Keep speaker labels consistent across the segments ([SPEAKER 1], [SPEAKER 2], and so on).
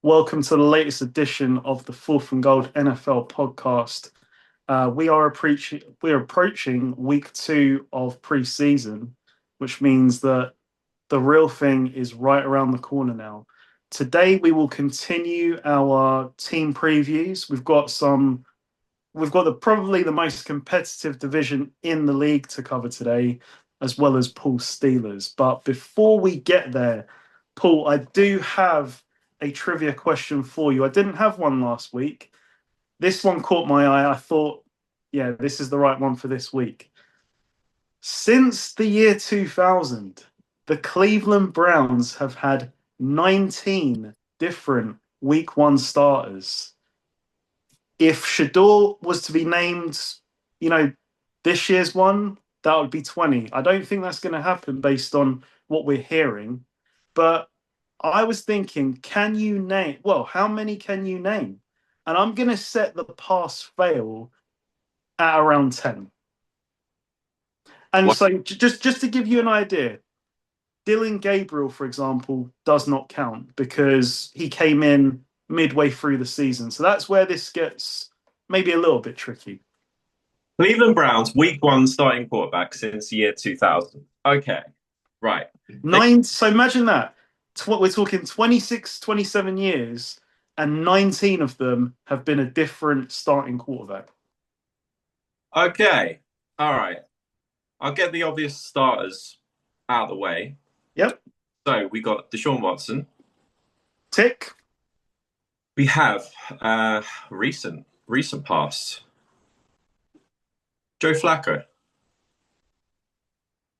[SPEAKER 1] Welcome to the latest edition of the Fourth and Gold NFL podcast. We are approaching week two of preseason, which means that the real thing is right around the corner now. Today we will continue our team previews. We've got probably the most competitive division in the league to cover today, as well as Paul's Steelers. But before we get there, Paul, I do have a trivia question for you. I didn't have one last week. This one caught my eye. I thought, yeah, this is the right one for this week. Since the year 2000, the Cleveland Browns have had 19 different week one starters. If Shador was to be named, you know, this year's one, that would be 20. I don't think that's going to happen based on what we're hearing. But I was thinking, how many can you name? And I'm going to set the pass fail at around 10. And
[SPEAKER 2] What?
[SPEAKER 1] so just to give you an idea, Dylan Gabriel, for example, does not count because he came in midway through the season. So that's where this gets maybe a little bit tricky.
[SPEAKER 2] Cleveland Browns, week one starting quarterback since the year 2000. Okay, right. They,
[SPEAKER 1] Nine. So imagine that. We're talking 26, 27 years, and 19 of them have been a different starting quarterback.
[SPEAKER 2] okay, all right. I'll get the obvious starters out of the way.
[SPEAKER 1] Yep.
[SPEAKER 2] So we got Deshaun Watson.
[SPEAKER 1] Tick.
[SPEAKER 2] We have recent past Joe Flacco.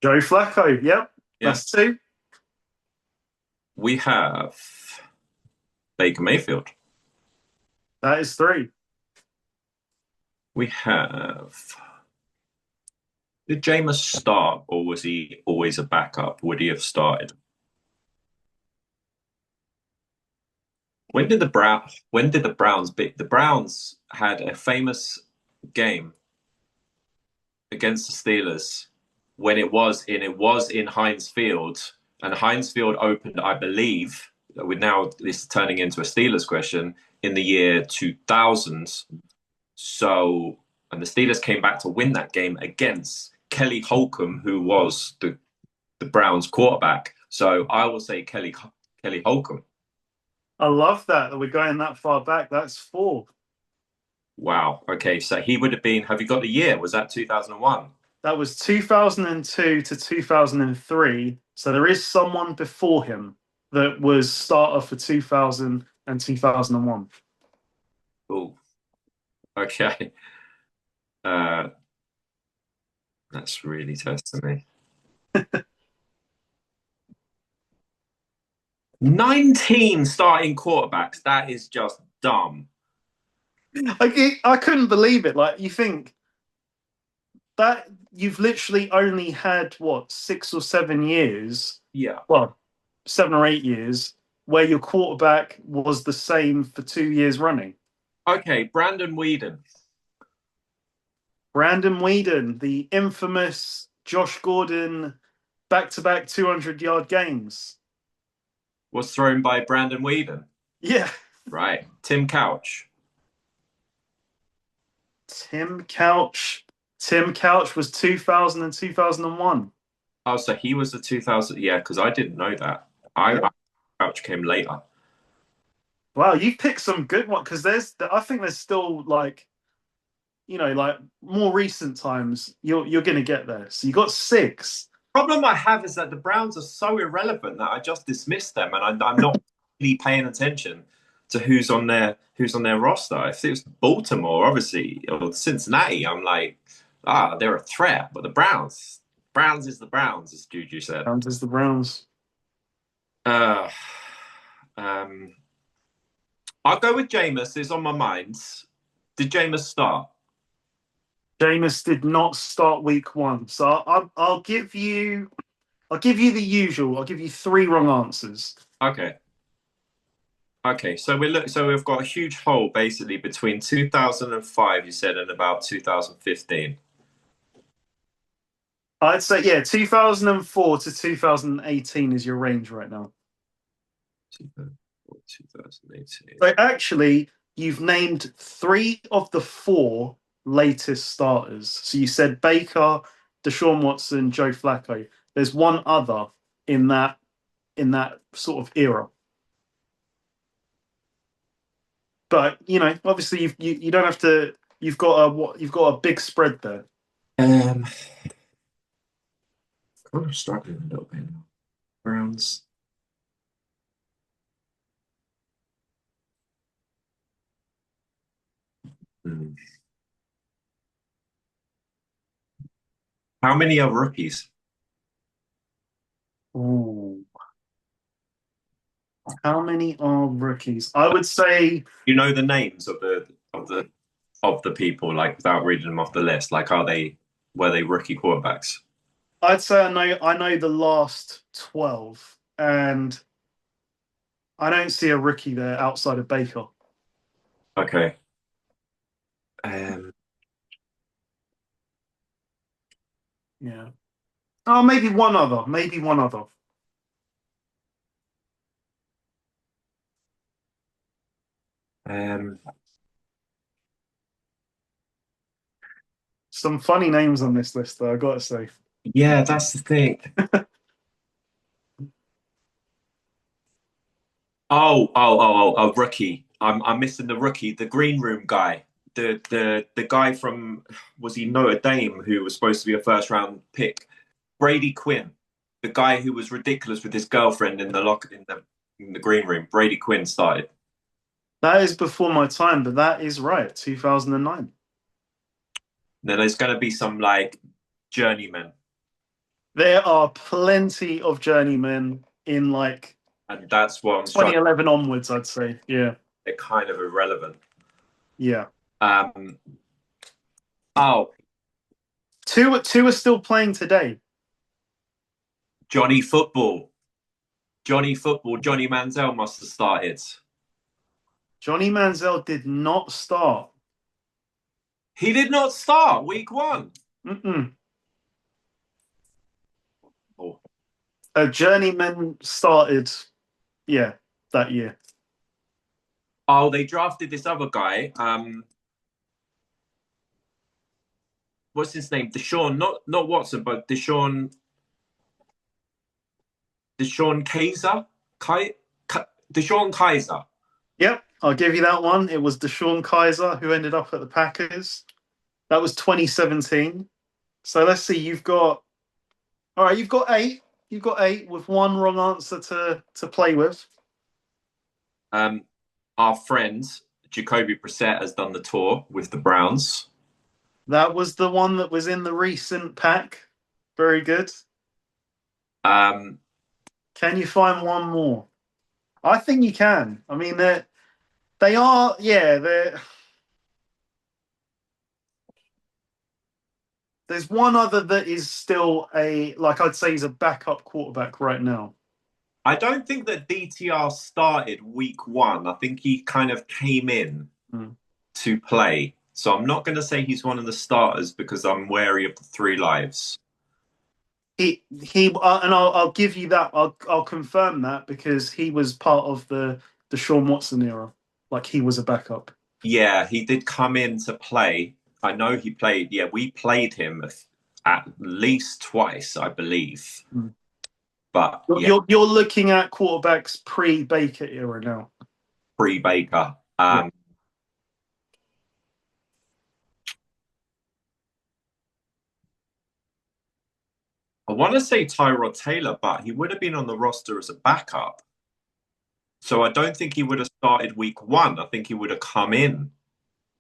[SPEAKER 1] Joe Flacco. Yep.
[SPEAKER 2] Yeah.
[SPEAKER 1] That's two.
[SPEAKER 2] We have Baker Mayfield.
[SPEAKER 1] That is three.
[SPEAKER 2] We have. Did Jameis start, or was he always a backup? Would he have started? When did the Browns beat? The Browns had a famous game against the Steelers when it was in Heinz Field, and Heinz Field opened, I believe, with now this is turning into a Steelers question in the year 2000. So, and the Steelers came back to win that game against Kelly Holcomb, who was the Browns quarterback. So I will say Kelly Holcomb.
[SPEAKER 1] I love that we're going that far back. That's four.
[SPEAKER 2] Wow. Okay, so he would have been. Have you got the year? Was that 2001?
[SPEAKER 1] That was 2002 to 2003. So there is someone before him that was starter for 2000 and 2001.
[SPEAKER 2] Oh, okay. Uh, that's really testing me. 19 starting quarterbacks. That is just dumb.
[SPEAKER 1] I couldn't believe it. Like, you think that you've literally only had, what, 6 or 7 years,
[SPEAKER 2] Yeah.
[SPEAKER 1] well, 7 or 8 years, where your quarterback was the same for 2 years running.
[SPEAKER 2] Okay, Brandon Weeden
[SPEAKER 1] Brandon Weeden, the infamous Josh Gordon back-to-back 200-yard games.
[SPEAKER 2] was thrown by Brandon Weeden.
[SPEAKER 1] Yeah.
[SPEAKER 2] Right. Tim Couch.
[SPEAKER 1] Tim Couch. Tim Couch was 2000 and 2001.
[SPEAKER 2] Oh, so he was the 2000. Yeah, because I didn't know that. I Couch came later.
[SPEAKER 1] Wow, you picked some good ones because I think there's still like, like more recent times you're gonna get there. So you got six.
[SPEAKER 2] Problem I have is that the Browns are so irrelevant that I just dismiss them, and I'm not really paying attention to who's on their roster. If it was Baltimore, obviously, or Cincinnati, I'm like, they're a threat. But the Browns is the Browns, as Juju said.
[SPEAKER 1] Browns is the Browns.
[SPEAKER 2] Uh, um, I'll go with Jameis. It's on my mind. Did Jameis start?
[SPEAKER 1] Jameis did not start week one, so I'll give you the usual. I'll give you three wrong answers.
[SPEAKER 2] Okay. Okay, so we've got a huge hole basically between 2005, you said, and about 2015.
[SPEAKER 1] I'd say, yeah, 2004 to 2018 is your range right now.
[SPEAKER 2] 2018.
[SPEAKER 1] So actually, you've named 3 of the 4 latest starters. So you said Baker, Deshaun Watson, Joe Flacco. There's one other in that sort of era. But obviously you don't have to. You've got a big spread there.
[SPEAKER 2] Um, kind of struggling a little bit now. Browns. Hmm. How many are rookies?
[SPEAKER 1] Ooh. How many are rookies? I would say
[SPEAKER 2] You know the names of the people, like without reading them off the list. Like, were they rookie quarterbacks?
[SPEAKER 1] I know the last 12, and I don't see a rookie there outside of Baker.
[SPEAKER 2] Okay. Um,
[SPEAKER 1] Yeah. Oh, maybe one other. Maybe one other.
[SPEAKER 2] um,
[SPEAKER 1] Some funny names on this list, though, I gotta say.
[SPEAKER 2] yeah, that's the thing. A rookie. I'm missing the rookie, the green room guy, the guy from, was he Notre Dame, who was supposed to be a first round pick? Brady Quinn, the guy who was ridiculous with his girlfriend in the locker in the green room. Brady Quinn started.
[SPEAKER 1] That is before my time, but that is right. 2009.
[SPEAKER 2] Then there's going to be some like journeymen,
[SPEAKER 1] There are plenty of journeymen in like
[SPEAKER 2] and that's what I'm struggling.
[SPEAKER 1] 2011 onwards, I'd say. Yeah.
[SPEAKER 2] They're kind of irrelevant.
[SPEAKER 1] Yeah.
[SPEAKER 2] Um, oh,
[SPEAKER 1] Two are still playing today.
[SPEAKER 2] Johnny Football. Johnny Football. Johnny Manziel must have started.
[SPEAKER 1] Johnny Manziel did not start.
[SPEAKER 2] He did not start week 1.
[SPEAKER 1] Mm-mm.
[SPEAKER 2] Oh.
[SPEAKER 1] A journeyman started, yeah, that year.
[SPEAKER 2] Oh, they drafted this other guy. What's his name? Deshaun, not Watson, but Deshaun Kaiser, Deshaun Kaiser.
[SPEAKER 1] Yep, I'll give you that one. It was Deshaun Kaiser who ended up at the Packers. That was 2017. So let's see. All right. You've got 8. You've got 8 with one wrong answer to play with.
[SPEAKER 2] Our friend Jacoby Brissett has done the tour with the Browns.
[SPEAKER 1] That was the one that was in the recent pack. Very good.
[SPEAKER 2] Um,
[SPEAKER 1] Can you find one more? I think you can. I mean, they are. Yeah, there's one other that is still I'd say he's a backup quarterback right now.
[SPEAKER 2] I don't think that DTR started week 1. I think he kind of came in to play. So I'm not going to say he's one of the starters because I'm wary of the 3 lives.
[SPEAKER 1] And I'll give you that. I'll confirm that because he was part of the Deshaun Watson era. Like he was a backup.
[SPEAKER 2] Yeah, he did come in to play. I know he played. Yeah, we played him at least twice, I believe. But yeah,
[SPEAKER 1] You're looking at quarterbacks pre-Baker era now.
[SPEAKER 2] pre-Baker.
[SPEAKER 1] Yeah.
[SPEAKER 2] I want to say Tyrod Taylor, but he would have been on the roster as a backup. So I don't think he would have started week 1. I think he would have come in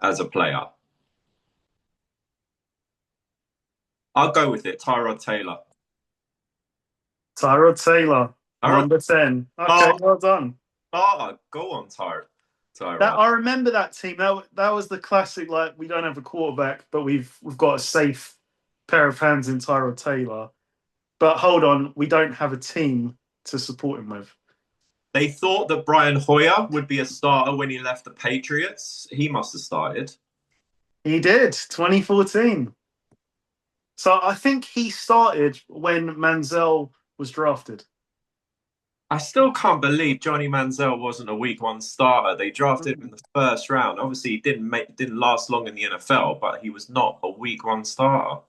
[SPEAKER 2] as a player. I'll go with it, Tyrod Taylor.
[SPEAKER 1] Tyrod Taylor,
[SPEAKER 2] Tyrod,
[SPEAKER 1] number 10. Okay, well done.
[SPEAKER 2] go on, Tyrod.
[SPEAKER 1] I remember that team. That was the classic. Like we don't have a quarterback, but we've got a safe pair of hands in Tyrod Taylor. But hold on, we don't have a team to support him with.
[SPEAKER 2] They thought that Brian Hoyer would be a starter when he left the Patriots. He must have started.
[SPEAKER 1] He did, 2014. So I think he started when Manziel was drafted.
[SPEAKER 2] I still can't believe Johnny Manziel wasn't a week one starter. They drafted him in the first round. Obviously, he didn't last long in the NFL, but he was not a week one starter.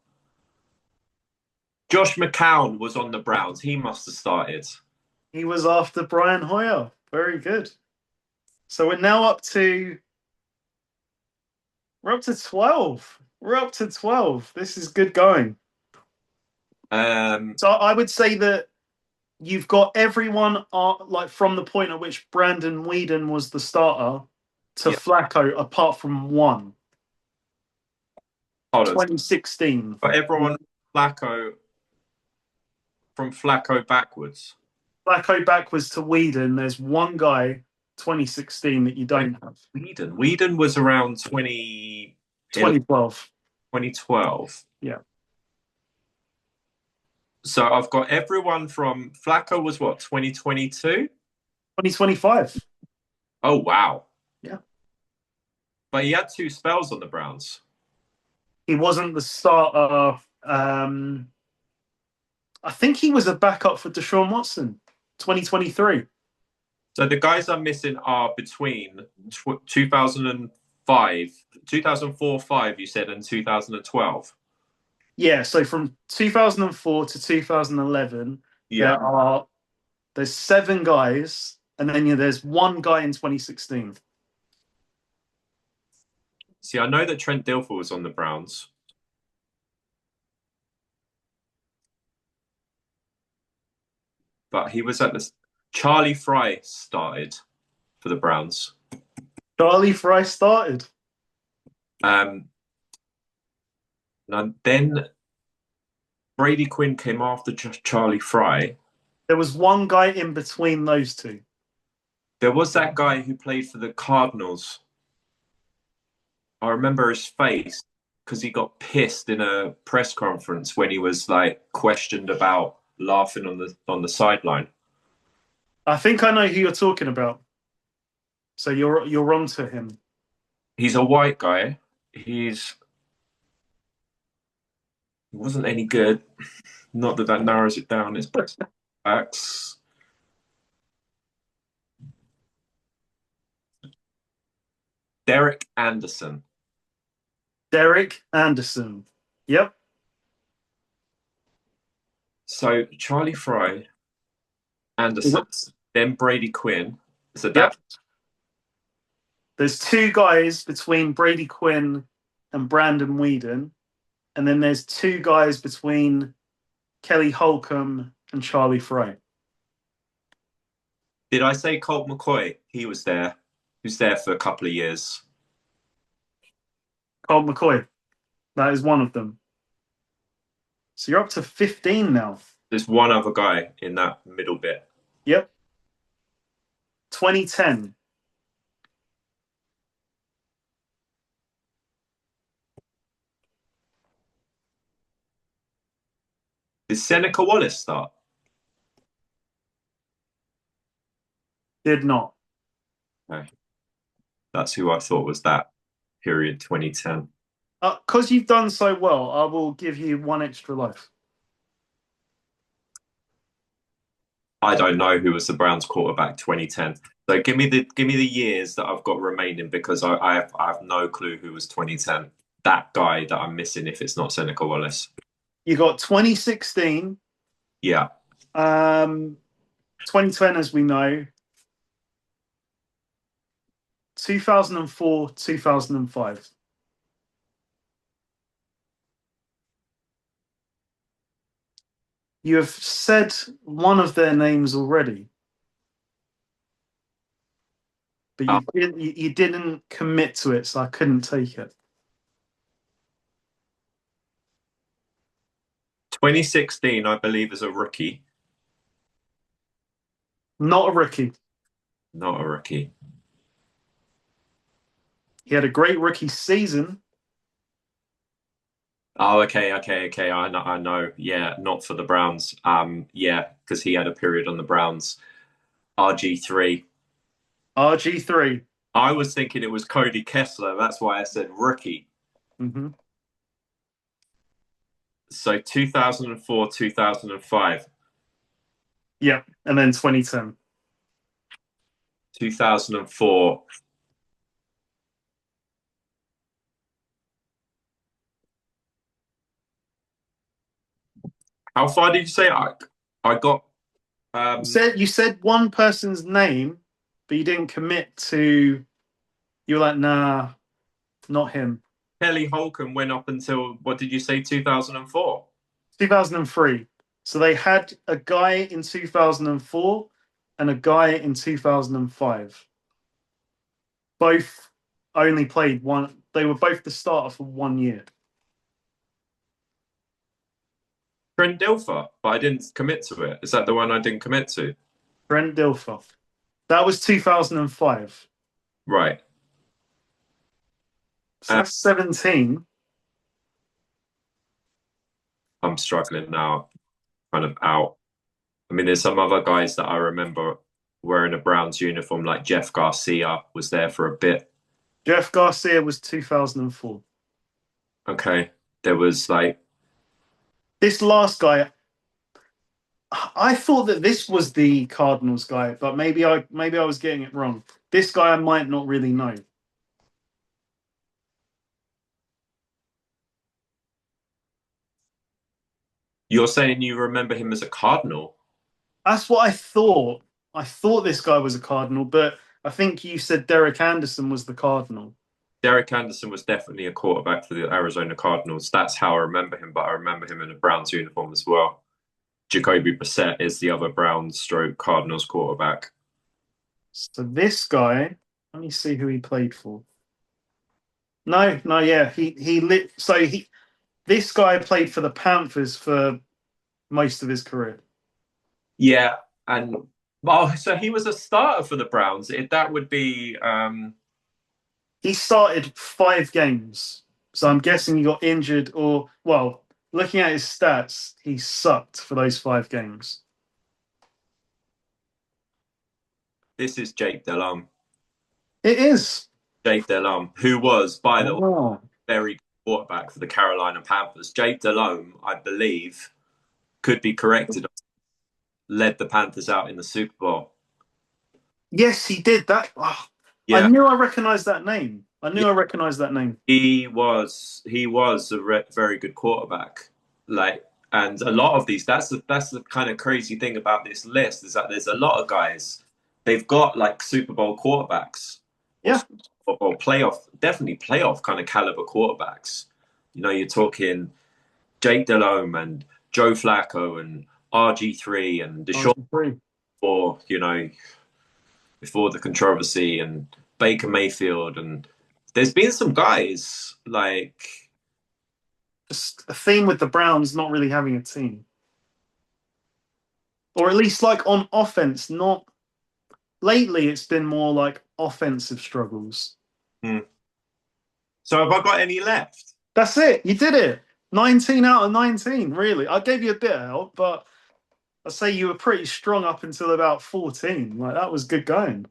[SPEAKER 2] Josh McCown was on the Browns. He must have started.
[SPEAKER 1] He was after Brian Hoyer. Very good. So we're up to 12. We're up to 12. This is good going. So I would say that you've got everyone like from the point at which Brandon Weeden was the starter to Flacco, apart from one.
[SPEAKER 2] Hold on.
[SPEAKER 1] 2016.
[SPEAKER 2] But everyone Flacco from Flacco backwards.
[SPEAKER 1] Flacco backwards to Weeden. There's one guy, 2016, that you don't have.
[SPEAKER 2] Weeden was around 2012.
[SPEAKER 1] 2012. Yeah.
[SPEAKER 2] So I've got everyone from Flacco was what, 2022?
[SPEAKER 1] 2025.
[SPEAKER 2] Oh, wow.
[SPEAKER 1] Yeah.
[SPEAKER 2] But he had two spells on the Browns.
[SPEAKER 1] He wasn't the starter. I think he was a backup for Deshaun Watson, 2023.
[SPEAKER 2] So the guys I'm missing are between 2004-5, you said, and 2012.
[SPEAKER 1] Yeah, so from 2004 to 2011, there's 7 guys, and then there's one guy in 2016.
[SPEAKER 2] See, I know that Trent Dilfer was on the Browns. But he was at the... Charlie Fry started for the Browns.
[SPEAKER 1] Charlie Fry started.
[SPEAKER 2] And then Brady Quinn came after Charlie Fry.
[SPEAKER 1] There was one guy in between those two.
[SPEAKER 2] There was that guy who played for the Cardinals. I remember his face because he got pissed in a press conference when he was like questioned about laughing on the sideline.
[SPEAKER 1] I think I know who you're talking about. So you're on to him.
[SPEAKER 2] He's a white guy. He wasn't any good. Not that narrows it down. It's backs. Derek Anderson.
[SPEAKER 1] Derek Anderson. Yep.
[SPEAKER 2] So Charlie Fry, Anderson, then Brady Quinn. So that
[SPEAKER 1] there's 2 guys between Brady Quinn and Brandon Weeden, and then there's 2 guys between Kelly Holcomb and Charlie Fry.
[SPEAKER 2] Did I say Colt McCoy? He was there. He was there for a couple of years.
[SPEAKER 1] Colt McCoy. That is one of them. So you're up to 15 now.
[SPEAKER 2] There's one other guy in that middle bit.
[SPEAKER 1] Yep. 2010.
[SPEAKER 2] Did Seneca Wallace start?
[SPEAKER 1] Did not.
[SPEAKER 2] No. That's who I thought was that period, 2010.
[SPEAKER 1] Because you've done so well, I will give you 1 extra life.
[SPEAKER 2] I don't know who was the Browns quarterback 2010. So give me the years that I've got remaining because I have no clue who was 2010. That guy that I'm missing if it's not Seneca Wallace.
[SPEAKER 1] You got 2016.
[SPEAKER 2] Yeah.
[SPEAKER 1] 2010, as we know. 2004, 2005. You have said one of their names already, but you didn't commit to it, so I couldn't take it.
[SPEAKER 2] 2016, I believe, is a rookie.
[SPEAKER 1] Not a rookie.
[SPEAKER 2] Not a rookie.
[SPEAKER 1] He had a great rookie season.
[SPEAKER 2] Oh, okay. I know. Yeah, not for the Browns. Yeah, because he had a period on the Browns. RG3.
[SPEAKER 1] RG3.
[SPEAKER 2] I was thinking it was Cody Kessler. That's why I said rookie.
[SPEAKER 1] Mm-hmm.
[SPEAKER 2] So 2004, 2005.
[SPEAKER 1] Yeah, and then 2010.
[SPEAKER 2] 2004. How far did you say I got?
[SPEAKER 1] You said one person's name, but you didn't commit to. You were like, nah, not him.
[SPEAKER 2] Kelly Holcomb went up until, what did you say, 2004?
[SPEAKER 1] 2003. So they had a guy in 2004 and a guy in 2005. Both only played one. They were both the starter for 1 year.
[SPEAKER 2] Trent Dilfer, but I didn't commit to it. Is that the one I didn't commit to?
[SPEAKER 1] Brent Dilfer. That was 2005.
[SPEAKER 2] Right.
[SPEAKER 1] So that's 17.
[SPEAKER 2] I'm struggling now, kind of out. I mean, there's some other guys that I remember wearing a Browns uniform, like Jeff Garcia was there for a bit.
[SPEAKER 1] Jeff Garcia was 2004.
[SPEAKER 2] Okay. There was like,
[SPEAKER 1] This last guy, I thought that this was the Cardinals guy, but maybe I was getting it wrong. This guy I might not really know.
[SPEAKER 2] you're saying you remember him as a Cardinal?
[SPEAKER 1] That's what I thought. I thought this guy was a Cardinal, but I think you said Derek Anderson was the Cardinal.
[SPEAKER 2] Derek Anderson was definitely a quarterback for the Arizona Cardinals. That's how I remember him, but I remember him in a Browns uniform as well. Jacoby Brissett is the other Browns stroke Cardinals quarterback.
[SPEAKER 1] So this guy, let me see who he played for. No, no, yeah, he lit. So he this guy played for the Panthers for most of his career.
[SPEAKER 2] Yeah, and so he was a starter for the Browns. That would be
[SPEAKER 1] He started 5 games. So I'm guessing he got injured or, well, looking at his stats, he sucked for those 5 games.
[SPEAKER 2] this is Jake Delhomme.
[SPEAKER 1] It is.
[SPEAKER 2] Jake Delhomme, who was, by the way,
[SPEAKER 1] Oh.
[SPEAKER 2] very good quarterback for the Carolina Panthers. Jake Delhomme, I believe, could be corrected, led the Panthers out in the Super Bowl.
[SPEAKER 1] Yes, he did that. Oh, I
[SPEAKER 2] Yeah,
[SPEAKER 1] knew I recognized that name. I knew
[SPEAKER 2] yeah.
[SPEAKER 1] I recognized that name.
[SPEAKER 2] He was a very good quarterback. Like, and a lot of these, that's the kind of crazy thing about this list is that there's a lot of guys. They've got like Super Bowl quarterbacks or,
[SPEAKER 1] Yeah.
[SPEAKER 2] or playoff, definitely playoff kind of caliber quarterbacks. You know, you're talking Jake Delhomme and Joe Flacco and RG3 and Deshaun, or before the controversy, and Baker Mayfield, and there's been some guys like
[SPEAKER 1] Just a theme with the Browns not really having a team. Or at least like on offense, not lately it's been more like offensive struggles.
[SPEAKER 2] So have I got any left?
[SPEAKER 1] That's it. You did it. 19 out of 19, really. I gave you a bit of help, but I'd say you were pretty strong up until about 14. Like, that was good going.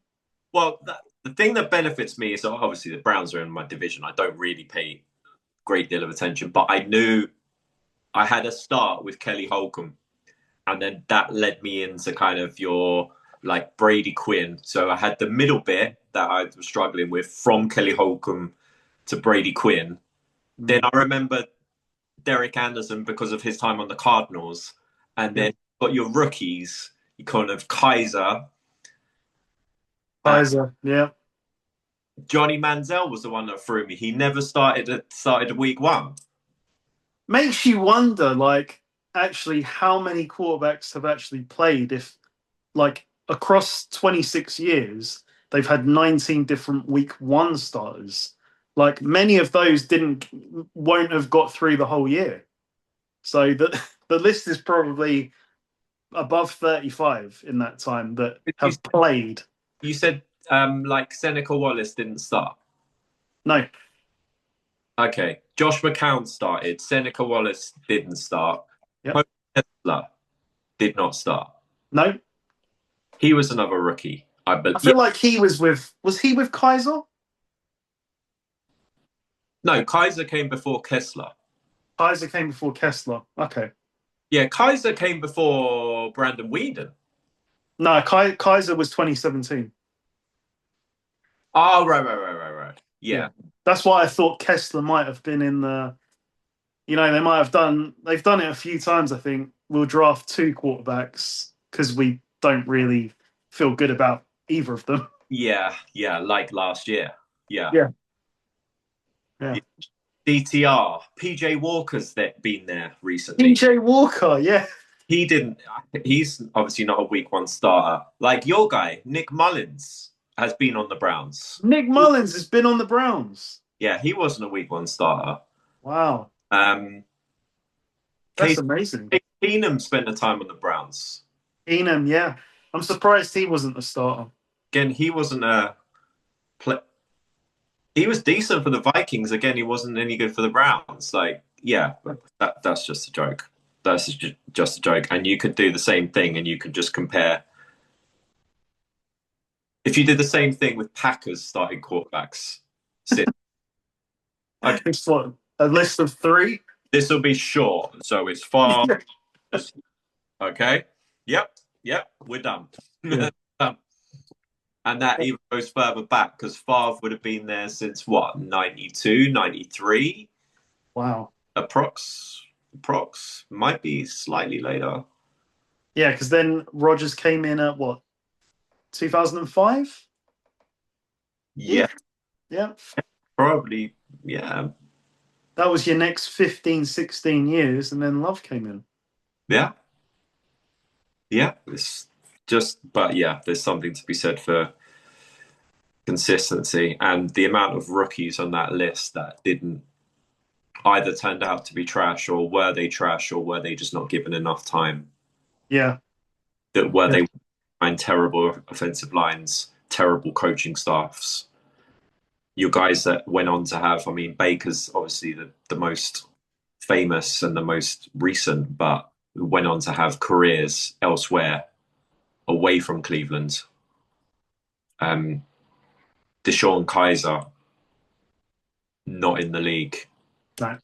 [SPEAKER 2] Well, the thing that benefits me is obviously the Browns are in my division. I don't really pay a great deal of attention, but I knew I had a start with Kelly Holcomb, and then that led me into kind of your like Brady Quinn. So I had the middle bit that I was struggling with from Kelly Holcomb to Brady Quinn. Then I remember Derek Anderson because of his time on the Cardinals, and then got your rookies, you kind of Kaiser.
[SPEAKER 1] Kaiser, yeah.
[SPEAKER 2] Johnny Manziel was the one that threw me. He never started week one.
[SPEAKER 1] Makes you wonder, like, actually, how many quarterbacks have actually played if, like, across 26 years, they've had 19 different week one starters. Like, many of those won't have got through the whole year. So the list is probably above 35 in that time that have played.
[SPEAKER 2] You said like Seneca Wallace didn't start.
[SPEAKER 1] No.
[SPEAKER 2] Okay. Josh McCown started. Seneca Wallace didn't start.
[SPEAKER 1] Yep.
[SPEAKER 2] Kessler did not start.
[SPEAKER 1] No.
[SPEAKER 2] He was another rookie.
[SPEAKER 1] I feel like he was he with Kaiser?
[SPEAKER 2] No, Kaiser came before Kessler.
[SPEAKER 1] Kaiser came before Kessler. Okay.
[SPEAKER 2] Yeah, Kaiser came before Brandon Weeden.
[SPEAKER 1] No, Kaiser was 2017.
[SPEAKER 2] Oh, right.
[SPEAKER 1] Yeah,
[SPEAKER 2] Yeah,
[SPEAKER 1] that's why I thought Kessler might have been in the. They might have done. They've done it a few times. I think we'll draft two quarterbacks because we don't really feel good about either of them.
[SPEAKER 2] yeah, like last year. Yeah.
[SPEAKER 1] Yeah, yeah.
[SPEAKER 2] DTR, PJ Walker's been there recently.
[SPEAKER 1] PJ Walker, yeah.
[SPEAKER 2] He didn't. He's obviously not a week one starter. Like your guy, Nick Mullins, has been on the Browns.
[SPEAKER 1] Nick Mullins has been on the Browns.
[SPEAKER 2] Yeah, he wasn't a week one starter.
[SPEAKER 1] Wow,
[SPEAKER 2] Um,
[SPEAKER 1] that's
[SPEAKER 2] Case
[SPEAKER 1] amazing.
[SPEAKER 2] Keenum spent the time on the Browns.
[SPEAKER 1] Keenum, yeah. I'm surprised he wasn't the starter.
[SPEAKER 2] Again, he wasn't a play. He was decent for the Vikings. Again, he wasn't any good for the Browns. Like, yeah, that's just a joke. That's just a joke. And you could do the same thing, and you could just compare. If you did the same thing with Packers starting quarterbacks, okay,
[SPEAKER 1] It's what, a list of three?
[SPEAKER 2] this will be short, so it's far. Okay. Yep. We're done.
[SPEAKER 1] Yeah.
[SPEAKER 2] Done. And that even goes further back because Favre would have been there since what, 92, 93?
[SPEAKER 1] Wow.
[SPEAKER 2] Approx. Might be slightly later.
[SPEAKER 1] Yeah, because then Rodgers came in at what, 2005?
[SPEAKER 2] Yeah,
[SPEAKER 1] Yeah.
[SPEAKER 2] probably. Yeah.
[SPEAKER 1] That was your next 15, 16 years, and then Love came in.
[SPEAKER 2] Yeah. Yeah. It's just, but yeah, there's something to be said for consistency and the amount of rookies on that list that didn't either turned out to be trash or were they just not given enough time.
[SPEAKER 1] Yeah.
[SPEAKER 2] That were
[SPEAKER 1] Yeah.
[SPEAKER 2] they find terrible offensive lines, terrible coaching staffs. Your guys that went on to have, I mean, Baker's obviously the most famous and the most recent, but who went on to have careers elsewhere away from Cleveland. Deshaun Kaiser, not in the
[SPEAKER 1] No.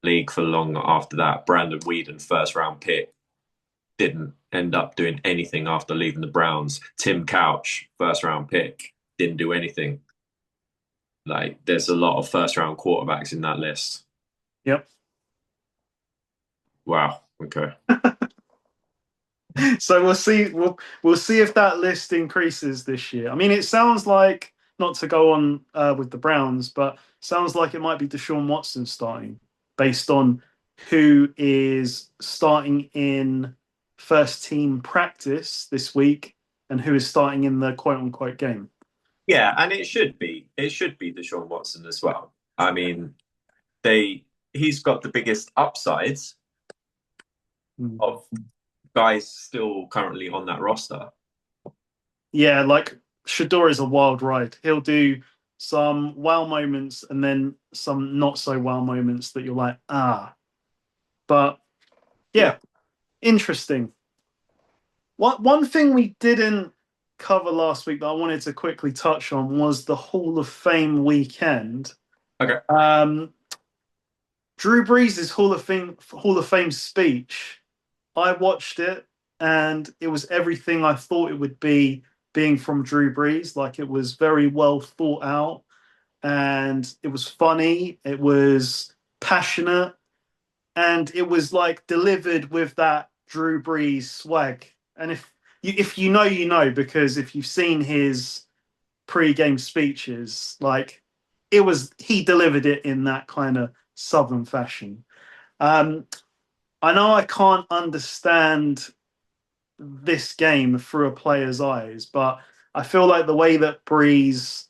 [SPEAKER 2] league for long after that. Brandon Whedon, first round pick, didn't end up doing anything after leaving the Browns. Tim Couch, first round pick, didn't do anything. Like, there's a lot of first round quarterbacks in that list.
[SPEAKER 1] Yep.
[SPEAKER 2] Wow. Okay.
[SPEAKER 1] So we'll see. We'll see if that list increases this year. I mean, it sounds like, not to go on with the Browns, but sounds like it might be Deshaun Watson starting, based on who is starting in first team practice this week and who is starting in the quote unquote game.
[SPEAKER 2] Yeah, and it should be. It should be Deshaun Watson as well. I mean, he's got the biggest upsides of guys still currently on that roster.
[SPEAKER 1] Yeah, like Shador is a wild ride. He'll do some wow moments and then some not so wow moments that you're like, ah. But yeah. Interesting. One thing we didn't cover last week that I wanted to quickly touch on was the Hall of Fame weekend.
[SPEAKER 2] Okay.
[SPEAKER 1] Drew Brees' Hall of Fame speech. I watched it and it was everything I thought it would be, being from Drew Brees. Like, it was very well thought out and it was funny, it was passionate, and it was like delivered with that Drew Brees swag. And if you know, you know, because if you've seen his pre-game speeches, like, he delivered it in that kind of Southern fashion. I know I can't understand this game through a player's eyes, but I feel like the way that Breeze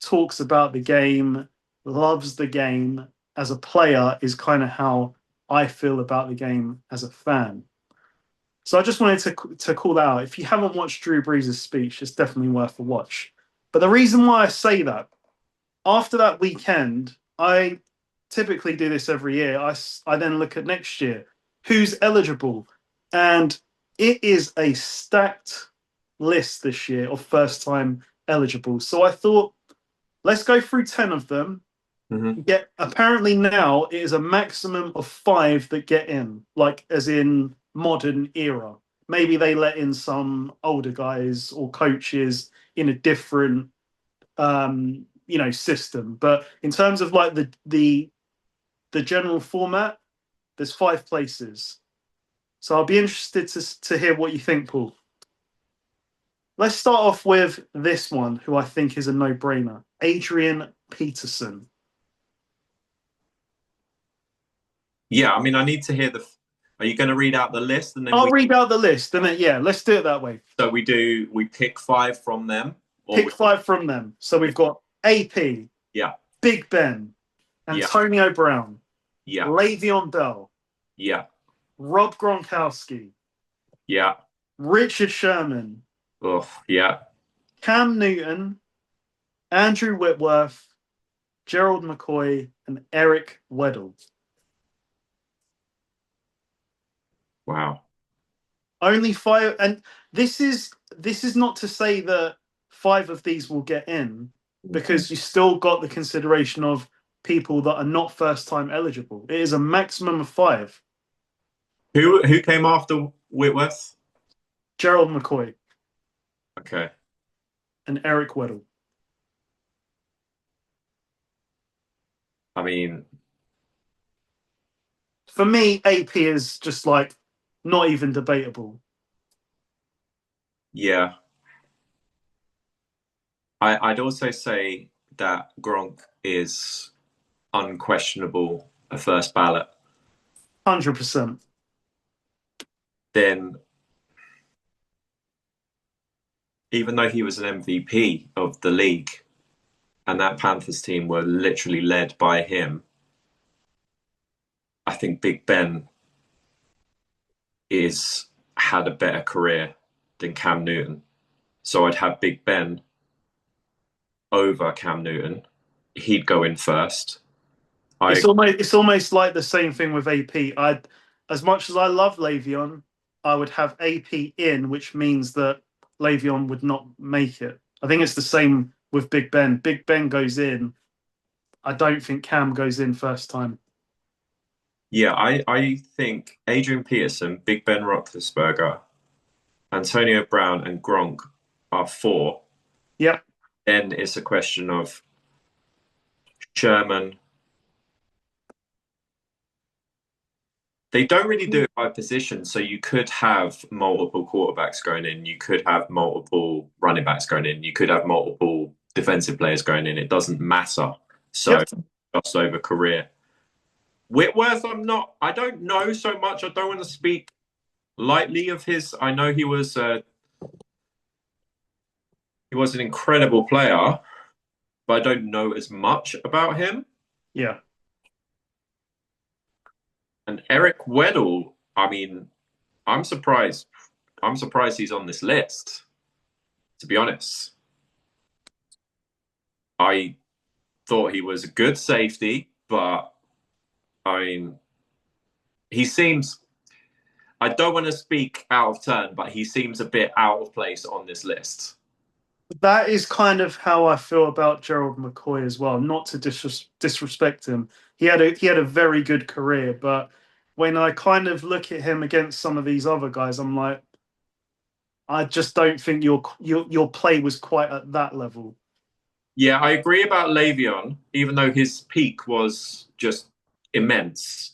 [SPEAKER 1] talks about the game, loves the game as a player, is kind of how I feel about the game as a fan. So I just wanted to call that out. If you haven't watched Drew Brees' speech, it's definitely worth a watch. But the reason why I say that, after that weekend, I typically do this every year. I then look at next year, who's eligible. And it is a stacked list this year of first-time eligible. So I thought, let's go through 10 of them.
[SPEAKER 2] Mm-hmm.
[SPEAKER 1] Apparently now it is a maximum of 5 that get in, like as in modern era. maybe they let in some older guys or coaches in a different system. But in terms of like the general format, there's 5 places. So I'll be interested to hear what you think, Paul. Let's start off with this one, who I think is a no-brainer. Adrian Peterson.
[SPEAKER 2] Yeah, I mean, I need to hear the. Are you going to read out the list and then
[SPEAKER 1] I'll read out the list, and then let's do it that way.
[SPEAKER 2] So we pick 5 from them.
[SPEAKER 1] Pick 5 from them. So we've got AP.
[SPEAKER 2] Yeah.
[SPEAKER 1] Big Ben. Antonio Brown.
[SPEAKER 2] Yeah.
[SPEAKER 1] Le'Veon Bell.
[SPEAKER 2] Yeah.
[SPEAKER 1] Rob Gronkowski.
[SPEAKER 2] Yeah.
[SPEAKER 1] Richard Sherman.
[SPEAKER 2] Oh, yeah.
[SPEAKER 1] Cam Newton. Andrew Whitworth. Gerald McCoy. And Eric Weddle.
[SPEAKER 2] Wow.
[SPEAKER 1] Only 5, and this is not to say that 5 of these will get in, because you still got the consideration of people that are not first time eligible. It is a maximum of 5.
[SPEAKER 2] Who came after Whitworth?
[SPEAKER 1] Gerald McCoy.
[SPEAKER 2] Okay.
[SPEAKER 1] And Eric Weddle.
[SPEAKER 2] I mean,
[SPEAKER 1] for me, AP is just like not even debatable.
[SPEAKER 2] Yeah. I'd also say that Gronk is unquestionable a first ballot.
[SPEAKER 1] 100%.
[SPEAKER 2] Then, even though he was an MVP of the league and that Panthers team were literally led by him, I think Big Ben had a better career than Cam Newton. So I'd have Big Ben over Cam Newton. He'd go in first.
[SPEAKER 1] It's almost like the same thing with AP. As much as I love Le'Veon, I would have AP in, which means that Le'Veon would not make it. I think it's the same with Big Ben. Big Ben goes in. I don't think Cam goes in first time.
[SPEAKER 2] Yeah, I think Adrian Peterson, Big Ben Roethlisberger, Antonio Brown, and Gronk are 4.
[SPEAKER 1] Yep.
[SPEAKER 2] Then it's a question of Sherman. They don't really do it by position, so you could have multiple quarterbacks going in. You could have multiple running backs going in. You could have multiple defensive players going in. It doesn't matter. So just over career. Whitworth, I don't know so much. I don't want to speak lightly of his. I know he was an incredible player, but I don't know as much about him.
[SPEAKER 1] Yeah.
[SPEAKER 2] And Eric Weddle, I mean, I'm surprised. I'm surprised he's on this list, to be honest. I thought he was a good safety, but I mean, he seems, I don't want to speak out of turn, but he seems a bit out of place on this list.
[SPEAKER 1] That is kind of how I feel about Gerald McCoy as well. Not to disrespect him. He had a very good career, but when I kind of look at him against some of these other guys, I'm like, I just don't think your play was quite at that level.
[SPEAKER 2] Yeah, I agree about Le'Veon, even though his peak was just immense.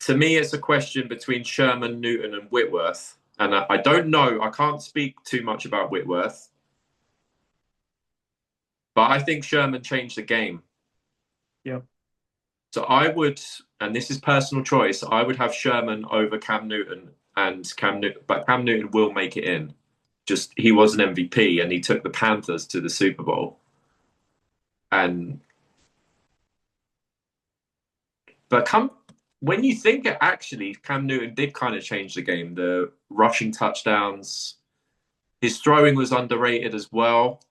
[SPEAKER 2] To me, it's a question between Sherman, Newton, and Whitworth. And I don't know. I can't speak too much about Whitworth. But I think Sherman changed the game.
[SPEAKER 1] Yeah.
[SPEAKER 2] So I would, and this is personal choice, I would have Sherman over Cam Newton. But Cam Newton will make it in. Just he was an MVP and he took the Panthers to the Super Bowl. When you think it actually, Cam Newton did kind of change the game. The rushing touchdowns, his throwing was underrated as well.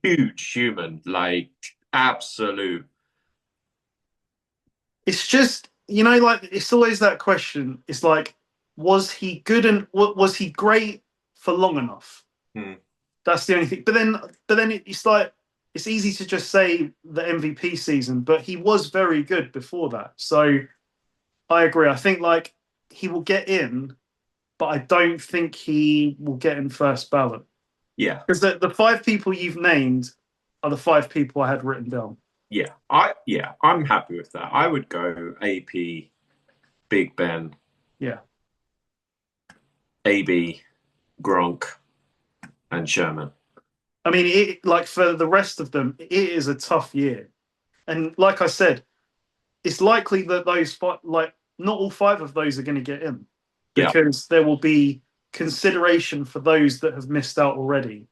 [SPEAKER 2] Huge human, like absolute.
[SPEAKER 1] It's just, like it's always that question. It's like, was he good and was he great for long enough? That's the only thing. But then it's like, it's easy to just say the MVP season, but he was very good before that. So I agree. I think like he will get in, but I don't think he will get in first ballot.
[SPEAKER 2] Yeah,
[SPEAKER 1] Because the five people you've named are the five people I had written down.
[SPEAKER 2] I'm happy with that. I would go AP, Big Ben,
[SPEAKER 1] Yeah.
[SPEAKER 2] AB, Gronk, and Sherman.
[SPEAKER 1] I mean, like for the rest of them, it is a tough year. And like I said, it's likely that those five, like not all five of those are going to get in
[SPEAKER 2] Yeah,
[SPEAKER 1] because there will be consideration for those that have missed out already.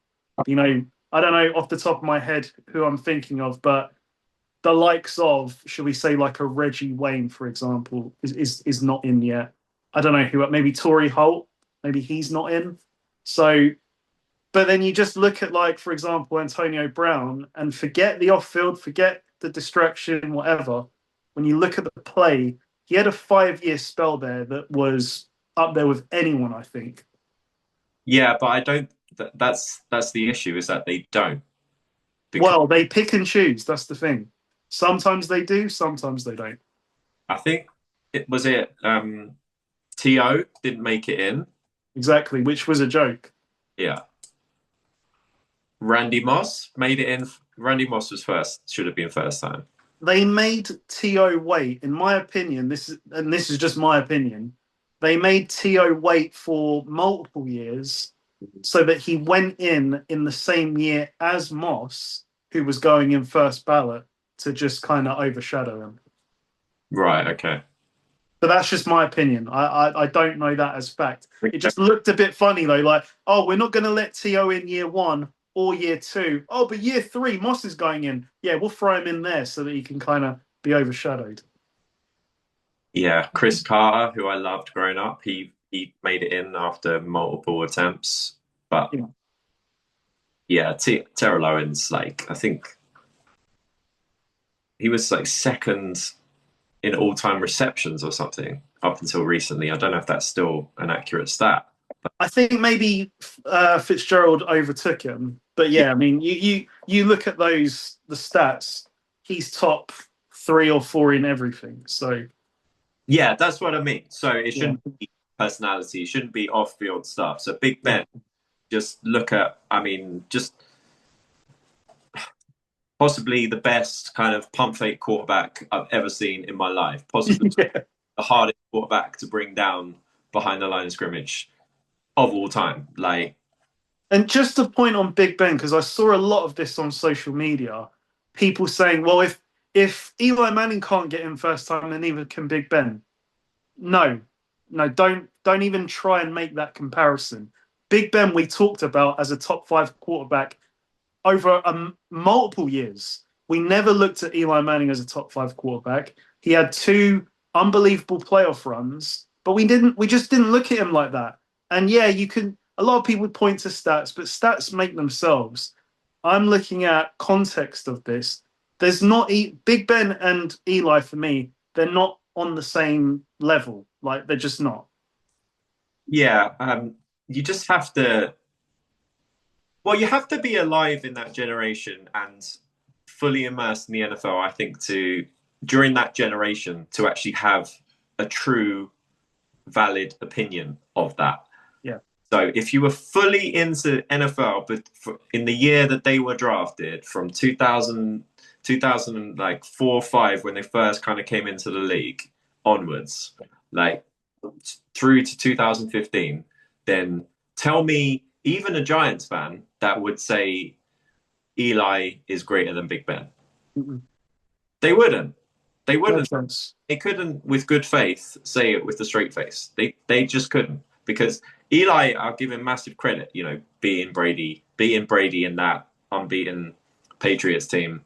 [SPEAKER 1] You know, I don't know off the top of my head who I'm thinking of, but the likes of, shall we say, like a Reggie Wayne, for example, is not in yet. I don't know who, maybe Torrey Holt, maybe he's not in. So, but then you just look at, like, for example, Antonio Brown and forget the off field, forget the distraction, whatever. When you look at the play, he had a 5-year spell there that was up there with anyone, I think.
[SPEAKER 2] yeah, but I don't. That's the issue is that they don't. Because
[SPEAKER 1] Well, they pick and choose. That's the thing. Sometimes they do, sometimes they don't.
[SPEAKER 2] I think it To didn't make it in.
[SPEAKER 1] Exactly, which was a joke.
[SPEAKER 2] Yeah, Randy Moss made it in. Randy Moss was first. Should have been first time.
[SPEAKER 1] They made To wait, in my opinion. This is just my opinion. They made To wait for multiple years so that he went in the same year as Moss, who was going in first ballot, to just kind of overshadow him.
[SPEAKER 2] Right. Okay.
[SPEAKER 1] But that's just my opinion. I don't know that as fact. It just looked a bit funny though, like, oh, we're not going to let To in year 1 or year 2. Oh, but year 3, Moss is going in. Yeah, we'll throw him in there so that he can kind of be overshadowed.
[SPEAKER 2] Yeah, Chris Carter, who I loved growing up, he made it in after multiple attempts. But
[SPEAKER 1] Yeah.
[SPEAKER 2] yeah, Terrell Owens, like I think he was like second in all-time receptions or something up until recently. I don't know if that's still an accurate stat.
[SPEAKER 1] I think maybe Fitzgerald overtook him, but
[SPEAKER 2] Yeah,
[SPEAKER 1] yeah, I mean, you look at the stats. He's top 3 or 4 in everything. So
[SPEAKER 2] yeah, that's what I mean. So it
[SPEAKER 1] yeah,
[SPEAKER 2] shouldn't be personality, it shouldn't be off-field stuff. So Big
[SPEAKER 1] yeah,
[SPEAKER 2] Ben, just look at, I mean, just possibly the best kind of pump fake quarterback I've ever seen in my life. Possibly
[SPEAKER 1] yeah.
[SPEAKER 2] the hardest quarterback to bring down behind the line of scrimmage of all time. Like,
[SPEAKER 1] And just a point on Big Ben, because I saw a lot of this on social media. People saying, "Well, if Eli Manning can't get in first time, then neither can Big Ben." No, no, don't even try and make that comparison. Big Ben, we talked about as a top 5 quarterback over multiple years. We never looked at Eli Manning as a top 5 quarterback. He had 2 unbelievable playoff runs, but we just didn't look at him like that. And yeah, you can. A lot of people point to stats, but stats make themselves. I'm looking at context of this. There's not Big Ben and Eli for me. They're not on the same level. Like they're just not.
[SPEAKER 2] yeah, you just have to. Well, you have to be alive in that generation and fully immersed in the NFL. I think to during that generation to actually have a true, valid opinion of that.
[SPEAKER 1] Yeah.
[SPEAKER 2] So if you were fully into NFL, but in the year that they were drafted from 2000 like 4 or 5 when they first kind of came into the league onwards, like through to 2015, then tell me even a Giants fan that would say Eli is greater than Big Ben.
[SPEAKER 1] Mm-mm.
[SPEAKER 2] They wouldn't. They
[SPEAKER 1] No
[SPEAKER 2] wouldn't.
[SPEAKER 1] chance.
[SPEAKER 2] They couldn't, with good faith, say it with a straight face. They just couldn't because Eli, I'll give him massive credit. You know, beating Brady in that unbeaten Patriots team.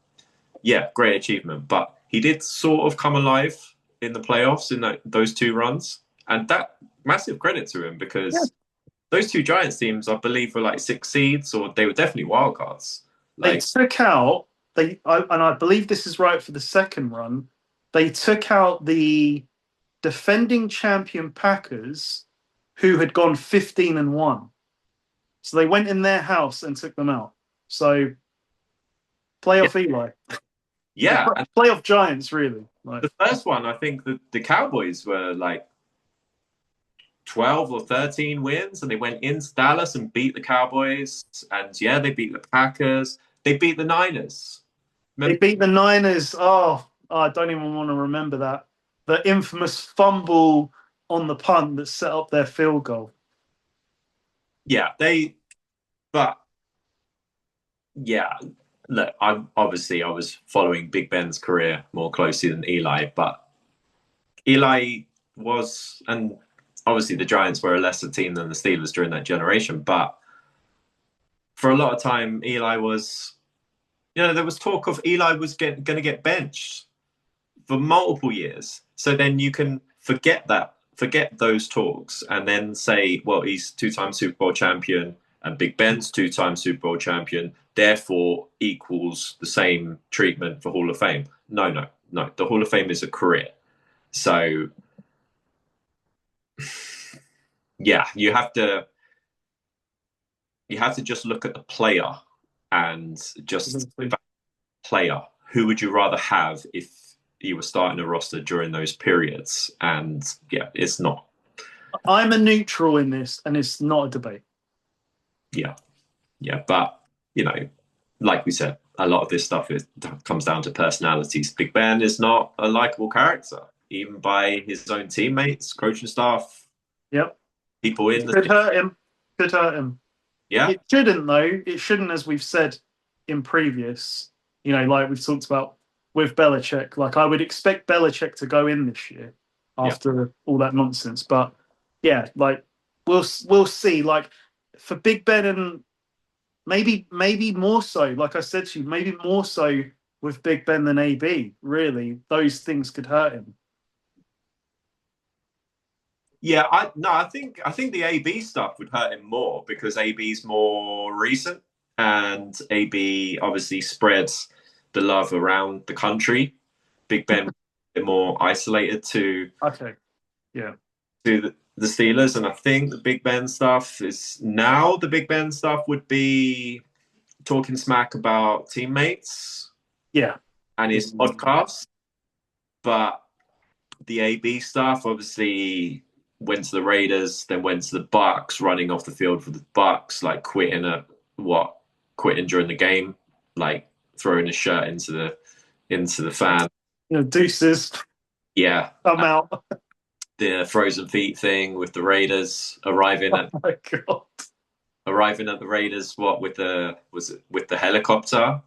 [SPEAKER 2] Yeah, great achievement. But he did sort of come alive in the playoffs in those 2 runs, and that massive credit to him
[SPEAKER 1] Yeah.
[SPEAKER 2] because those 2 Giants teams, I believe, were like 6 seeds or they were definitely wild cards.
[SPEAKER 1] They
[SPEAKER 2] Like,
[SPEAKER 1] took out and I believe this is right for the second run. They took out the defending champion Packers, who had gone 15-1. So they went in their house and took them out. So
[SPEAKER 2] yeah,
[SPEAKER 1] playoff Eli,
[SPEAKER 2] yeah. And
[SPEAKER 1] playoff Giants, really. Like,
[SPEAKER 2] the first one, I think the Cowboys were like 12 or 13 wins, and they went into Dallas and beat the Cowboys. And yeah, they beat the Packers. They beat the Niners.
[SPEAKER 1] They
[SPEAKER 2] Remember?
[SPEAKER 1] beat the Niners. Oh, I don't even want to remember that. The infamous fumble on the punt that set up their field goal.
[SPEAKER 2] Yeah, but yeah, look, I was following Big Ben's career more closely than Eli, but Eli was, and obviously the Giants were a lesser team than the Steelers during that generation, but for a lot of time, Eli was, there was talk of Eli was going to get benched for multiple years. So then you can forget those talks, and then say, well, he's two-time Super Bowl champion, and Big Ben's two-time Super Bowl champion, therefore equals the same treatment for Hall of Fame. No, no, no. The Hall of Fame is a career. So, yeah, you have to just look at the player and just player. Who would you rather have if you were starting a roster during those periods? And yeah, it's not.
[SPEAKER 1] I'm a neutral in this, and it's not a debate.
[SPEAKER 2] Yeah, yeah, but like we said, a lot of this stuff comes down to personalities. Big Ben is not a likable character, even by his own teammates, coaching staff,
[SPEAKER 1] Yep.
[SPEAKER 2] people in
[SPEAKER 1] It
[SPEAKER 2] the
[SPEAKER 1] could hurt him. Could hurt him.
[SPEAKER 2] yeah,
[SPEAKER 1] It shouldn't, though. It shouldn't, as we've said in previous, like we've talked about with Belichick. Like, I would expect Belichick to go in this year
[SPEAKER 2] yeah,
[SPEAKER 1] after all that nonsense. But yeah, like we'll see. Like for Big Ben, and maybe more so. Like I said to you, maybe more so with Big Ben than AB. Really, those things could hurt him.
[SPEAKER 2] yeah. I think the AB stuff would hurt him more because AB's more recent, and AB obviously spreads the love around the country. Big Ben more isolated
[SPEAKER 1] Okay. Yeah.
[SPEAKER 2] to the Steelers, and I think the Big Ben stuff would be talking smack about teammates
[SPEAKER 1] Yeah.
[SPEAKER 2] and his podcast, but the AB stuff obviously went to the Raiders, then went to the Bucks, running off the field for the Bucks, like quitting during the game, like throwing his shirt into the fan.
[SPEAKER 1] Deuces.
[SPEAKER 2] Yeah,
[SPEAKER 1] I'm out.
[SPEAKER 2] the frozen feet thing with the Raiders
[SPEAKER 1] Oh my god.
[SPEAKER 2] arriving at the Raiders. What with the helicopter?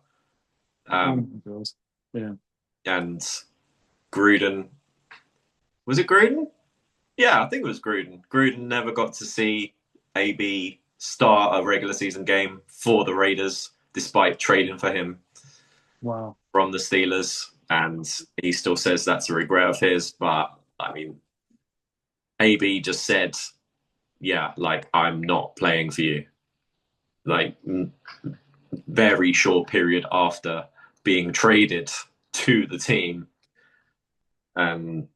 [SPEAKER 1] Oh
[SPEAKER 2] Um,
[SPEAKER 1] my god. Yeah.
[SPEAKER 2] and Gruden, was it Gruden? Yeah, I think it was Gruden. Gruden never got to see AB start a regular season game for the Raiders, despite trading for him
[SPEAKER 1] Wow.
[SPEAKER 2] from the Steelers, and he still says that's a regret of his. But I mean, AB just said, "Yeah, like I'm not playing for you." Like very short period after being traded to the team, and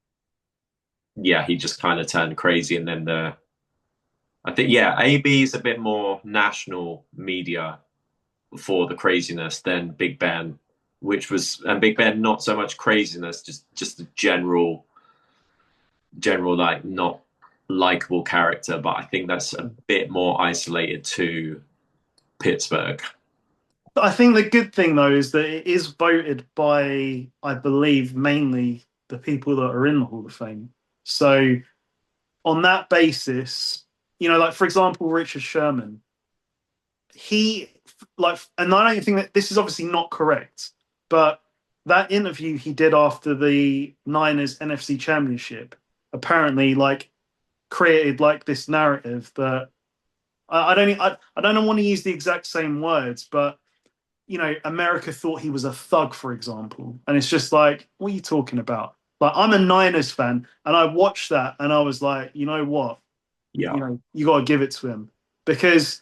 [SPEAKER 2] yeah, he just kind of turned crazy. And then I think yeah, AB is a bit more national media for the craziness than Big Ben, and Big Ben not so much craziness, just a general like not likable character. But I think that's a bit more isolated to Pittsburgh.
[SPEAKER 1] I think the good thing though is that it is voted by, I believe, mainly the people that are in the Hall of Fame. So on that basis, like for example, Richard Sherman, he and I don't think that this is obviously not correct, but that interview he did after the Niners NFC Championship apparently created this narrative that I don't want to use the exact same words, but America thought he was a thug, for example, and it's just like, what are you talking about? Like, I'm a Niners fan, and I watched that, and I was like, you know what,
[SPEAKER 2] Yeah,
[SPEAKER 1] you got to give it to him because,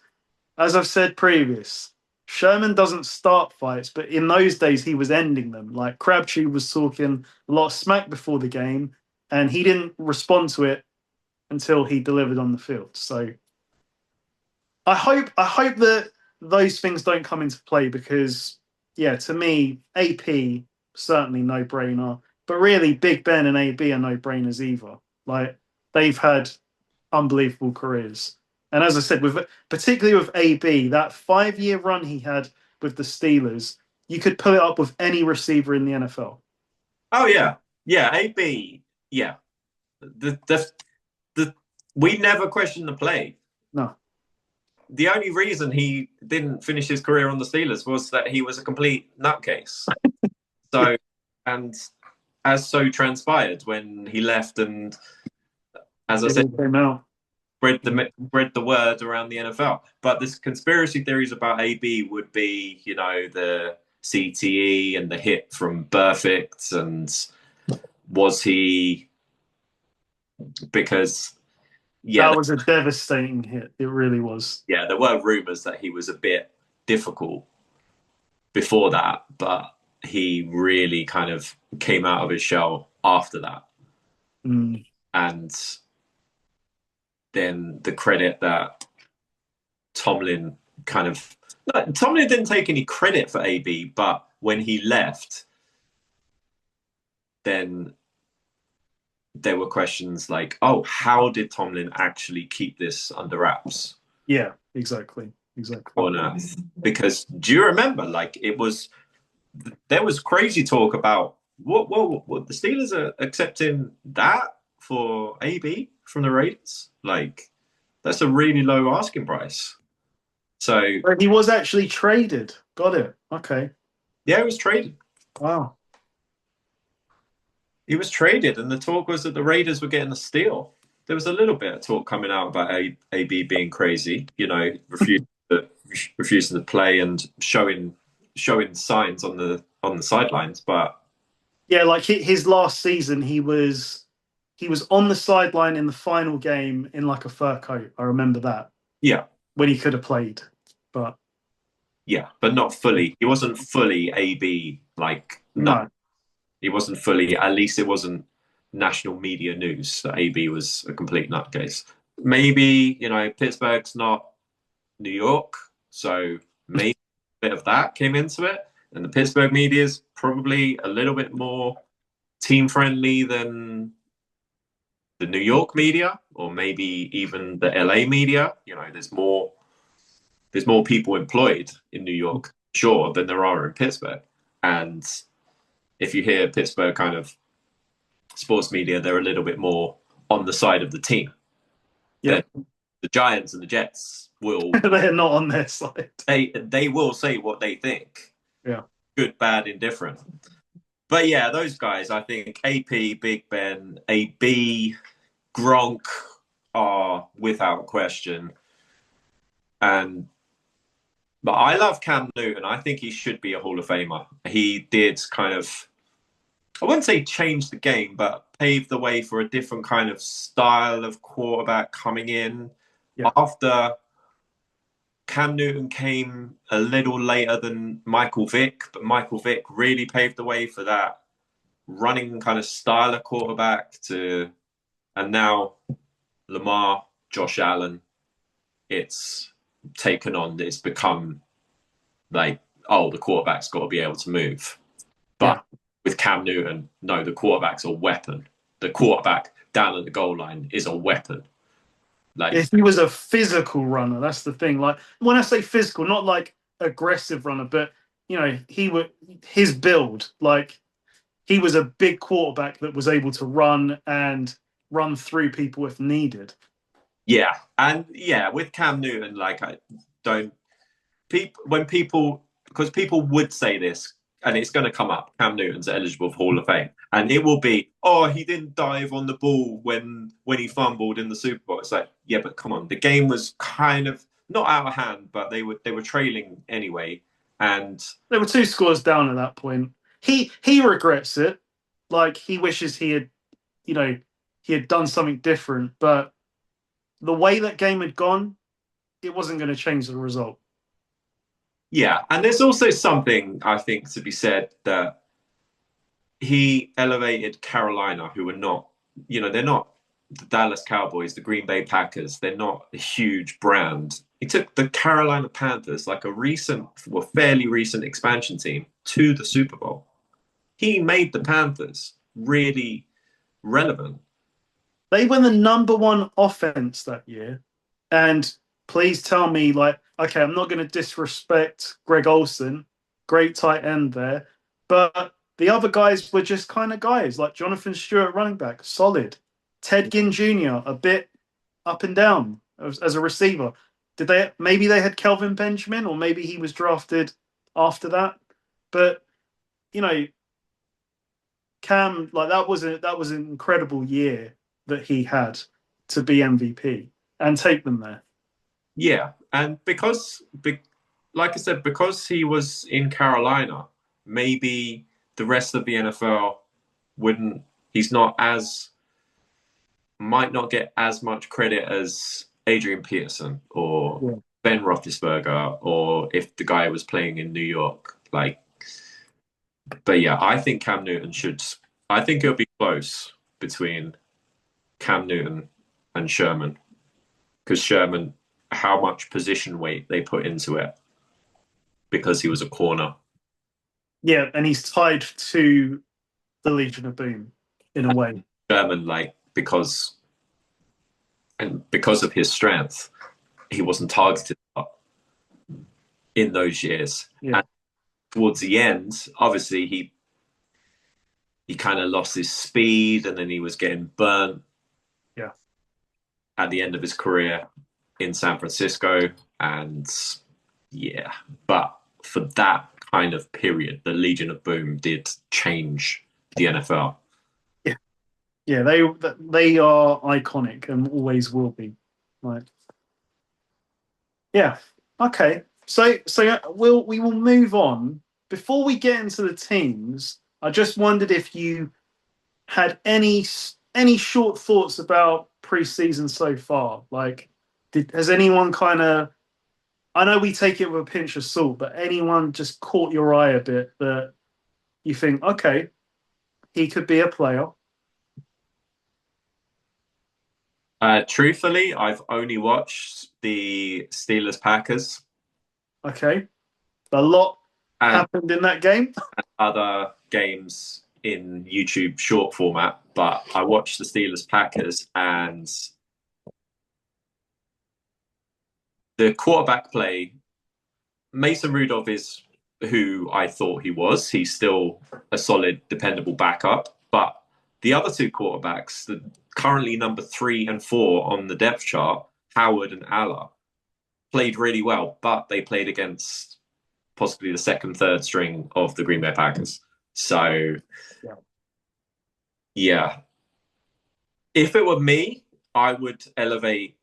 [SPEAKER 1] as I've said previous, Sherman doesn't start fights, but in those days he was ending them. Like Crabtree was talking a lot of smack before the game, and he didn't respond to it until he delivered on the field. So I hope that those things don't come into play because, yeah, to me, AP certainly no brainer, but really Big Ben and AB are no brainers either. Like they've had unbelievable careers. And as I said, with particularly with AB, that 5 year run he had with the Steelers, you could put it up with any receiver in the NFL.
[SPEAKER 2] Oh yeah, yeah. AB, yeah. The we never questioned the play.
[SPEAKER 1] No.
[SPEAKER 2] The only reason he didn't finish his career on the Steelers was that he was a complete nutcase.
[SPEAKER 1] Yeah,
[SPEAKER 2] So, and as so transpired when he left, and as I
[SPEAKER 1] it
[SPEAKER 2] said,
[SPEAKER 1] all came out.
[SPEAKER 2] spread the word around the NFL. But this conspiracy theories about AB would be, the CTE and the hit from Burfict, and was he because yeah,
[SPEAKER 1] That was a devastating hit. It really was.
[SPEAKER 2] yeah, there were rumors that he was a bit difficult before that, but he really kind of came out of his shell after that.
[SPEAKER 1] Mm.
[SPEAKER 2] And then the credit that Tomlin Tomlin didn't take any credit for AB, but when he left, then there were questions like, oh, how did Tomlin actually keep this under wraps?
[SPEAKER 1] Yeah, exactly. Exactly.
[SPEAKER 2] On earth? Because do you remember, there was crazy talk about what the Steelers are accepting that for AB from the Raiders? Like, that's a really low asking price. So
[SPEAKER 1] But he was actually traded. Got it. Okay.
[SPEAKER 2] yeah, he was traded.
[SPEAKER 1] Wow.
[SPEAKER 2] He was traded, and the talk was that the Raiders were getting a steal. There was a little bit of talk coming out about AB being crazy, refusing to play and showing signs on the sidelines. But
[SPEAKER 1] Yeah, like his last season, he was on the sideline in the final game in like a fur coat. I remember that
[SPEAKER 2] yeah,
[SPEAKER 1] when he could have played, but
[SPEAKER 2] but not fully. He wasn't fully AB. No,
[SPEAKER 1] no.
[SPEAKER 2] he wasn't fully. At least it wasn't national media news that AB was a complete nutcase. Maybe Pittsburgh's not New York, so maybe a bit of that came into it. And the Pittsburgh media is probably a little bit more team friendly than the New York media, or maybe even the LA media. There's more people employed in New York, sure, than there are in Pittsburgh. And if you hear Pittsburgh kind of sports media, they're a little bit more on the side of the team.
[SPEAKER 1] Yeah,
[SPEAKER 2] The Giants and the Jets will
[SPEAKER 1] they're not on their side.
[SPEAKER 2] they will say what they think.
[SPEAKER 1] Yeah,
[SPEAKER 2] Good, bad, indifferent. But yeah, those guys, I think AP, Big Ben, AB, Gronk are without question. But I love Cam Newton. I think he should be a Hall of Famer. He did kind of, I wouldn't say change the game, but pave the way for a different kind of style of quarterback coming in.
[SPEAKER 1] yeah,
[SPEAKER 2] After Cam Newton came a little later than Michael Vick, but Michael Vick really paved the way for that running kind of style of quarterback and now Lamar, Josh Allen, it's taken on, it's become like, oh, the quarterback's got to be able to move. But with Cam Newton, no, the quarterback's a weapon. The quarterback down at the goal line is a weapon.
[SPEAKER 1] if he was a physical runner, that's the thing. Like when I say physical, not like aggressive runner, but his build, like he was a big quarterback that was able to run and run through people if needed.
[SPEAKER 2] Yeah, and yeah, with Cam Newton, because people would say this, and it's going to come up. Cam Newton's eligible for Hall of Fame, and it will be, oh, he didn't dive on the ball when he fumbled in the Super Bowl. It's like, yeah, but come on, the game was kind of not out of hand, but they were trailing anyway, and
[SPEAKER 1] There were 2 scores down at that point. He regrets it, like he wishes he had done something different, but the way that game had gone, it wasn't going to change the result.
[SPEAKER 2] yeah, and there's also something I think to be said that he elevated Carolina, who are not, they're not the Dallas Cowboys, the Green Bay Packers. They're not a huge brand. He took the Carolina Panthers, like fairly recent expansion team, to the Super Bowl. He made the Panthers really relevant.
[SPEAKER 1] They were the number one offense that year. And please tell me, like, okay, I'm not going to disrespect Greg Olson, great tight end there, but the other guys were just kind of guys like Jonathan Stewart, running back, solid. Ted Ginn Jr., a bit up and down as a receiver. Did they maybe they had Kelvin Benjamin, or maybe he was drafted after that? But you know, Cam, like that was an incredible year that he had to be MVP and take them there.
[SPEAKER 2] Yeah, and like I said, because he was in Carolina, maybe the rest of the NFL wouldn't. He's not as might not get as much credit as Adrian Peterson or
[SPEAKER 1] Yeah.
[SPEAKER 2] Ben Roethlisberger, or if the guy was playing in New York. Like, but yeah, I think Cam Newton should. I think it'll be close between Cam Newton and Sherman, because Sherman, how much position weight they put into it, because he was a corner.
[SPEAKER 1] Yeah, and he's tied to the Legion of Boom in a way.
[SPEAKER 2] Sherman, like, because of his strength, he wasn't targeted in those years.
[SPEAKER 1] Yeah.
[SPEAKER 2] And towards the end, obviously he kind of lost his speed, and then he was getting burnt.
[SPEAKER 1] Yeah.
[SPEAKER 2] At the end of his career in San Francisco, and yeah, but for that kind of period, the Legion of Boom did change the NFL.
[SPEAKER 1] Yeah. Yeah, they are iconic and always will be. Right. Yeah. Okay. So we will move on. Before we get into the teams, I just wondered if you had any short thoughts about preseason so far. Like, has anyone kind of? I know we take it with a pinch of salt, but anyone just caught your eye a bit that you think, okay, he could be a player?
[SPEAKER 2] Truthfully, I've only watched the Steelers Packers
[SPEAKER 1] Okay, a lot
[SPEAKER 2] and
[SPEAKER 1] happened in that game.
[SPEAKER 2] other games in YouTube short format, but I watched the Steelers Packers, and the quarterback play. Mason Rudolph is who I thought he was. He's still a solid, dependable backup. But the other two quarterbacks, currently number 3 and 4 on the depth chart, Howard and Allah, played really well, but they played against possibly the second, third string of the Green Bay Packers. So, yeah. If it were me, I would elevate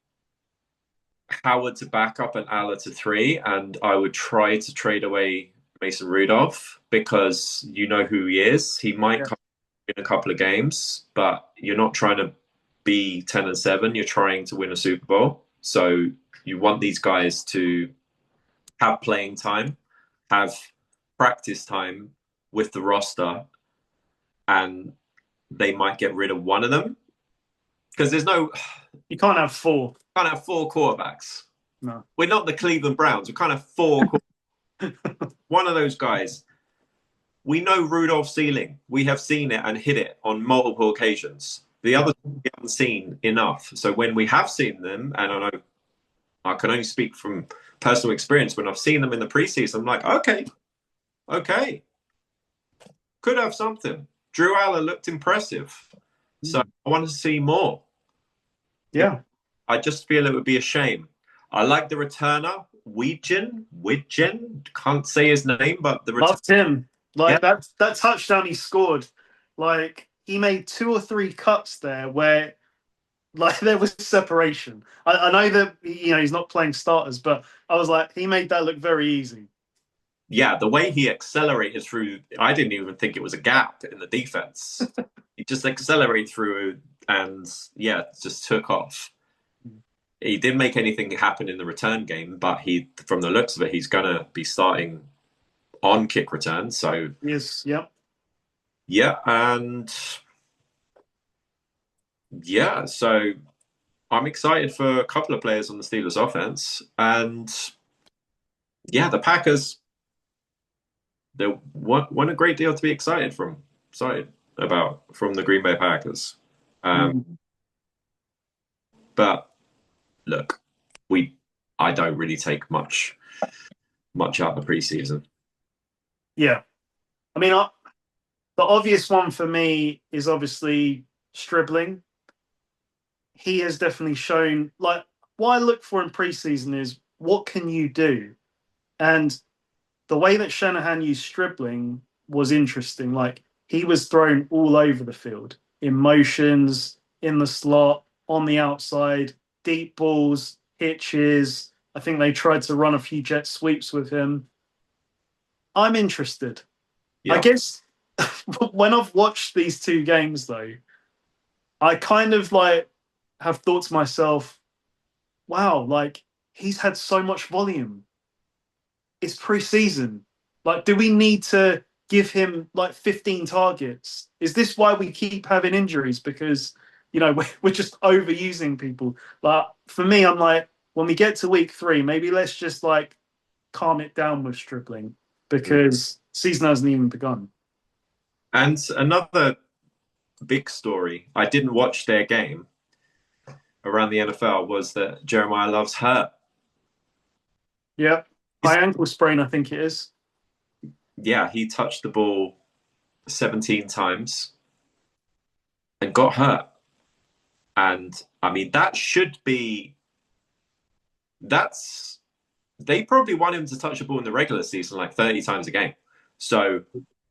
[SPEAKER 2] Howard to backup and Allah to 3, and I would try to trade away Mason Rudolph, because you know who he is. He might come in a couple of games, but you're not trying to be 10-7. You're trying to win a Super Bowl. So you want these guys to have playing time, have practice time with the roster, and they might get rid of one of them, because
[SPEAKER 1] You can't have four.
[SPEAKER 2] Can't have 4 quarterbacks.
[SPEAKER 1] No.
[SPEAKER 2] We're not the Cleveland Browns. We can't have 4 one of those guys. We know Rudolph's ceiling. We have seen it and hit it on multiple occasions. The others we haven't seen enough. So when we have seen them, and I know I can only speak from personal experience, when I've seen them in the preseason, I'm like, okay, could have something. Drew Aller looked impressive. So I want to see more.
[SPEAKER 1] Yeah.
[SPEAKER 2] I just feel it would be a shame. I like the returner, Widgen, can't say his name, but the returner.
[SPEAKER 1] Loved him. Like, that touchdown he scored, like, he made 2 or 3 cuts there where, like, there was separation. I know that he's not playing starters, but I was like, he made that look very easy.
[SPEAKER 2] Yeah, the way he accelerated through, I didn't even think it was a gap in the defense. He just accelerated through and just took off. He didn't make anything happen in the return game, but from the looks of it, he's going to be starting on kick return. So
[SPEAKER 1] yes, yep.
[SPEAKER 2] Yeah, and so I'm excited for a couple of players on the Steelers offense, and the Packers, they want a great deal to be excited about from the Green Bay Packers. But look, we I don't really take much out of the preseason.
[SPEAKER 1] Yeah. I mean, the obvious one for me is obviously Stribling. He has definitely shown, like, what I look for in preseason is what can you do? And the way that Shanahan used Stribling was interesting. Like, he was thrown all over the field in motions, in the slot, on the outside, deep balls, hitches. I think they tried to run a few jet sweeps with him. I'm interested. I
[SPEAKER 2] Yeah.
[SPEAKER 1] guess when I've watched these two games, though, I kind of like have thought to myself, wow, like he's had so much volume. It's preseason. Like, do we need to give him like 15 targets? Is this why we keep having injuries? Because, we're just overusing people. Like, for me, I'm like, when we get to week 3, maybe let's just like calm it down with Stribling because season hasn't even begun.
[SPEAKER 2] And another big story, I didn't watch their game around the NFL, was that Jeremiah Love's hurt.
[SPEAKER 1] Yeah. High ankle sprain, I think it is.
[SPEAKER 2] Yeah, he touched the ball 17 times and got hurt. And I mean, that's, they probably want him to touch the ball in the regular season like 30 times a game. So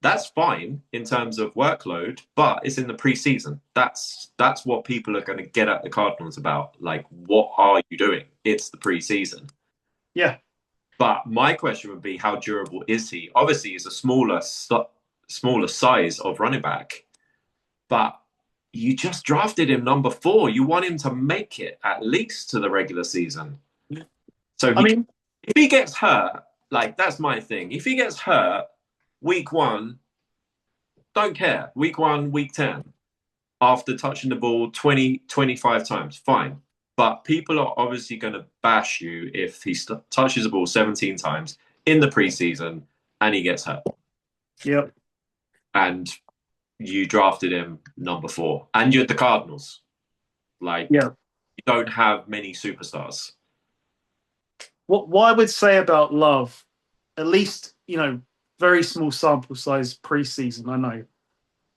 [SPEAKER 2] that's fine in terms of workload, but it's in the preseason. That's what people are going to get at the Cardinals about. Like, what are you doing? It's the preseason.
[SPEAKER 1] Yeah.
[SPEAKER 2] But my question would be, how durable is he? Obviously, he's a smaller size of running back, but you just drafted him number 4. You want him to make it at least to the regular season. So
[SPEAKER 1] I mean,
[SPEAKER 2] if he gets hurt, like that's my thing. If he gets hurt week 1, don't care. Week 1, week 10, after touching the ball 20, 25 times, fine. But people are obviously going to bash you if he touches the ball 17 times in the preseason and he gets hurt.
[SPEAKER 1] yeah.
[SPEAKER 2] And you drafted him number 4. And you're the Cardinals. Like,
[SPEAKER 1] Yeah.
[SPEAKER 2] you don't have many superstars.
[SPEAKER 1] What I would say about Love, at least, very small sample size preseason, I know,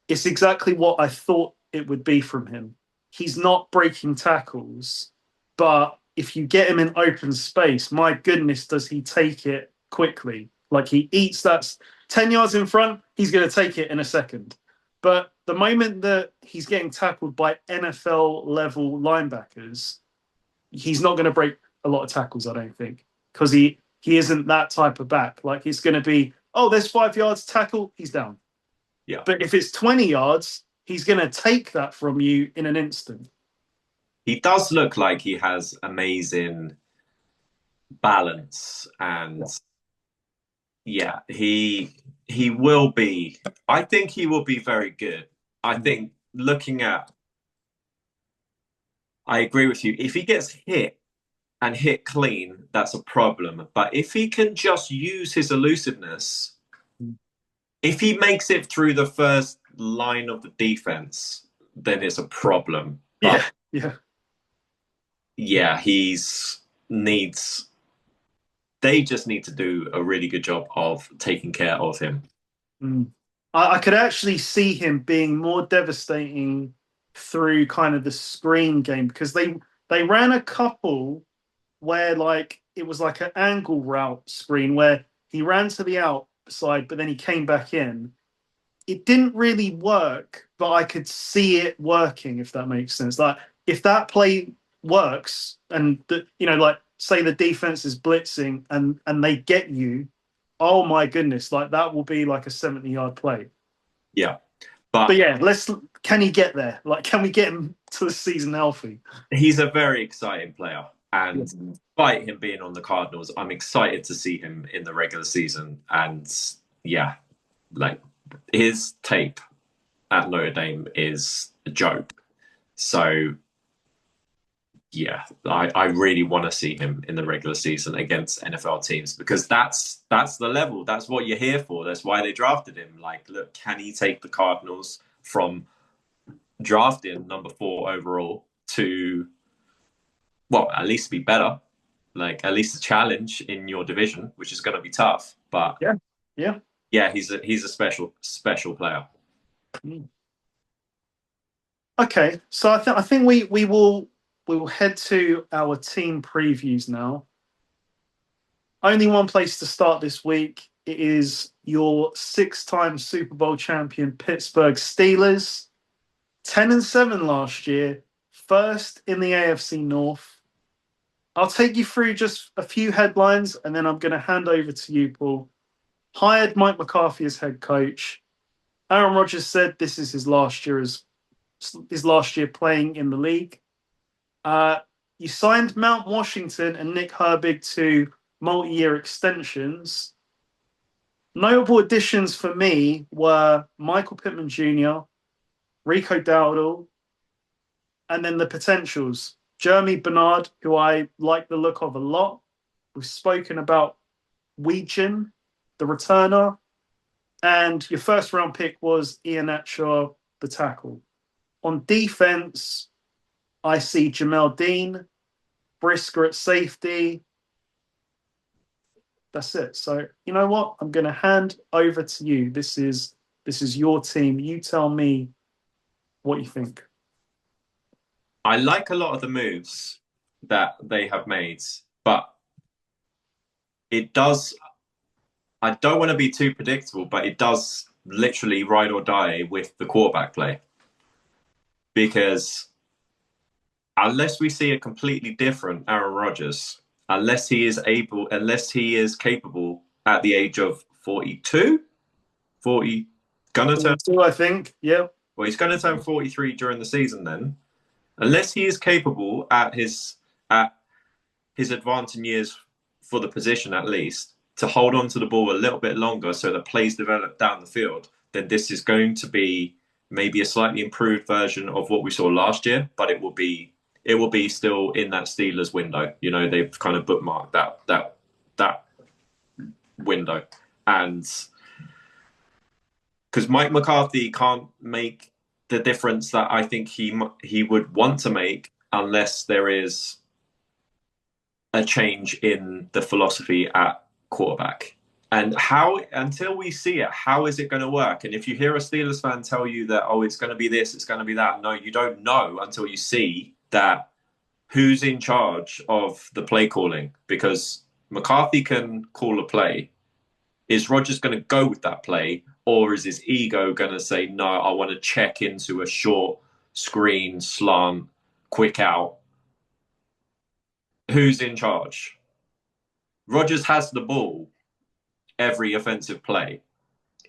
[SPEAKER 1] it's exactly what I thought it would be from him. He's not breaking tackles, but if you get him in open space, my goodness, does he take it quickly? Like, he eats that 10 yards in front, he's going to take it in a second. But the moment that he's getting tackled by NFL level linebackers, he's not going to break a lot of tackles, I don't think, because he isn't that type of back. Like, it's going to be, oh, there's 5 yards, tackle, he's down.
[SPEAKER 2] Yeah.
[SPEAKER 1] But if it's 20 yards, he's going to take that from you in an instant.
[SPEAKER 2] He does look like he has amazing balance, and yeah, he will be. I think he will be very good. I think I agree with you. If he gets hit and hit clean, that's a problem. But if he can just use his elusiveness, if he makes it through the first line of the defense, then it's a problem.
[SPEAKER 1] Yeah,
[SPEAKER 2] But
[SPEAKER 1] yeah.
[SPEAKER 2] yeah, needs they just need to do a really good job of taking care of him.
[SPEAKER 1] I could actually see him being more devastating through kind of the screen game because they ran a couple where like it was like an angle route screen where he ran to the outside, but then he came back in. It didn't really work, but I could see it working, if that makes sense. Like, if that play works and like say the defense is blitzing and they get you, oh my goodness, like that will be like a 70-yard play.
[SPEAKER 2] Yeah.
[SPEAKER 1] But
[SPEAKER 2] But
[SPEAKER 1] yeah, can he get there? Like, can we get him to the season healthy?
[SPEAKER 2] he's a very exciting player.
[SPEAKER 1] Yeah.
[SPEAKER 2] And despite him being on the Cardinals, I'm excited to see him in the regular season. And yeah, like his tape at Notre Dame is a joke. So yeah, I really want to see him in the regular season against NFL teams because that's the level. That's what you're here for. That's why they drafted him. Like, look, can he take the Cardinals from drafting number 4 overall to well, at least be better, like at least a challenge in your division, which is going to be tough. But
[SPEAKER 1] Yeah, yeah.
[SPEAKER 2] yeah, he's a special player.
[SPEAKER 1] Mm. Okay, so I think we will head to our team previews now. Only one place to start this week. It is your six-time Super Bowl champion Pittsburgh Steelers, 10-7 last year, first in the AFC North. I'll take you through just a few headlines, and then I'm going to hand over to you, Paul. Hired Mike McCarthy as head coach. Aaron Rodgers said this is his last year playing in the league. You signed Mount Washington and Nick Herbig to multi-year extensions. Notable additions for me were Michael Pittman Jr., Rico Dowdle, and then the potentials. Jeremy Bernard, who I like the look of a lot. We've spoken about Weegin, the returner. And your first round pick was Ian Atcher, the tackle. On defense, I see Jamel Dean, Brisker at safety. That's it. So you know what? I'm going to hand over to you. This is your team. You tell me what you think.
[SPEAKER 2] I like a lot of the moves that they have made, but it does. I don't want to be too predictable, but it does literally ride or die with the quarterback play. Because unless we see a completely different Aaron Rodgers, unless he is capable at the age of 42, 40, gonna turn,
[SPEAKER 1] I think. Yeah.
[SPEAKER 2] well, he's gonna turn 43 during the season then. Unless he is capable at his advancing years for the position at least, to hold on to the ball a little bit longer so that plays develop down the field, then this is going to be maybe a slightly improved version of what we saw last year, but it will be still in that Steelers window. You know, they've kind of bookmarked that window. And because Mike McCarthy can't make the difference that I think he would want to make unless there is a change in the philosophy at quarterback. And how, until we see it, how is it going to work? And if you hear a Steelers fan tell you that, oh, it's going to be this, it's going to be that, no, you don't know until you see that who's in charge of the play calling. Because McCarthy can call a play. Is Rodgers going to go with that play? Or is his ego going to say, no, I want to check into a short screen, slant, quick out? Who's in charge? Rodgers has the ball every offensive play.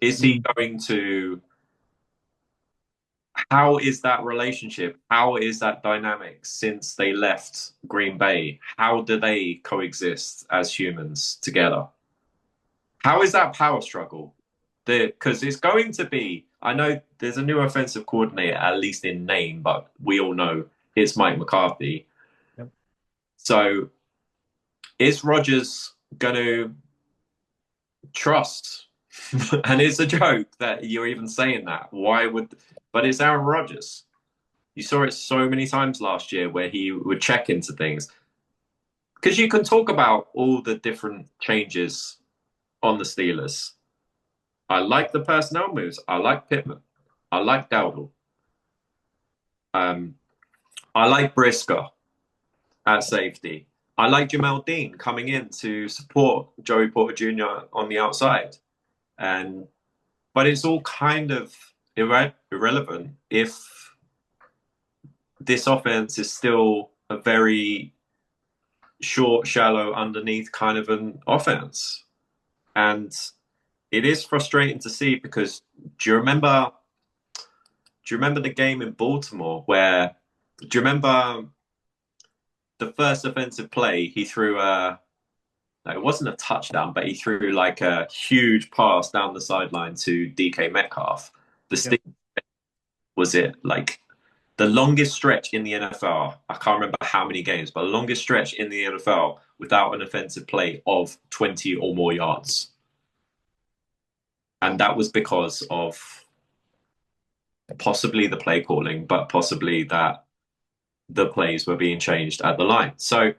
[SPEAKER 2] Is he going to? How is that relationship? How is that dynamic since they left Green Bay? How do they coexist as humans together? How is that power struggle? Because it's going to be, I know there's a new offensive coordinator, at least in name, but we all know it's Mike McCarthy.
[SPEAKER 1] Yep.
[SPEAKER 2] So is Rodgers going to trust? And it's a joke that you're even saying that. But it's Aaron Rodgers. You saw it so many times last year where he would check into things. Because you can talk about all the different changes on the Steelers. I like the personnel moves. I like Pittman. I like Dowdle. I like Brisker at safety. I like Jamel Dean coming in to support Joey Porter Jr. on the outside. But it's all kind of irrelevant if this offense is still a very short, shallow, underneath kind of an offense. And it is frustrating to see because do you remember the game in Baltimore where do you remember the first offensive play he threw it wasn't a touchdown, but he threw like a huge pass down the sideline to DK Metcalf. Was it like the longest stretch in the NFL? I can't remember how many games, but the longest stretch in the NFL without an offensive play of 20 or more yards. And that was because of possibly the play calling, but possibly that the plays were being changed at the line. So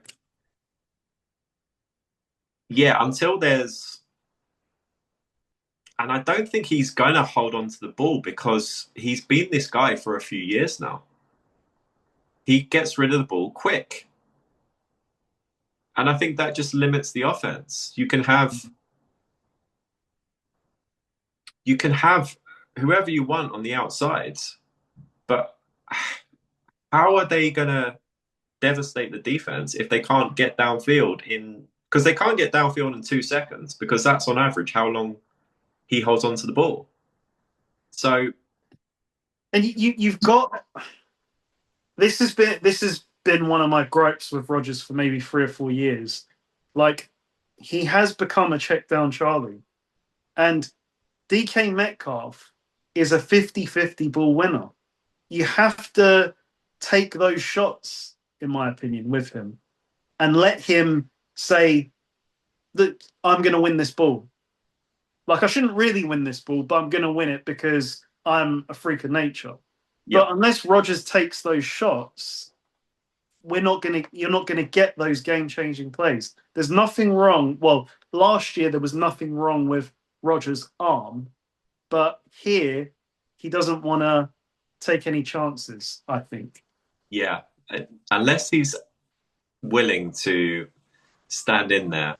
[SPEAKER 2] yeah, until there's, and I don't think he's going to hold on to the ball because he's been this guy for a few years now. He gets rid of the ball quick. And I think that just limits the offense. You can have whoever you want on the outside, but how are they going to devastate the defense if they can't get downfield in, because they can't get downfield in 2 seconds, because that's on average how long he holds on to the ball. So,
[SPEAKER 1] and you've got this has been one of my gripes with Rodgers for maybe 3 or 4 years. Like, he has become a check down Charlie, and DK Metcalf is a 50-50 ball winner. You have to take those shots, in my opinion, with him and let him say that I'm going to win this ball. Like, I shouldn't really win this ball, but I'm going to win it because I'm a freak of nature.
[SPEAKER 2] yeah.
[SPEAKER 1] But unless Rodgers takes those shots, you're not going to get those game-changing plays. There's nothing wrong. Well, last year there was nothing wrong with Rodgers' arm, but here he doesn't want to take any chances, I think.
[SPEAKER 2] Yeah. Unless he's willing to stand in there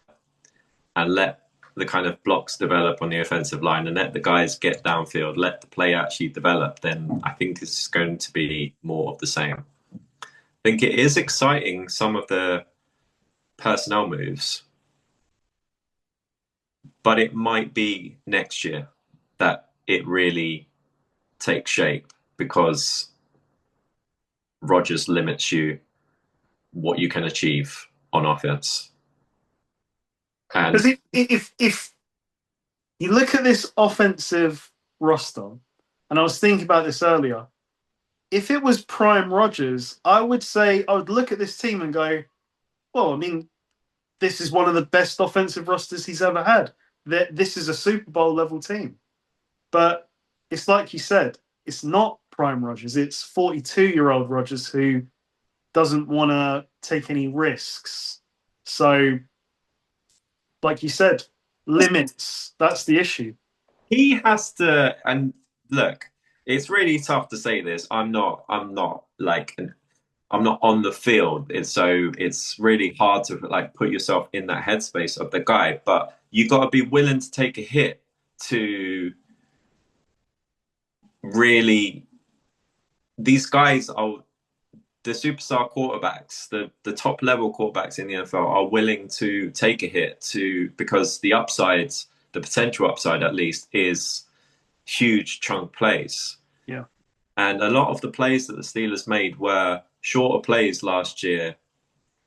[SPEAKER 2] and let the kind of blocks develop on the offensive line and let the guys get downfield, let the play actually develop, then I think it's going to be more of the same. I think it is exciting, some of the personnel moves, but it might be next year that it really takes shape because Rodgers limits you what you can achieve on offense. And
[SPEAKER 1] because if you look at this offensive roster, and I was thinking about this earlier, if it was prime Rodgers, I would look at this team and go, well, I mean, this is one of the best offensive rosters he's ever had. This is a Super Bowl level team. But it's like you said, it's not prime Rodgers. It's 42-year-old Rodgers who doesn't want to take any risks. So, like you said, limits. That's the issue.
[SPEAKER 2] he has to, and look, it's really tough to say this. I'm not on the field. It's really hard to like put yourself in that headspace of the guy, but you got to be willing to take a hit to really, these guys are the superstar quarterbacks, the top level quarterbacks in the NFL are willing to take a hit because the upsides, the potential upside at least, is huge chunk plays.
[SPEAKER 1] Yeah.
[SPEAKER 2] And a lot of the plays that the Steelers made were shorter plays last year.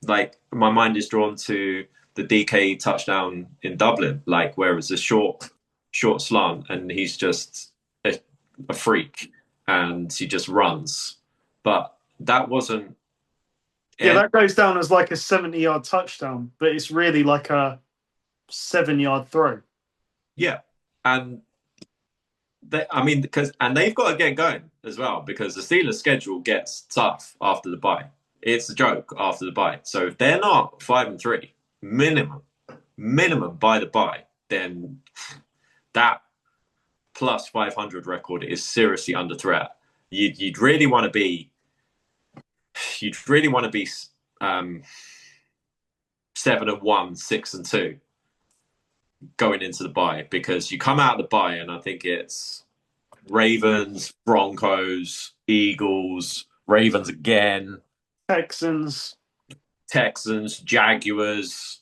[SPEAKER 2] Like, my mind is drawn to the DK touchdown in Dublin, like where it was a short slant and he's just a freak and he just runs. But that wasn't.
[SPEAKER 1] Yeah, that goes down as like a 70-yard touchdown, but it's really like a 7-yard throw.
[SPEAKER 2] Yeah. And they've got to get going as well because the Steelers' schedule gets tough after the bye. It's a joke after the bye. So if they're not 5-3 minimum by the bye, then that plus 500 record is seriously under threat. You'd really want to be 7-1, 6-2 going into the bye because you come out of the bye and I think it's Ravens, Broncos, Eagles, Ravens again,
[SPEAKER 1] Texans,
[SPEAKER 2] Jaguars.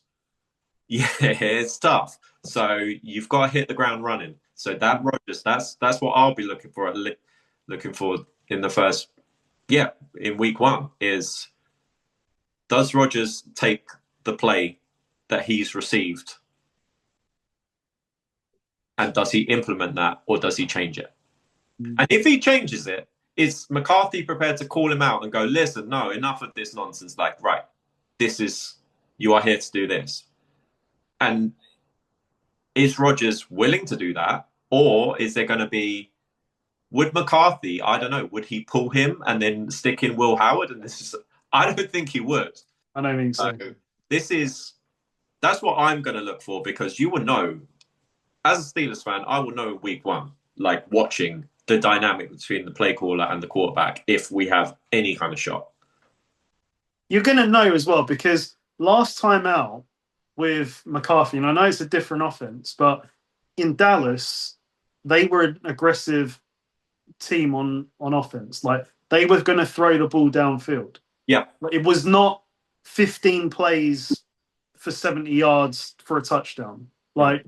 [SPEAKER 2] Yeah, it's tough. So you've got to hit the ground running. So that Rodgers, that's what I'll be looking for in the first, in week one is, does Rodgers take the play that he's received and does he implement that or does he change it? And if he changes it, is McCarthy prepared to call him out and go, listen, no, enough of this nonsense. Like, right, you are here to do this. And is Rodgers willing to do that? Or is there going to be, would McCarthy, I don't know, would he pull him and then stick in Will Howard? And I don't think he would.
[SPEAKER 1] I don't think
[SPEAKER 2] So
[SPEAKER 1] so.
[SPEAKER 2] that's what I'm going to look for, because you will know, as a Steelers fan, I will know week one, like watching the dynamic between the play caller and the quarterback, if we have any kind of shot.
[SPEAKER 1] You're going to know as well, because last time out with McCarthy, and I know it's a different offense, but in Dallas, they were an aggressive team on offense. Like, they were going to throw the ball downfield.
[SPEAKER 2] Yeah.
[SPEAKER 1] It was not 15 plays for 70 yards for a touchdown. Like,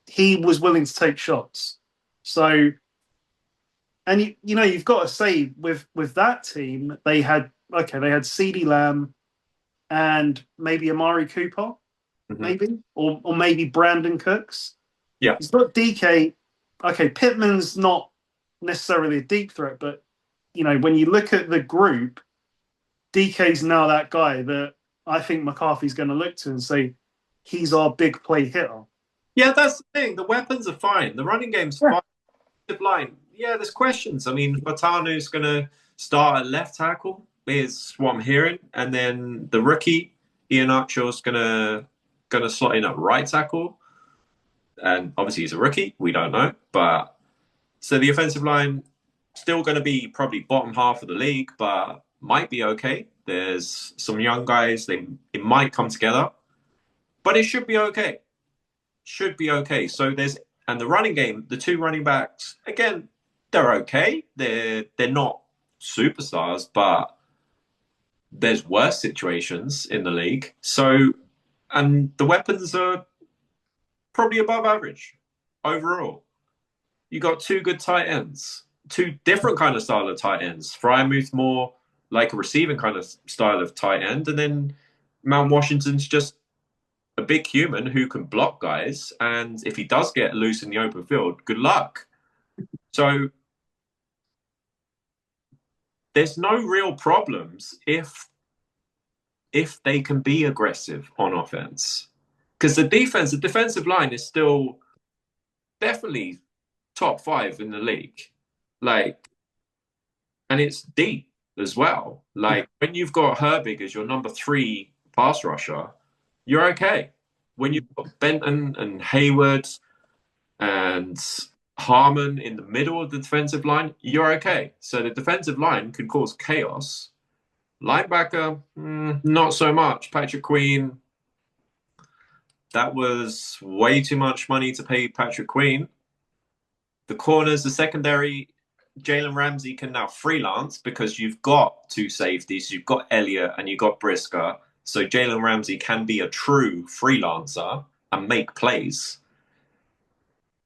[SPEAKER 1] he was willing to take shots. So, and you've got to say, with that team, they had CeeDee Lamb and maybe Amari Cooper, maybe, or maybe Brandon Cooks.
[SPEAKER 2] Yeah.
[SPEAKER 1] It's got DK. Okay, Pittman's not necessarily a deep threat, but when you look at the group, DK's now that guy that I think McCarthy's going to look to and say he's our big play hitter.
[SPEAKER 2] Yeah, that's the thing. The weapons are fine. The running game's fine. The line, yeah, there's questions. I mean, Fatanu's going to start at left tackle, is what I'm hearing, and then the rookie Ian Archer's going to slot in at right tackle, and obviously he's a rookie. We don't know, but so the offensive line still going to be probably bottom half of the league, but might be okay. There's some young guys. It might come together, but it should be okay. Should be okay. So and the running game, the two running backs, again, they're okay. They're not superstars, but there's worse situations in the league. So, and the weapons are probably above average overall. You got two good tight ends, two different kind of style of tight ends. Fryermuth more like a receiving kind of style of tight end, and then Mount Washington's just a big human who can block guys, and if he does get loose in the open field, good luck. So there's no real problems if they can be aggressive on offense, because the defensive line is still definitely top 5 in the league, like, and it's deep as well. Like, when you've got Herbig as your number 3 pass rusher, you're okay. When you've got Benton and Hayward and Harmon in the middle of the defensive line, you're okay. So the defensive line can cause chaos. Linebacker, not so much. Patrick Queen, that was way too much money to pay Patrick Queen. The corners, the secondary, Jalen Ramsey can now freelance because you've got 2 safeties. You've got Elliott and you've got Brisker. So Jalen Ramsey can be a true freelancer and make plays,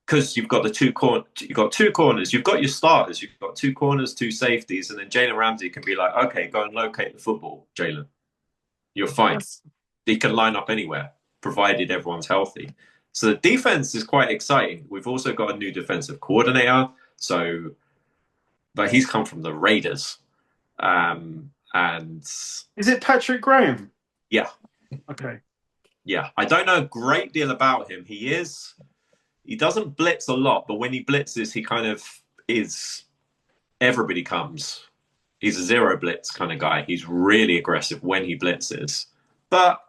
[SPEAKER 2] because you've got you've got 2 corners, you've got your starters, you've got 2 corners, 2 safeties, and then Jalen Ramsey can be like, okay, go and locate the football, Jalen. You're fine. Yes. He can line up anywhere, provided everyone's healthy. So the defense is quite exciting. We've also got a new defensive coordinator, but he's come from the Raiders. And
[SPEAKER 1] is it Patrick Graham?
[SPEAKER 2] Yeah.
[SPEAKER 1] Okay.
[SPEAKER 2] Yeah, I don't know a great deal about him. He doesn't blitz a lot, but when he blitzes, he kind of is, everybody comes. He's a zero blitz kind of guy. He's really aggressive when he blitzes. But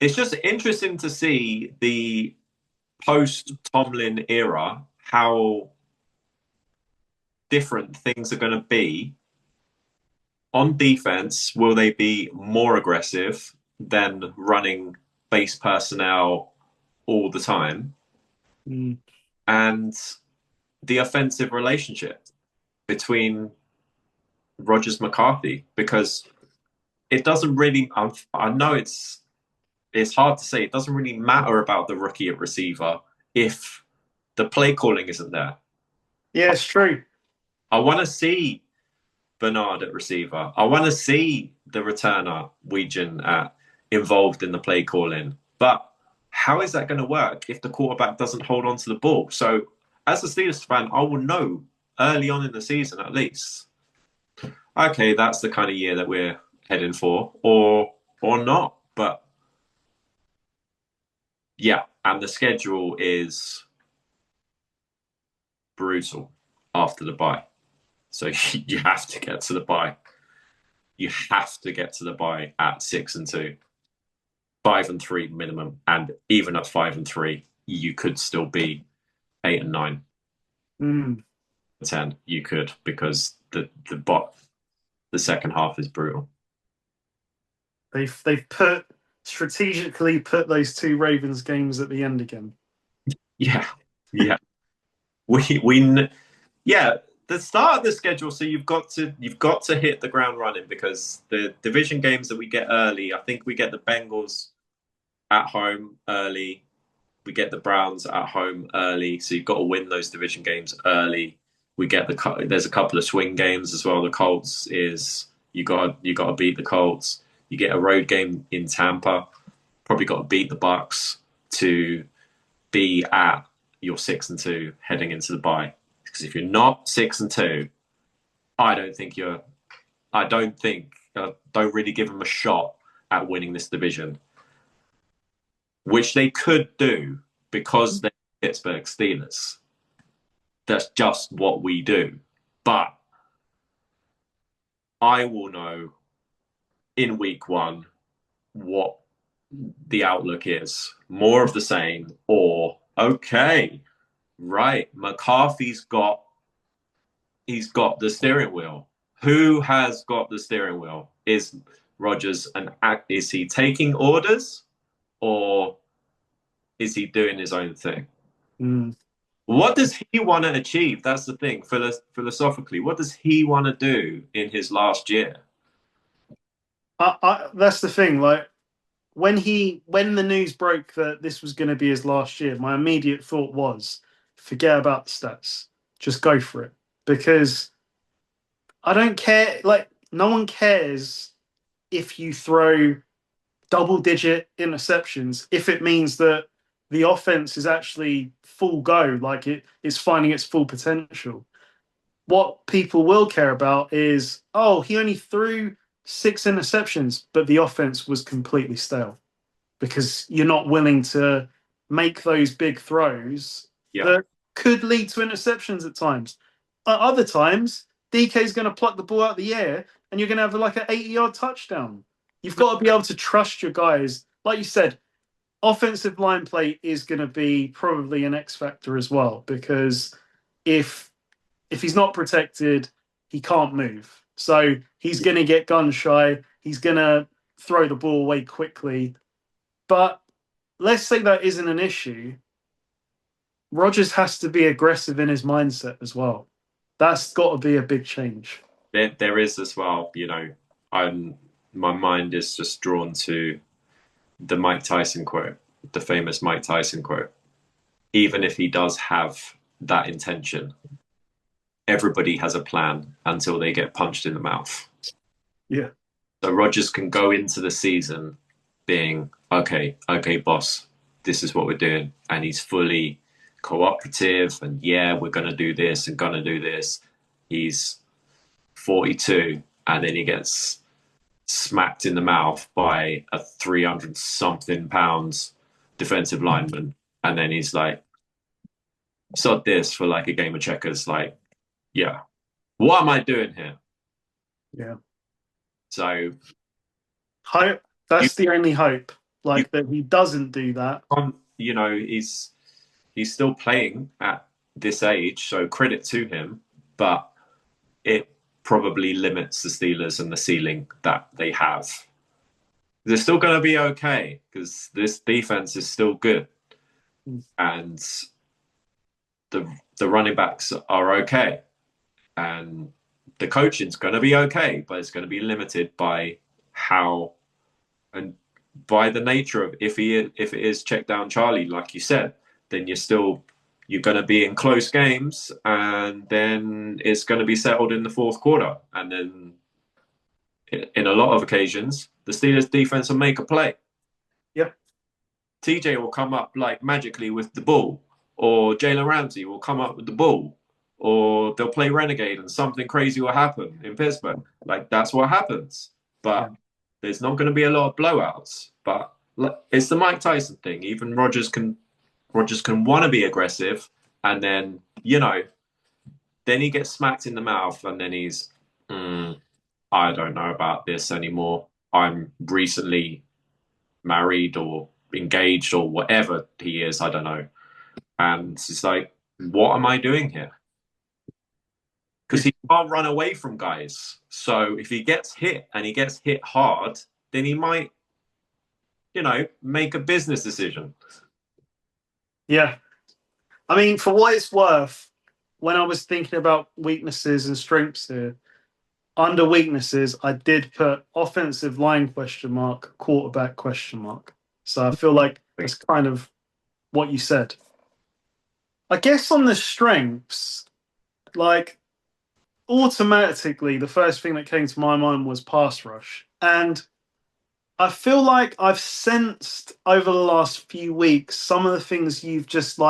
[SPEAKER 2] it's just interesting to see the post-Tomlin era, how different things are going to be. On defense, will they be more aggressive than running base personnel all the time? And the offensive relationship between Rodgers McCarthy, because it doesn't really, I know it's hard to say, it doesn't really matter about the rookie at receiver if the play calling isn't there.
[SPEAKER 1] Yeah, it's true.
[SPEAKER 2] I want to see Bernard at receiver. I want to see the returner, Weegan, involved in the play calling. But how is that going to work if the quarterback doesn't hold on to the ball? So as a Steelers fan, I will know early on in the season at least, okay, that's the kind of year that we're heading for, or not. But yeah, and the schedule is brutal after the bye. So you have to get to the bye. You have to get to the bye at 6-2, 5-3 minimum, and even at 5-3, you could still be 8-9,
[SPEAKER 1] Mm.
[SPEAKER 2] 10. You could, because the second half is brutal.
[SPEAKER 1] They've put strategically put those two Ravens games at the end again.
[SPEAKER 2] Yeah, yeah. We yeah. The start of the schedule, so you've got to hit the ground running, because the division games that we get early, I think we get the Bengals at home early. We get the Browns at home early, so you've got to win those division games early. We get there's a couple of swing games as well. The Colts is you got to beat the Colts. You get a road game in Tampa. Probably got to beat the Bucks to be at your 6-2 heading into the bye. Because if you're not 6-2, I don't think you're. I don't think don't really give them a shot at winning this division, which they could do because they're Pittsburgh Steelers. That's just what we do. But I will know in week one what the outlook is. More of the same, or okay, right, he's got the steering wheel. Who has got the steering wheel? Is Rodgers is he taking orders, or is he doing his own thing?
[SPEAKER 1] Mm.
[SPEAKER 2] What does he want to achieve? That's the thing. Philosophically, what does he want to do in his last year?
[SPEAKER 1] That's the thing. Like when the news broke that this was going to be his last year, my immediate thought was, forget about the stats, just go for it, because I don't care. Like no one cares if you throw double-digit interceptions if it means that the offense is actually full go, like it is finding its full potential. What people will care about is, oh, he only threw 6 interceptions, but the offense was completely stale because you're not willing to make those big throws
[SPEAKER 2] Yeah,
[SPEAKER 1] that could lead to interceptions at times. At other times, DK is going to pluck the ball out of the air and you're going to have like an 80-yard touchdown. You've got to be able to trust your guys. Like you said, offensive line play is going to be probably an X factor as well, because if he's not protected, he can't move. So he's going to get gun shy. He's going to throw the ball away quickly. But let's say that isn't an issue. Rodgers has to be aggressive in his mindset as well. That's got to be a big change.
[SPEAKER 2] there is as well. My mind is just drawn to the Mike Tyson quote, the famous Mike Tyson quote. Even if he does have that intention, everybody has a plan until they get punched in the mouth.
[SPEAKER 1] Yeah.
[SPEAKER 2] So Rodgers can go into the season being, okay, boss, this is what we're doing. And he's fully cooperative and, yeah, we're going to do this and going to do this. He's 42 and then he gets smacked in the mouth by a 300 something pounds defensive lineman. And then he's like, sod this for like a game of checkers. Like, yeah, what am I doing here?
[SPEAKER 1] Yeah.
[SPEAKER 2] So
[SPEAKER 1] Hope.
[SPEAKER 2] you,
[SPEAKER 1] That's the only hope.
[SPEAKER 2] you
[SPEAKER 1] Like that he doesn't do that.
[SPEAKER 2] can't, he's still playing at this age, so credit to him, but it probably limits the Steelers and the ceiling that they have. They're still going to be okay because this defense is still good, and the running backs are okay, and the coaching's going to be okay, but it's going to be limited by how and by the nature of if it is check down Charlie, like you said, then you're going to be in close games, and then it's going to be settled in the fourth quarter, and then in a lot of occasions the Steelers defense will make a play.
[SPEAKER 1] Yeah.
[SPEAKER 2] TJ will come up like magically with the ball, or Jalen Ramsey will come up with the ball, or they'll play renegade and something crazy will happen in Pittsburgh. Like that's what happens, but.
[SPEAKER 1] Yeah.
[SPEAKER 2] There's not going to be a lot of blowouts, but it's the Mike Tyson thing. Even Rodgers can want to be aggressive, and then then he gets smacked in the mouth, and then he's, I I don't know about this anymore. I'm recently married or engaged or whatever he is. I don't know. And it's like, what am I doing here? Because he can't run away from guys. So if he gets hit and he gets hit hard, then he might, make a business decision.
[SPEAKER 1] Yeah. I mean, for what it's worth, when I was thinking about weaknesses and strengths here, under weaknesses, I did put offensive line question mark, quarterback question mark. So I feel like that's kind of what you said. I guess on the strengths, like automatically, the first thing that came to my mind was pass rush. And I feel like I've sensed over the last few weeks some of the things you've just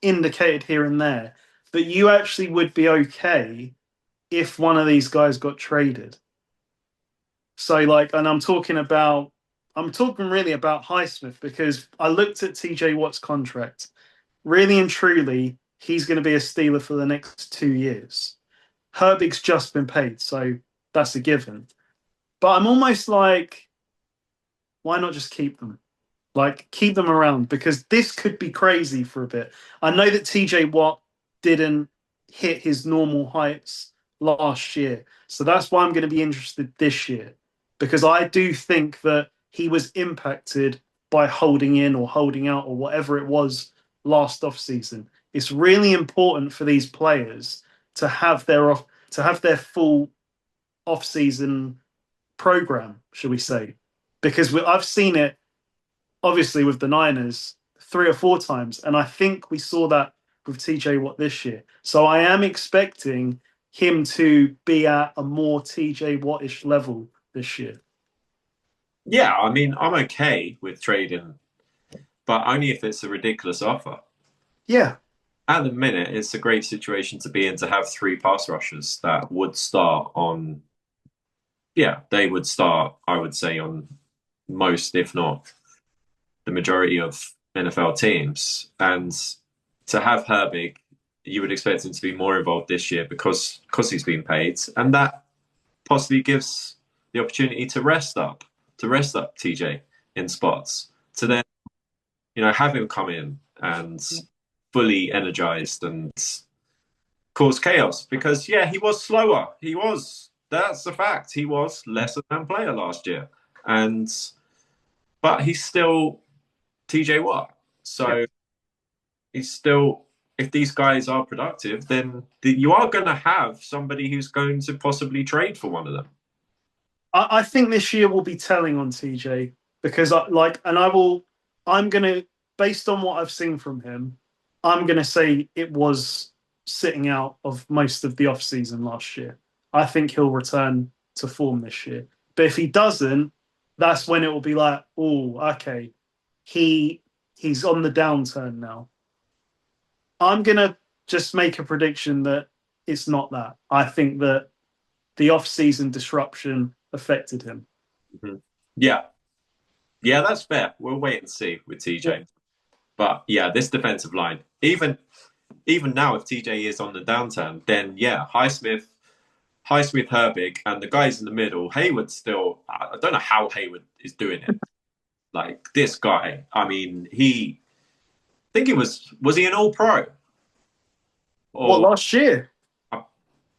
[SPEAKER 1] indicated here and there that you actually would be okay if one of these guys got traded. So like, and I'm talking really about Highsmith because I looked at TJ Watt's contract. Really and truly, he's going to be a Steeler for the next 2 years. Herbig's just been paid, so that's a given. But I'm almost like, why not just keep them? Like, keep them around because this could be crazy for a bit. I know that TJ Watt didn't hit his normal heights last year. So that's why I'm going to be interested this year because I do think that he was impacted by holding in or holding out or whatever it was last off season. It's really important for these players to have their full off season program, should we say? Because I've seen it obviously with the Niners 3 or 4 times, and I think we saw that with TJ Watt this year. So I am expecting him to be at a more TJ Wattish level this year.
[SPEAKER 2] Yeah, I mean, I'm okay with trading, but only if it's a ridiculous offer.
[SPEAKER 1] Yeah,
[SPEAKER 2] At the minute, it's a great situation to be in to have three pass rushers that would start on, yeah, they would start, I would say, on most, if not the majority of NFL teams. And to have Herbig, you would expect him to be more involved this year because he's been paid. And that possibly gives the opportunity to rest up TJ in spots, to then, have him come in and fully energized and cause chaos. Because yeah, he was slower. That's a fact. He was lesser than player last year. But he's still TJ Watt. So he's still, if these guys are productive, then you are going to have somebody who's going to possibly trade for one of them.
[SPEAKER 1] I think this year will be telling on TJ because I'm gonna, based on what I've seen from him, I'm gonna say it was sitting out of most of the off season last year. I think he'll return to form this year. But if he doesn't, that's when it will be like, oh, okay, he's on the downturn now. I'm gonna just make a prediction that it's not that. I think that the off-season disruption affected him.
[SPEAKER 2] Mm-hmm. Yeah. Yeah, that's fair. We'll wait and see with TJ. Yeah. But yeah, this defensive line, even now, if TJ is on the downturn, then yeah, Highsmith, Herbig, and the guys in the middle, Hayward still, I don't know how Hayward is doing it. Like this guy, I mean, I think was he an all-pro?
[SPEAKER 1] What, last year?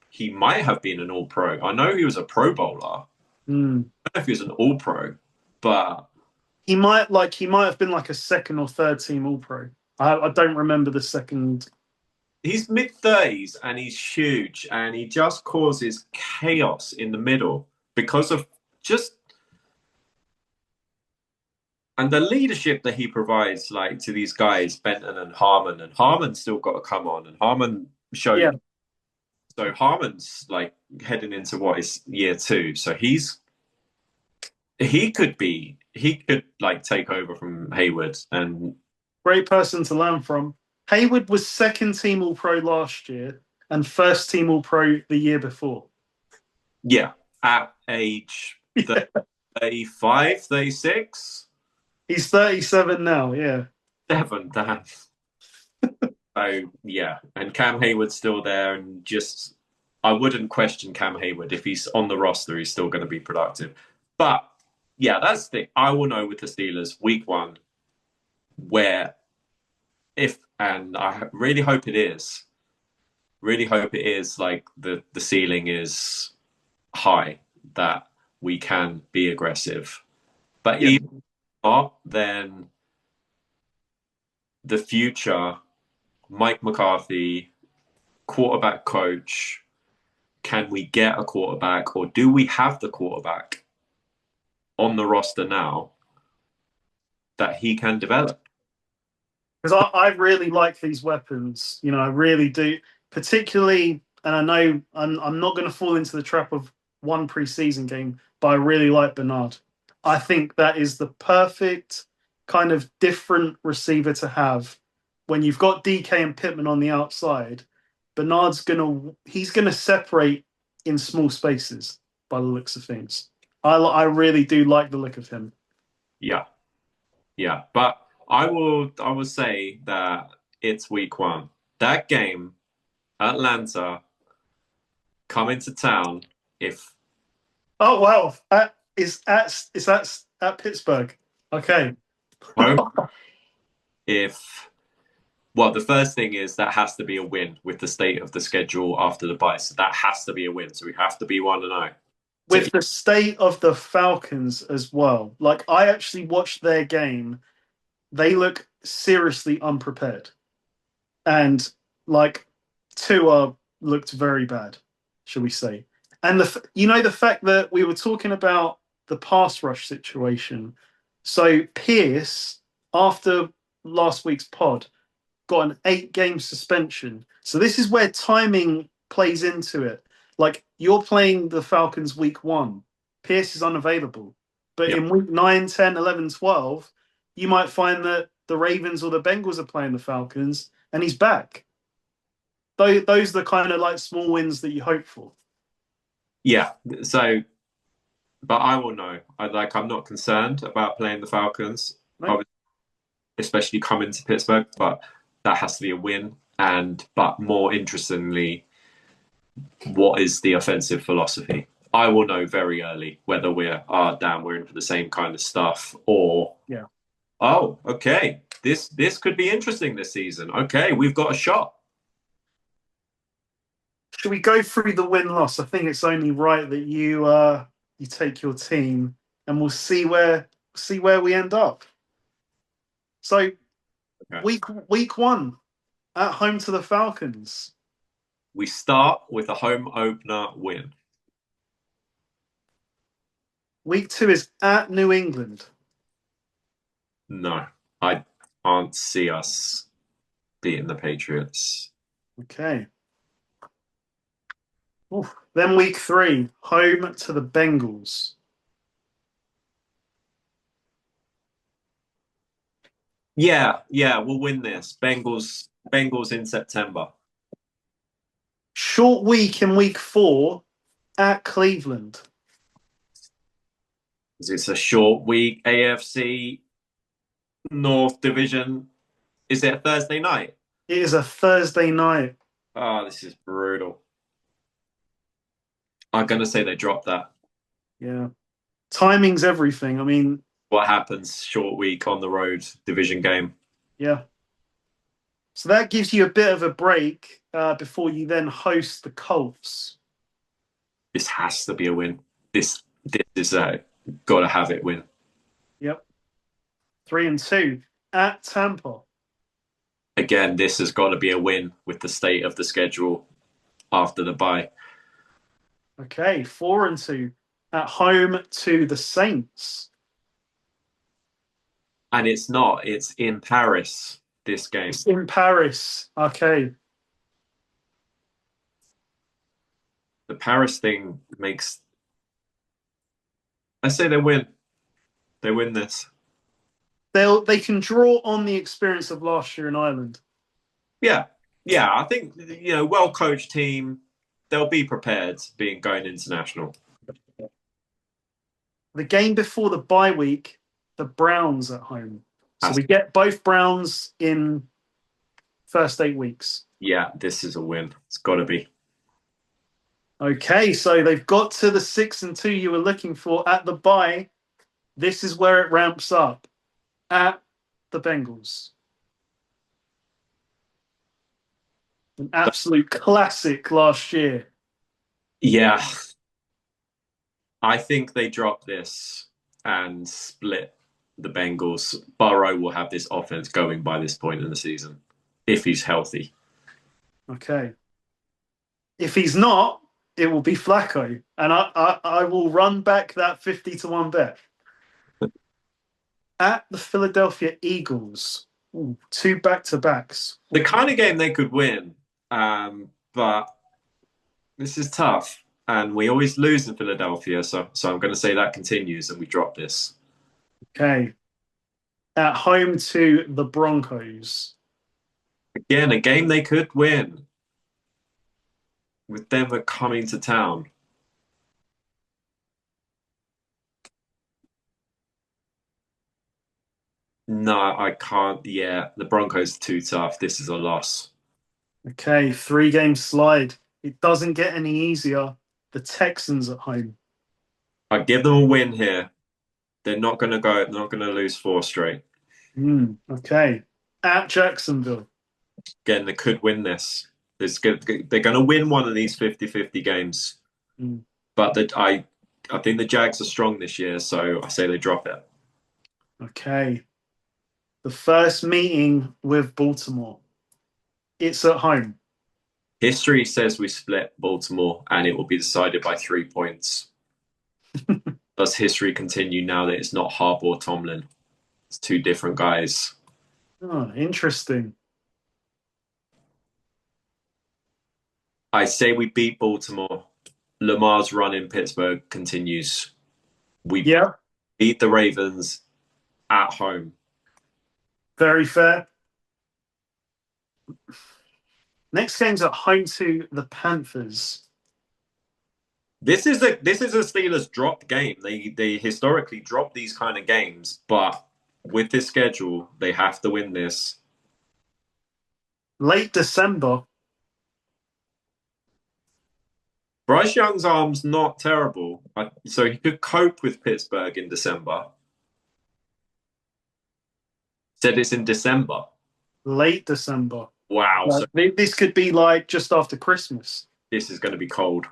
[SPEAKER 2] He might have been an all-pro. I know he was a pro bowler. I don't know if he was an all-pro, but
[SPEAKER 1] he might have been like a second or third team all-pro. I don't remember the second.
[SPEAKER 2] He's mid-30s and he's huge and he just causes chaos in the middle because of just and the leadership that he provides, like to these guys, Benton and Harmon's still got to come on, and Harmon showed. Yeah. So Harmon's like heading into what is year 2, so he could like take over from Hayward, and
[SPEAKER 1] great person to learn from. Hayward was second team all pro last year and first team all pro the year before.
[SPEAKER 2] Yeah, at age 35, 36.
[SPEAKER 1] He's 37 now, yeah.
[SPEAKER 2] 7, damn. So, yeah. And Cam Hayward's still there and just I wouldn't question Cam Hayward. If he's on the roster, he's still going to be productive. But yeah, that's the thing. I will know with the Steelers week one where if, and I really hope it is like the ceiling is high that we can be aggressive. But
[SPEAKER 1] Yeah.
[SPEAKER 2] even not, then the future, Mike McCarthy, quarterback coach, can we get a quarterback or do we have the quarterback on the roster now that he can develop?
[SPEAKER 1] Because I really like these weapons. I really do. Particularly, and I know I'm not going to fall into the trap of one preseason game, but I really like Bernard. I think that is the perfect kind of different receiver to have when you've got DK and Pittman on the outside. He's gonna separate in small spaces by the looks of things. I really do like the look of him.
[SPEAKER 2] Yeah, yeah. But I will say that it's week one. That game, Atlanta coming to town. If
[SPEAKER 1] Oh wow! Is that at Pittsburgh? Okay.
[SPEAKER 2] home, if well, the first thing is that has to be a win with the state of the schedule after the bye. So that has to be a win. So we have to be 1-0.
[SPEAKER 1] With the state of the Falcons as well. Like I actually watched their game. They look seriously unprepared, and like Tua looked very bad, shall we say? And the fact that we were talking about the pass rush situation. So Pierce, after last week's pod, got an 8-game suspension. So this is where timing plays into it. Like you're playing the Falcons week one, Pierce is unavailable. But
[SPEAKER 2] Yep.
[SPEAKER 1] in week 9, 10, 11, 12, you might find that the Ravens or the Bengals are playing the Falcons and he's back. Those are the kind of like small wins that you hope for.
[SPEAKER 2] Yeah. So, but I will know. I'm not concerned about playing the Falcons,
[SPEAKER 1] Right?
[SPEAKER 2] especially coming to Pittsburgh. But that has to be a win. But more interestingly, what is the offensive philosophy? I will know very early whether we're in for the same kind of stuff or
[SPEAKER 1] Yeah.
[SPEAKER 2] oh, okay, this could be interesting this season. Okay, we've got a shot.
[SPEAKER 1] Should we go through the win loss? I think it's only right that you take your team and we'll see where we end up. So
[SPEAKER 2] Okay.
[SPEAKER 1] week one at home to the Falcons.
[SPEAKER 2] We start with a home opener win.
[SPEAKER 1] Week two is at New England.
[SPEAKER 2] No, I can't see us beating the Patriots.
[SPEAKER 1] Okay. Oof. Then week three, home to the Bengals.
[SPEAKER 2] Yeah, we'll win this. Bengals in September.
[SPEAKER 1] Short week in week four at Cleveland.
[SPEAKER 2] It's a short week. AFC North Division. Is it a Thursday night?
[SPEAKER 1] It is a Thursday night.
[SPEAKER 2] Oh, this is brutal. I'm going to say they dropped that.
[SPEAKER 1] Yeah. Timing's everything. I mean,
[SPEAKER 2] What happens short week on the road division game?
[SPEAKER 1] yeah. So that gives you a bit of a break before you then host the Colts.
[SPEAKER 2] This has to be a win. This is a got to have it win.
[SPEAKER 1] Yep. 3-2 at Tampa.
[SPEAKER 2] Again, this has got to be a win with the state of the schedule after the bye.
[SPEAKER 1] Okay, 4-2 at home to the Saints.
[SPEAKER 2] And it's not. It's in Paris, this game.
[SPEAKER 1] It's in Paris. Okay.
[SPEAKER 2] The Paris thing makes. I say they win. They win this.
[SPEAKER 1] They can draw on the experience of last year in Ireland.
[SPEAKER 2] Yeah. Yeah. I think, well coached team. They'll be prepared being going international.
[SPEAKER 1] The game before the bye week, the Browns at home. So we get both Browns in first 8 weeks.
[SPEAKER 2] Yeah, this is a win. It's got to be.
[SPEAKER 1] Okay, so they've got to the 6-2 you were looking for at the bye. This is where it ramps up at the Bengals. An absolute classic last year.
[SPEAKER 2] Yeah, I think they drop this and split the Bengals. Burrow will have this offense going by this point in the season if he's healthy.
[SPEAKER 1] Okay. If he's not, it will be Flacco. And I will run back that 50-1 bet. At the Philadelphia Eagles. Ooh, two back-to-backs.
[SPEAKER 2] The kind of game they could win, but this is tough. And we always lose in Philadelphia, so I'm going to say that continues and we drop this.
[SPEAKER 1] Okay. At home to the Broncos.
[SPEAKER 2] Again, a game they could win with Denver coming to town. No, I can't. Yeah, the Broncos are too tough. This is a loss.
[SPEAKER 1] Okay, 3-game slide. It doesn't get any easier. The Texans at home.
[SPEAKER 2] I give them a win here. They're not going to go. They're not going to lose 4 straight.
[SPEAKER 1] Okay. At Jacksonville.
[SPEAKER 2] Again, they could win this. They're going to win one of these 50-50 games. But I think the Jags are strong this year, so I say they drop it.
[SPEAKER 1] Okay. The first meeting with Baltimore. It's at home.
[SPEAKER 2] History says we split Baltimore and it will be decided by 3 points. Does history continue now that it's not Harbaugh Tomlin? It's 2 different guys.
[SPEAKER 1] Oh, interesting.
[SPEAKER 2] I say we beat Baltimore. Lamar's run in Pittsburgh continues. We beat the Ravens at home.
[SPEAKER 1] Very fair. Next game's at home to the Panthers.
[SPEAKER 2] This is a Steelers drop game. They historically drop these kind of games, but with this schedule, they have to win this.
[SPEAKER 1] Late December.
[SPEAKER 2] Bryce Young's arm's not terrible, so he could cope with Pittsburgh in December. Said it's in December.
[SPEAKER 1] Late December.
[SPEAKER 2] Wow.
[SPEAKER 1] So this could be like just after Christmas.
[SPEAKER 2] This is going to be cold.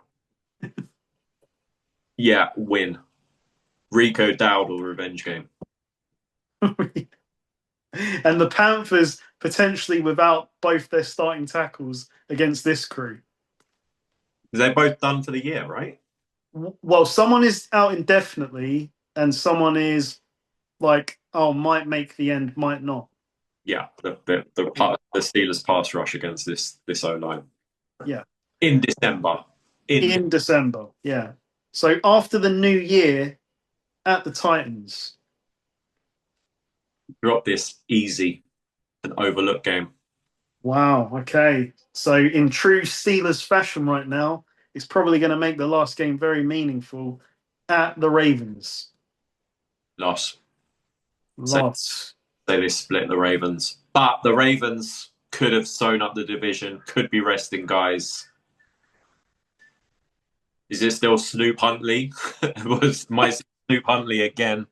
[SPEAKER 2] Yeah, win. Rico Dowdle revenge game.
[SPEAKER 1] And the Panthers potentially without both their starting tackles against this crew.
[SPEAKER 2] They're both done for the year, right?
[SPEAKER 1] Well, someone is out indefinitely and someone is like, might make the end, might not.
[SPEAKER 2] Yeah, the Steelers pass rush against this O-line.
[SPEAKER 1] Yeah.
[SPEAKER 2] In December.
[SPEAKER 1] In December, yeah. So after the new year at the Titans.
[SPEAKER 2] Drop this easy. An overlooked game.
[SPEAKER 1] Wow, okay. So in true Steelers fashion right now, it's probably going to make the last game very meaningful at the Ravens.
[SPEAKER 2] Loss.
[SPEAKER 1] Loss.
[SPEAKER 2] Say they split the Ravens. But the Ravens could have sewn up the division, could be resting guys. Is it still Snoop Huntley? Might Snoop Huntley again.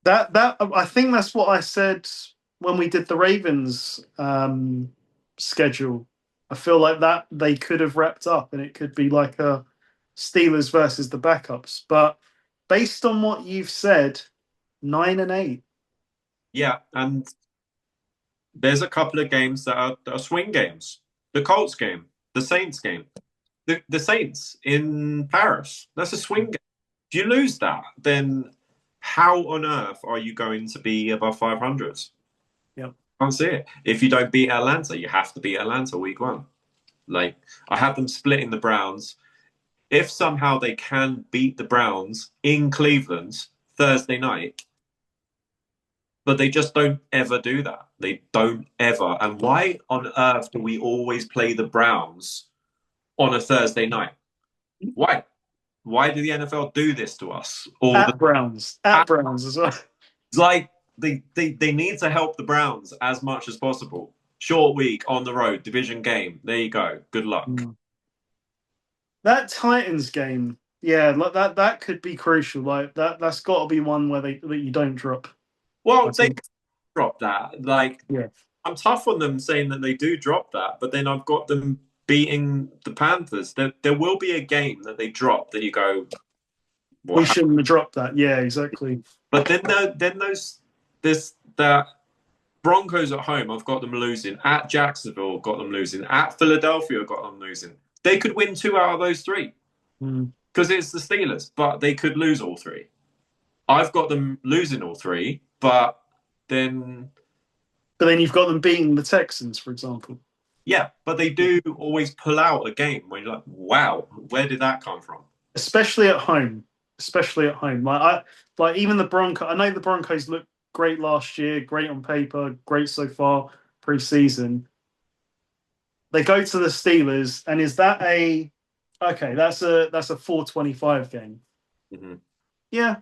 [SPEAKER 1] That I think that's what I said when we did the Ravens schedule. I feel like that they could have wrapped up and it could be like a Steelers versus the backups. But based on what you've said, 9-8.
[SPEAKER 2] Yeah, and there's a couple of games that are swing games. The Colts game, the Saints game, the Saints in Paris. That's a swing game. If you lose that, then how on earth are you going to be above 500?
[SPEAKER 1] Yep.
[SPEAKER 2] Can't see it. If you don't beat Atlanta, you have to beat Atlanta week 1. Like, I have them splitting the Browns. If somehow they can beat the Browns in Cleveland Thursday night, but they just don't ever do that. They don't ever. And why on earth do we always play the Browns on a Thursday night? Why? Why do the NFL do this to us?
[SPEAKER 1] Browns as well.
[SPEAKER 2] It's like they need to help the Browns as much as possible. Short week on the road, division game. There you go. Good luck.
[SPEAKER 1] That Titans game, yeah, like that could be crucial. Like that's got to be one where that you don't drop. I
[SPEAKER 2] Well, they
[SPEAKER 1] think.
[SPEAKER 2] dropped that. Like,
[SPEAKER 1] Yeah,
[SPEAKER 2] I'm tough on them saying that they do drop that, but then I've got them beating the Panthers. There will be a game that they drop that you go,
[SPEAKER 1] we
[SPEAKER 2] what?
[SPEAKER 1] shouldn't have dropped that. Yeah, exactly.
[SPEAKER 2] But then this that Broncos at home, I've got them losing. At Jacksonville, got them losing. At Philadelphia, got them losing. They could win two out of those three
[SPEAKER 1] Mm.
[SPEAKER 2] because it's the Steelers, but they could lose all three. I've got them losing all three, but then
[SPEAKER 1] But then you've got them beating the Texans, for example.
[SPEAKER 2] yeah, but they do always pull out a game where you're like, wow, where did that come from?
[SPEAKER 1] Especially at home. Especially at home. Like even the Broncos. I know the Broncos looked great last year, great on paper, great so far pre-season. They go to the Steelers, and is that a okay? That's a 425 game.
[SPEAKER 2] Mm-hmm.
[SPEAKER 1] Yeah,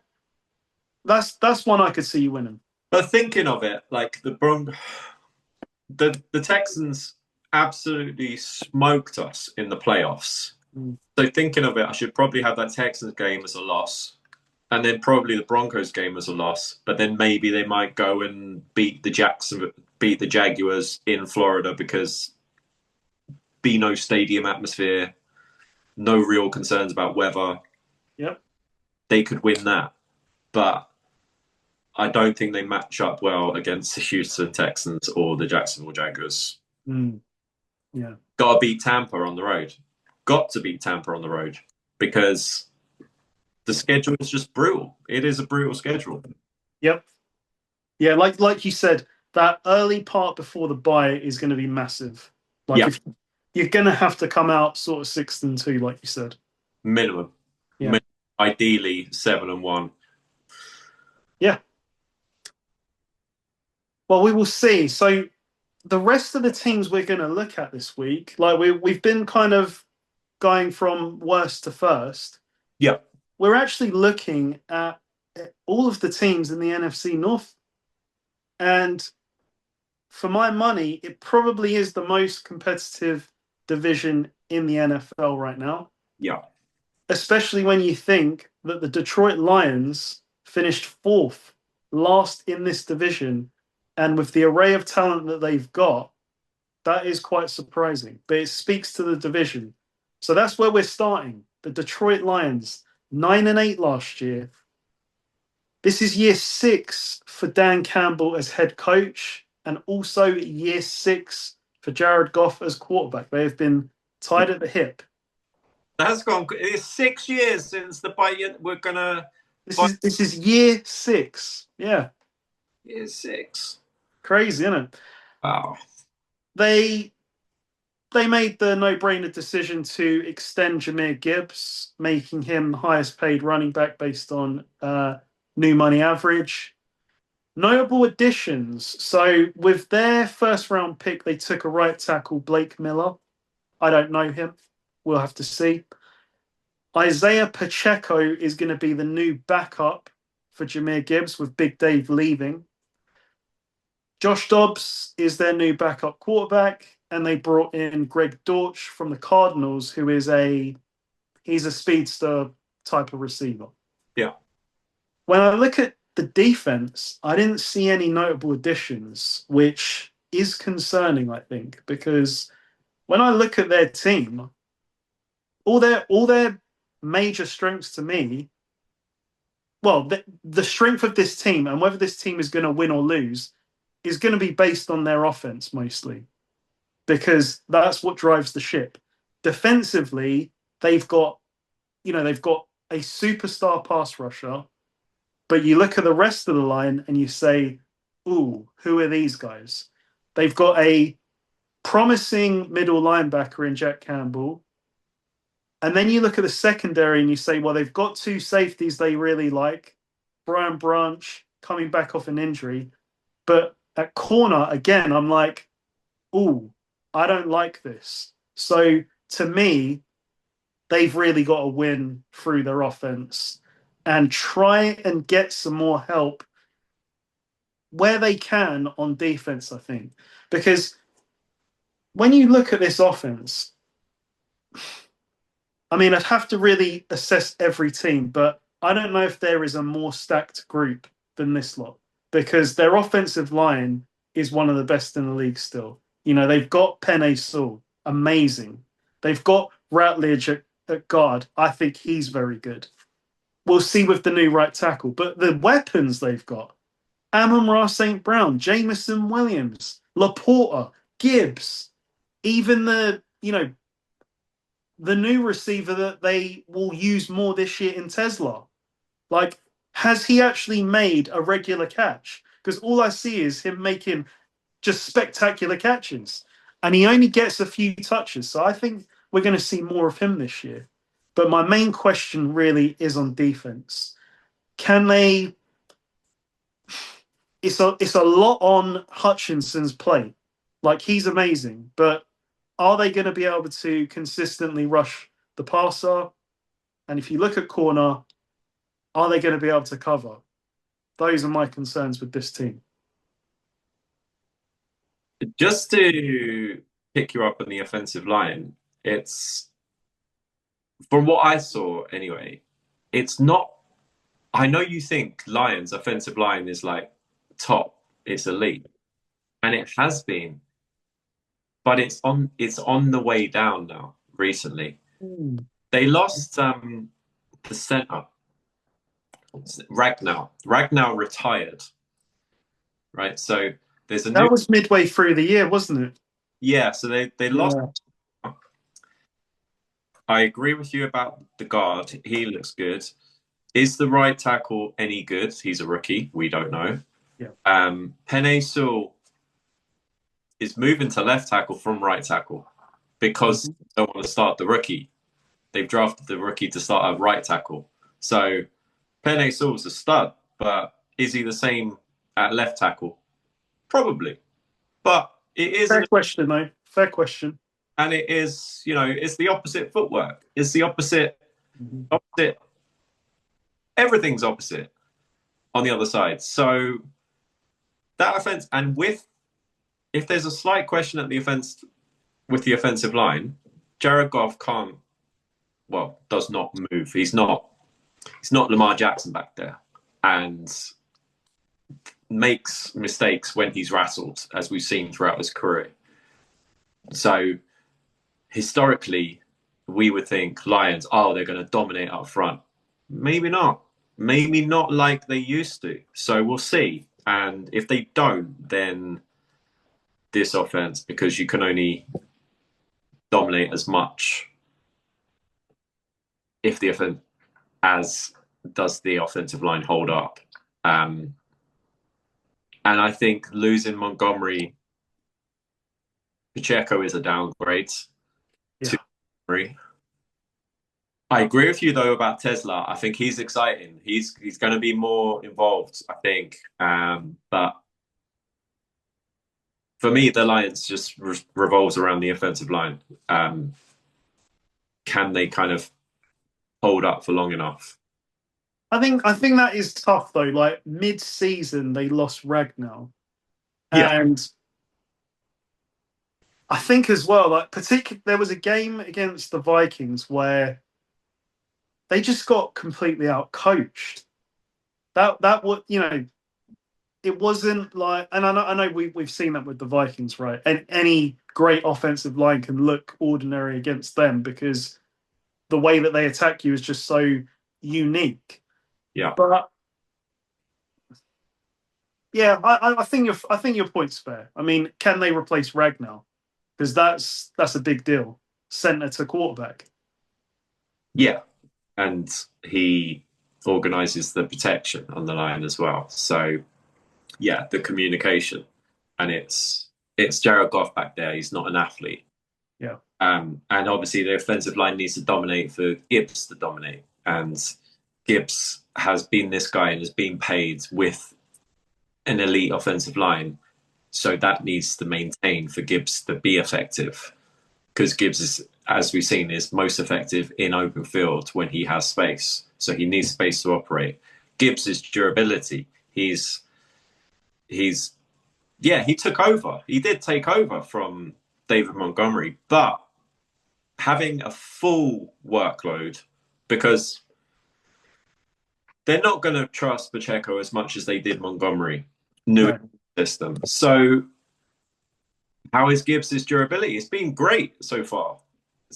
[SPEAKER 1] that's one I could see you winning.
[SPEAKER 2] But thinking of it, like the Texans absolutely smoked us in the playoffs.
[SPEAKER 1] Mm.
[SPEAKER 2] So thinking of it, I should probably have that Texans game as a loss, and then probably the Broncos game as a loss. But then maybe they might go and beat the Jaguars in Florida because be no stadium atmosphere, no real concerns about weather.
[SPEAKER 1] Yep.
[SPEAKER 2] They could win that, but I don't think they match up well against the Houston Texans or the Jacksonville Jaguars.
[SPEAKER 1] Mm. Yeah.
[SPEAKER 2] Got to beat Tampa on the road. Got to beat Tampa on the road because the schedule is just brutal. It is a brutal schedule.
[SPEAKER 1] Yep. Yeah, like you said, that early part before the bye is going to be massive. Like
[SPEAKER 2] Yeah,
[SPEAKER 1] if you're going to have to come out sort of 6-2, like you said.
[SPEAKER 2] minimum.
[SPEAKER 1] Yeah.
[SPEAKER 2] Ideally 7-1.
[SPEAKER 1] Yeah. Well, we will see. So the rest of the teams we're going to look at this week, like we've been kind of going from worst to first.
[SPEAKER 2] Yeah.
[SPEAKER 1] We're actually looking at all of the teams in the NFC North. And for my money, it probably is the most competitive division in the NFL right now.
[SPEAKER 2] Yeah.
[SPEAKER 1] Especially when you think that the Detroit Lions finished fourth, last in this division. And with the array of talent that they've got, that is quite surprising. But it speaks to the division. So that's where we're starting. The Detroit Lions, 9-8 last year. This is year 6 for Dan Campbell as head coach, and also year 6 for Jared Goff as quarterback. They have been tied at the hip.
[SPEAKER 2] That's gone. It's 6 years since the bye. We're gonna.
[SPEAKER 1] This is year 6. Yeah,
[SPEAKER 2] Year 6.
[SPEAKER 1] crazy, isn't it?
[SPEAKER 2] Wow.
[SPEAKER 1] They made the no-brainer decision to extend Jahmyr Gibbs, making him highest paid running back based on new money average. Notable additions. So with their first round pick, they took a right tackle, Blake Miller. I don't know him. We'll have to see. Isaiah Pacheco is going to be the new backup for Jahmyr Gibbs with Big Dave leaving. Josh Dobbs is their new backup quarterback, and they brought in Greg Dortch from the Cardinals, who is he's a speedster type of receiver.
[SPEAKER 2] Yeah.
[SPEAKER 1] When I look at the defense, I didn't see any notable additions, which is concerning, I think, because when I look at their team, all their major strengths to me, well, the strength of this team and whether this team is going to win or lose is going to be based on their offense mostly, because that's what drives the ship. Defensively, they've got a superstar pass rusher, but you look at the rest of the line and you say, ooh, who are these guys? They've got a promising middle linebacker in Jack Campbell. And then you look at the secondary and you say, well, they've got 2 safeties they really like. Brian Branch coming back off an injury. But at corner, again, I'm like, ooh, I don't like this. So to me, they've really got to win through their offense and try and get some more help where they can on defense, I think. Because when you look at this offense, I mean, I'd have to really assess every team, but I don't know if there is a more stacked group than this lot because their offensive line is one of the best in the league still. You know, they've got Penei Sewell, amazing. They've got Routledge at guard. I think he's very good. We'll see with the new right tackle, but the weapons they've got Amon-Ra St. Brown, Jameson Williams, Laporta, Gibbs, even the new receiver that they will use more this year in Tesla. Like, has he actually made a regular catch? Because all I see is him making just spectacular catches. And he only gets a few touches. So I think we're going to see more of him this year. But my main question really is on defense. Can they? It's a lot on Hutchinson's plate. Like, he's amazing, but are they going to be able to consistently rush the passer? And if you look at corner, are they going to be able to cover? Those are my concerns with this team.
[SPEAKER 2] Just to pick you up on the offensive line, it's from what I saw anyway, it's not. I know you think Lions' offensive line is like top, it's elite, and it has been, but it's on the way down now recently. They lost the center, Ragnar. Ragnar retired, right? So there's a new
[SPEAKER 1] That was midway through the year, wasn't it?
[SPEAKER 2] yeah, so they lost.
[SPEAKER 1] Yeah.
[SPEAKER 2] I agree with you about the guard. He looks good. Is the right tackle any good? He's a rookie. We don't know.
[SPEAKER 1] Yeah.
[SPEAKER 2] Penei Sewell is moving to left tackle from right tackle because they don't want to start the rookie. They've drafted the rookie to start a right tackle. So Penei Sewell's a stud, but is he the same at left tackle? Probably. But it is
[SPEAKER 1] Fair question, though. Fair question.
[SPEAKER 2] and it is, it's the opposite footwork. It's the opposite. Everything's opposite on the other side. So that offense, and if there's a slight question at the offense with the offensive line, Jared Goff does not move. He's not Lamar Jackson back there, and makes mistakes when he's rattled, as we've seen throughout his career. So historically, we would think Lions, they're going to dominate up front. Maybe not. Maybe not like they used to. So we'll see. And if they don't, then this offense, because you can only dominate as much if the offense as does the offensive line hold up. And I think losing Montgomery, Pacheco is a downgrade to Montgomery. I agree with you though about Tesla. I think he's exciting. He's going to be more involved, I think. But for me, the Lions just revolves around the offensive line. Can they kind of hold up for long enough?
[SPEAKER 1] I think that is tough though. Like mid-season, they lost Ragnar,
[SPEAKER 2] Yeah.
[SPEAKER 1] and I think as well, like there was a game against the Vikings where they just got completely out coached. That was, it wasn't like, and I know we've seen that with the Vikings, right? And any great offensive line can look ordinary against them because the way that they attack you is just so unique.
[SPEAKER 2] Yeah.
[SPEAKER 1] But yeah, I think your point's fair. I mean, can they replace Ragnar? Because that's a big deal. Center to quarterback.
[SPEAKER 2] Yeah. And he organizes the protection on the line as well. So yeah, the communication. And it's Jared Goff back there. He's not an athlete.
[SPEAKER 1] Yeah.
[SPEAKER 2] And obviously the offensive line needs to dominate for Gibbs to dominate. And Gibbs has been this guy and has been paid with an elite offensive line. So that needs to maintain for Gibbs to be effective. Because Gibbs is, as we've seen, is most effective in open field when he has space. So he needs space to operate. Gibbs' durability. He took over. He did take over from David Montgomery, but having a full workload because they're not going to trust Pacheco as much as they did Montgomery, new
[SPEAKER 1] No.
[SPEAKER 2] system. So how is Gibbs' durability? It's been great so far,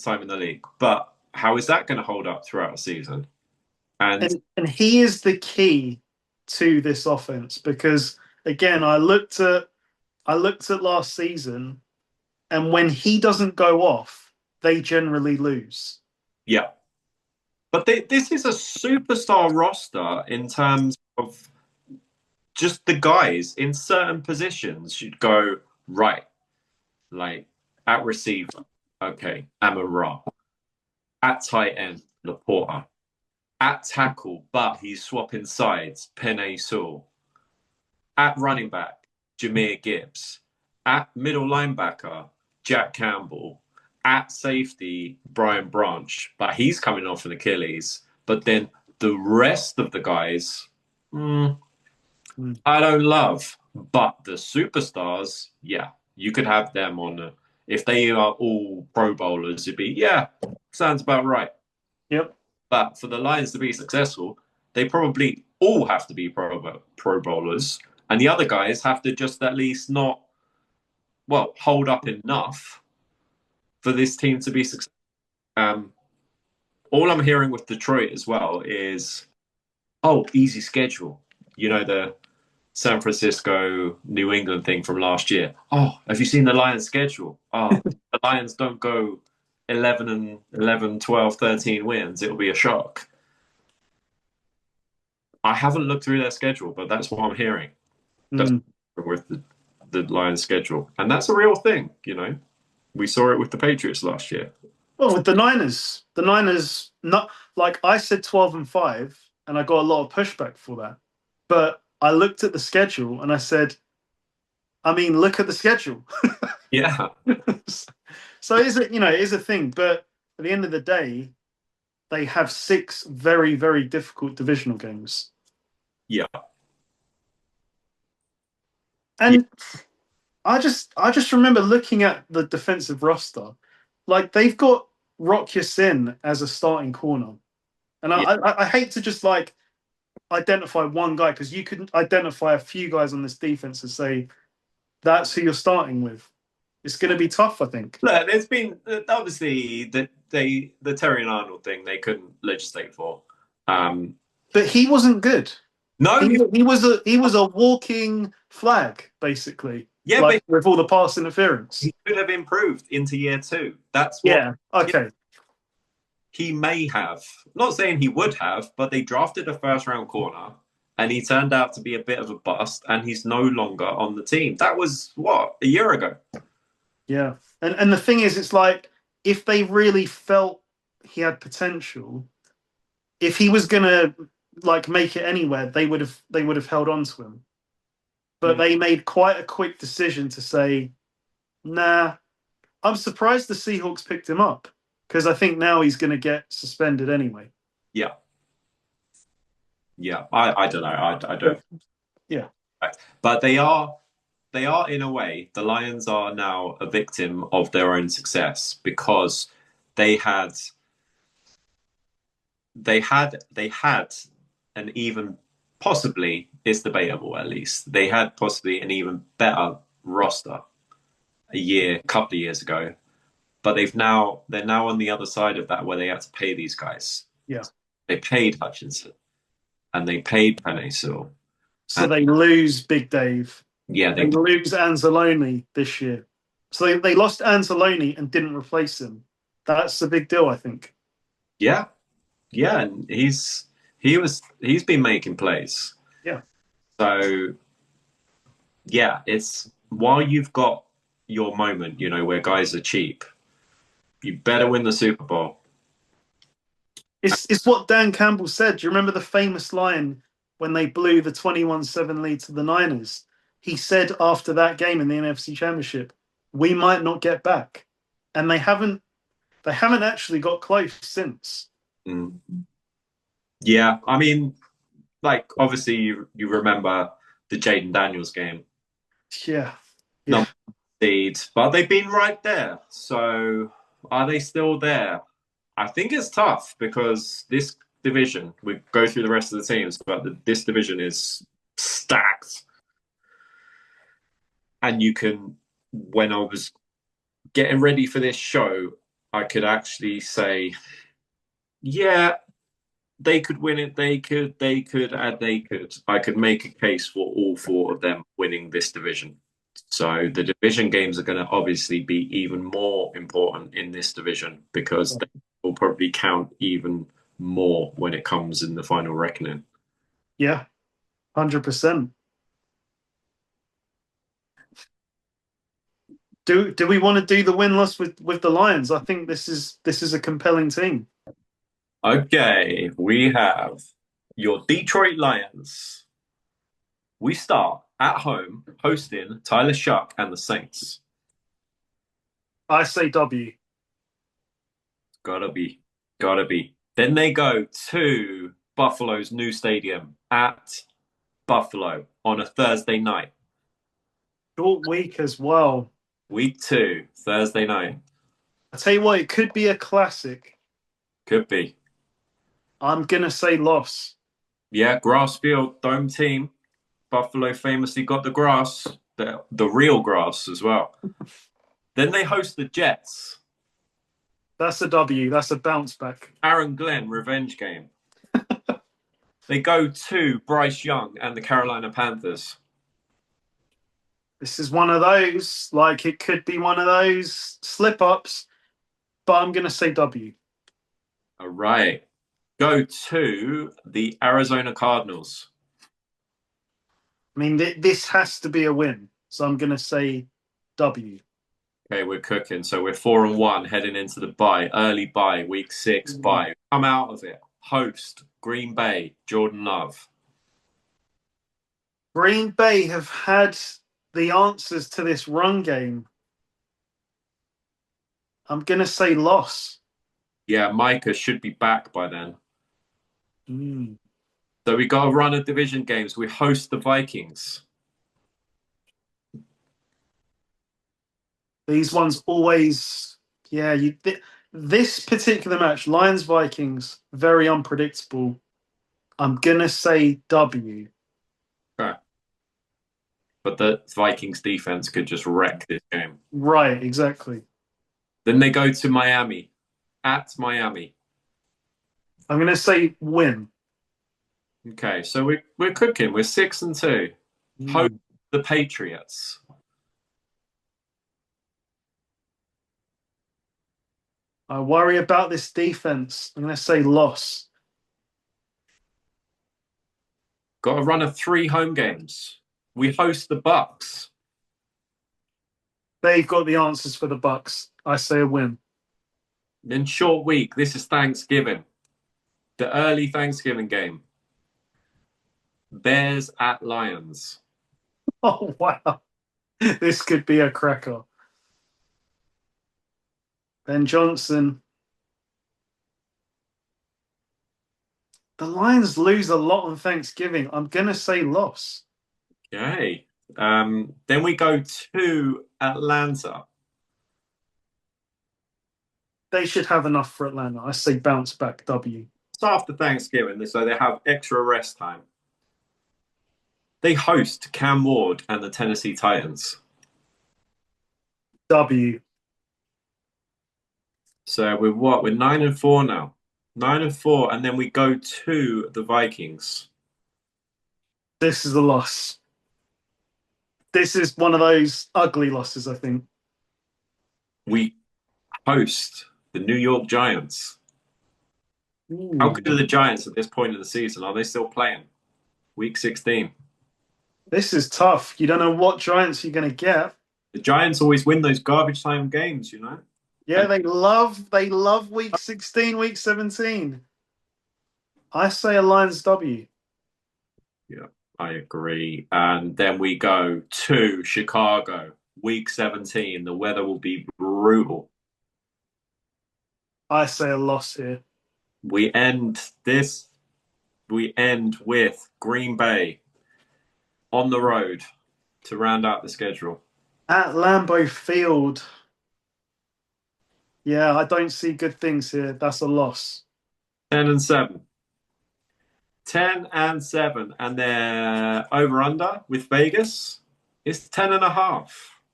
[SPEAKER 2] time in the league, but how is that going to hold up throughout a season? And
[SPEAKER 1] And he is the key to this offense because again, I looked at last season, and when he doesn't go off, they generally lose.
[SPEAKER 2] yeah, but this is a superstar roster in terms of just the guys in certain positions should go right, like at receiver, okay, Amon Ra, at tight end, Laporta, at tackle, but he's swapping sides, Penei Sewell, at running back, Jahmyr Gibbs, at middle linebacker, Jack Campbell, at safety, Brian Branch, but he's coming off an Achilles. But then the rest of the guys, I don't love. But the superstars, yeah, you could have them on. If they are all Pro Bowlers, it'd be, yeah, sounds about right.
[SPEAKER 1] Yep.
[SPEAKER 2] But for the Lions to be successful, they probably all have to be Pro Bowlers. And the other guys have to just at least not, well, hold up enough for this team to be successful. All I'm hearing with Detroit as well is, oh, easy schedule. You know, the San Francisco, New England thing from last year. Oh, have you seen the Lions schedule? Oh, the Lions don't go 11, 12, 13 wins. It'll be a shock. I haven't looked through their schedule, but that's what I'm hearing. That's with the Lions schedule. And that's a real thing, you know. We saw it with the Patriots last year.
[SPEAKER 1] Well, with the Niners, not like I said 12-5, and I got a lot of pushback for that. But I looked at the schedule and I said, I mean, look at the schedule.
[SPEAKER 2] Yeah.
[SPEAKER 1] So is it, it is a thing. But at the end of the day, they have 6 very, very difficult divisional games.
[SPEAKER 2] Yeah.
[SPEAKER 1] And I just remember looking at the defensive roster, like they've got Rock Ya-Sin as a starting corner, and I hate to just like identify one guy because you could identify a few guys on this defense and say that's who you're starting with. It's going to be tough, I think.
[SPEAKER 2] Look, there's been obviously the Terry and Arnold thing they couldn't legislate for,
[SPEAKER 1] but he wasn't good.
[SPEAKER 2] No,
[SPEAKER 1] he was a walking flag basically.
[SPEAKER 2] Yeah,
[SPEAKER 1] like, with all the pass interference,
[SPEAKER 2] he could have improved into year 2. That's
[SPEAKER 1] what. Yeah. Okay.
[SPEAKER 2] He may have. Not saying he would have, but they drafted a first-round corner, and he turned out to be a bit of a bust, and he's no longer on the team. That was what, a year ago.
[SPEAKER 1] Yeah, and the thing is, it's like if they really felt he had potential, if he was gonna like make it anywhere, they would have held on to him. But they made quite a quick decision to say, nah. I'm surprised the Seahawks picked him up because I think now he's going to get suspended anyway.
[SPEAKER 2] Yeah. Yeah, I don't know. I don't.
[SPEAKER 1] Yeah.
[SPEAKER 2] But they are in a way, the Lions are now a victim of their own success because they had an even, possibly, it's debatable at least, they had possibly an even better roster a couple of years ago, but they're now on the other side of that where they have to pay these guys.
[SPEAKER 1] Yeah.
[SPEAKER 2] They paid Hutchinson and they paid Penei Sewell.
[SPEAKER 1] So they lose Big Dave.
[SPEAKER 2] Yeah,
[SPEAKER 1] they lose Anzalone this year. So they lost Anzalone and didn't replace him. That's a big deal, I think.
[SPEAKER 2] Yeah. Yeah, and he's been making plays.
[SPEAKER 1] Yeah.
[SPEAKER 2] So yeah, it's while you've got your moment, where guys are cheap, you better win the Super Bowl.
[SPEAKER 1] It's what Dan Campbell said. Do you remember the famous line when they blew the 21-7 lead to the Niners? He said after that game in the NFC Championship, we might not get back. And they haven't actually got close since.
[SPEAKER 2] Mm. Yeah, I mean, like, obviously you remember the Jaden Daniels game.
[SPEAKER 1] Yeah.
[SPEAKER 2] Number seed, but they've been right there. So Are they still there? I think it's tough because this division, we go through the rest of the teams, but this division is stacked. And you can, when I was getting ready for this show, I could actually say, yeah, they could win it. They could. I could make a case for all four of them winning this division. So the division games are going to obviously be even more important in this division because they will probably count even more when it comes in the final reckoning.
[SPEAKER 1] Yeah, 100%. Do we want to do the win loss with the Lions? I think this is a compelling team.
[SPEAKER 2] Okay, we have your Detroit Lions. We start at home hosting Tyler Shuck and the Saints.
[SPEAKER 1] I say W.
[SPEAKER 2] Gotta be. Gotta be. Then they go to Buffalo's new stadium at Buffalo on a Thursday night.
[SPEAKER 1] Short week as well.
[SPEAKER 2] Week 2, Thursday night.
[SPEAKER 1] I tell you what, it could be a classic.
[SPEAKER 2] Could be.
[SPEAKER 1] I'm gonna say loss.
[SPEAKER 2] Yeah, grass field, dome team. Buffalo famously got the grass, the real grass as well. Then they host the Jets.
[SPEAKER 1] That's a W. That's a bounce back.
[SPEAKER 2] Aaron Glenn revenge game. They go to Bryce Young and the Carolina Panthers.
[SPEAKER 1] This is one of those, like it could be one of those slip ups, but I'm gonna say W.
[SPEAKER 2] All right. Go to the Arizona Cardinals.
[SPEAKER 1] I mean, this has to be a win, so I'm gonna say W.
[SPEAKER 2] Okay, we're cooking. So we're 4-1 heading into the bye, early bye, week 6 bye. Come out of it. Host Green Bay, Jordan Love.
[SPEAKER 1] Green Bay have had the answers to this run game. I'm gonna say loss.
[SPEAKER 2] Yeah, Micah should be back by then.
[SPEAKER 1] Mm.
[SPEAKER 2] So we got a run of division games. We host the Vikings.
[SPEAKER 1] These ones always, yeah. This particular match, Lions Vikings, very unpredictable. I'm gonna say W.
[SPEAKER 2] Okay. But the Vikings defense could just wreck this game.
[SPEAKER 1] Right, exactly.
[SPEAKER 2] Then they go to Miami, at Miami.
[SPEAKER 1] I'm gonna say win.
[SPEAKER 2] Okay, so we're cooking. We're 6-2. Host the Patriots.
[SPEAKER 1] I worry about this defense. I'm gonna say loss.
[SPEAKER 2] Got a run of 3 home games. We host the Bucks.
[SPEAKER 1] They've got the answers for the Bucks. I say a win.
[SPEAKER 2] Then short week. This is Thanksgiving. The early Thanksgiving game. Bears at Lions.
[SPEAKER 1] Oh wow, this could be a cracker. Ben Johnson. The Lions lose a lot on Thanksgiving. I'm gonna say loss.
[SPEAKER 2] Okay. Then we go to Atlanta.
[SPEAKER 1] They should have enough for Atlanta. I say bounce back W.
[SPEAKER 2] It's after Thanksgiving, so they have extra rest time. They host Cam Ward and the Tennessee Titans.
[SPEAKER 1] W.
[SPEAKER 2] So we're what? We're 9-4 now. 9-4, and then we go to the Vikings.
[SPEAKER 1] This is a loss. This is one of those ugly losses, I think.
[SPEAKER 2] We host the New York Giants.
[SPEAKER 1] Ooh.
[SPEAKER 2] How good are the Giants at this point of the season? Are they still playing? Week 16.
[SPEAKER 1] This is tough. You don't know what Giants you're going to get.
[SPEAKER 2] The Giants always win those garbage time games, you know?
[SPEAKER 1] Yeah, they love week 16, week 17. I say a Lions W.
[SPEAKER 2] Yeah, I agree. And then we go to Chicago, week 17. The weather will be brutal.
[SPEAKER 1] I say a loss here.
[SPEAKER 2] We end with Green Bay on the road to round out the schedule.
[SPEAKER 1] At Lambeau Field. Yeah, I don't see good things here. That's a loss.
[SPEAKER 2] 10-7. 10-7, and their over under with Vegas is 10.5.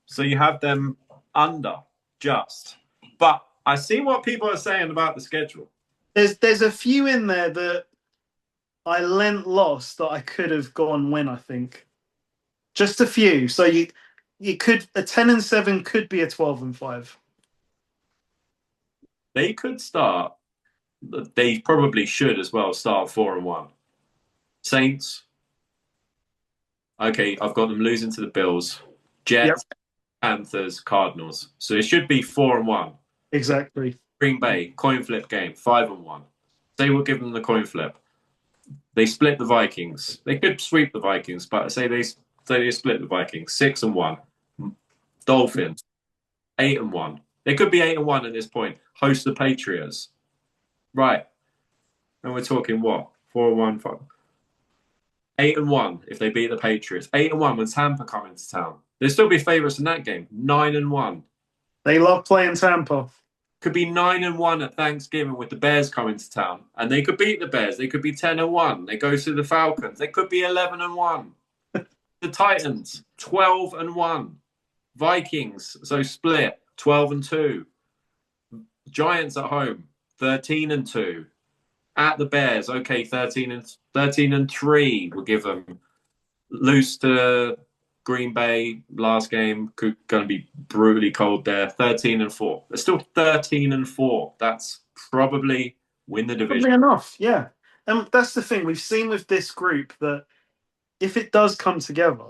[SPEAKER 2] So you have them under just. But I see what people are saying about the schedule.
[SPEAKER 1] There's a few in there that I lent loss that I could have gone win, I think. Just a few. So you could a 10-7 could be a 12-5.
[SPEAKER 2] They could start. They probably should as well start 4-1. Saints. Okay, I've got them losing to the Bills.
[SPEAKER 1] Yep,
[SPEAKER 2] Jets, Panthers, Cardinals. So it should be 4-1.
[SPEAKER 1] exactly.
[SPEAKER 2] Green Bay, coin flip game, 5-1. Say we'll give them the coin flip. They split the Vikings. They could sweep the Vikings, but say they split the Vikings, 6-1. Dolphins, 8-1. They could be 8-1 at this point. Host the Patriots. Right. And we're talking what? 4-1, 5. 8-1 if they beat the Patriots. 8-1 when Tampa come into town. They'll still be favourites in that game. 9-1.
[SPEAKER 1] They love playing Tampa.
[SPEAKER 2] Could be 9-1 at Thanksgiving with the Bears coming to town, and they could beat the Bears. They could be 10-1. They go to the Falcons. They could be 11-1. The Titans 12-1. Vikings so split 12-2. Giants at home 13-2. At the Bears, okay, 13-3. We'll give them. Lose to Green Bay last game, going to be brutally cold there. 13-4. They're still 13-4. That's probably win the division.
[SPEAKER 1] Probably enough, yeah. And that's the thing we've seen with this group that if it does come together,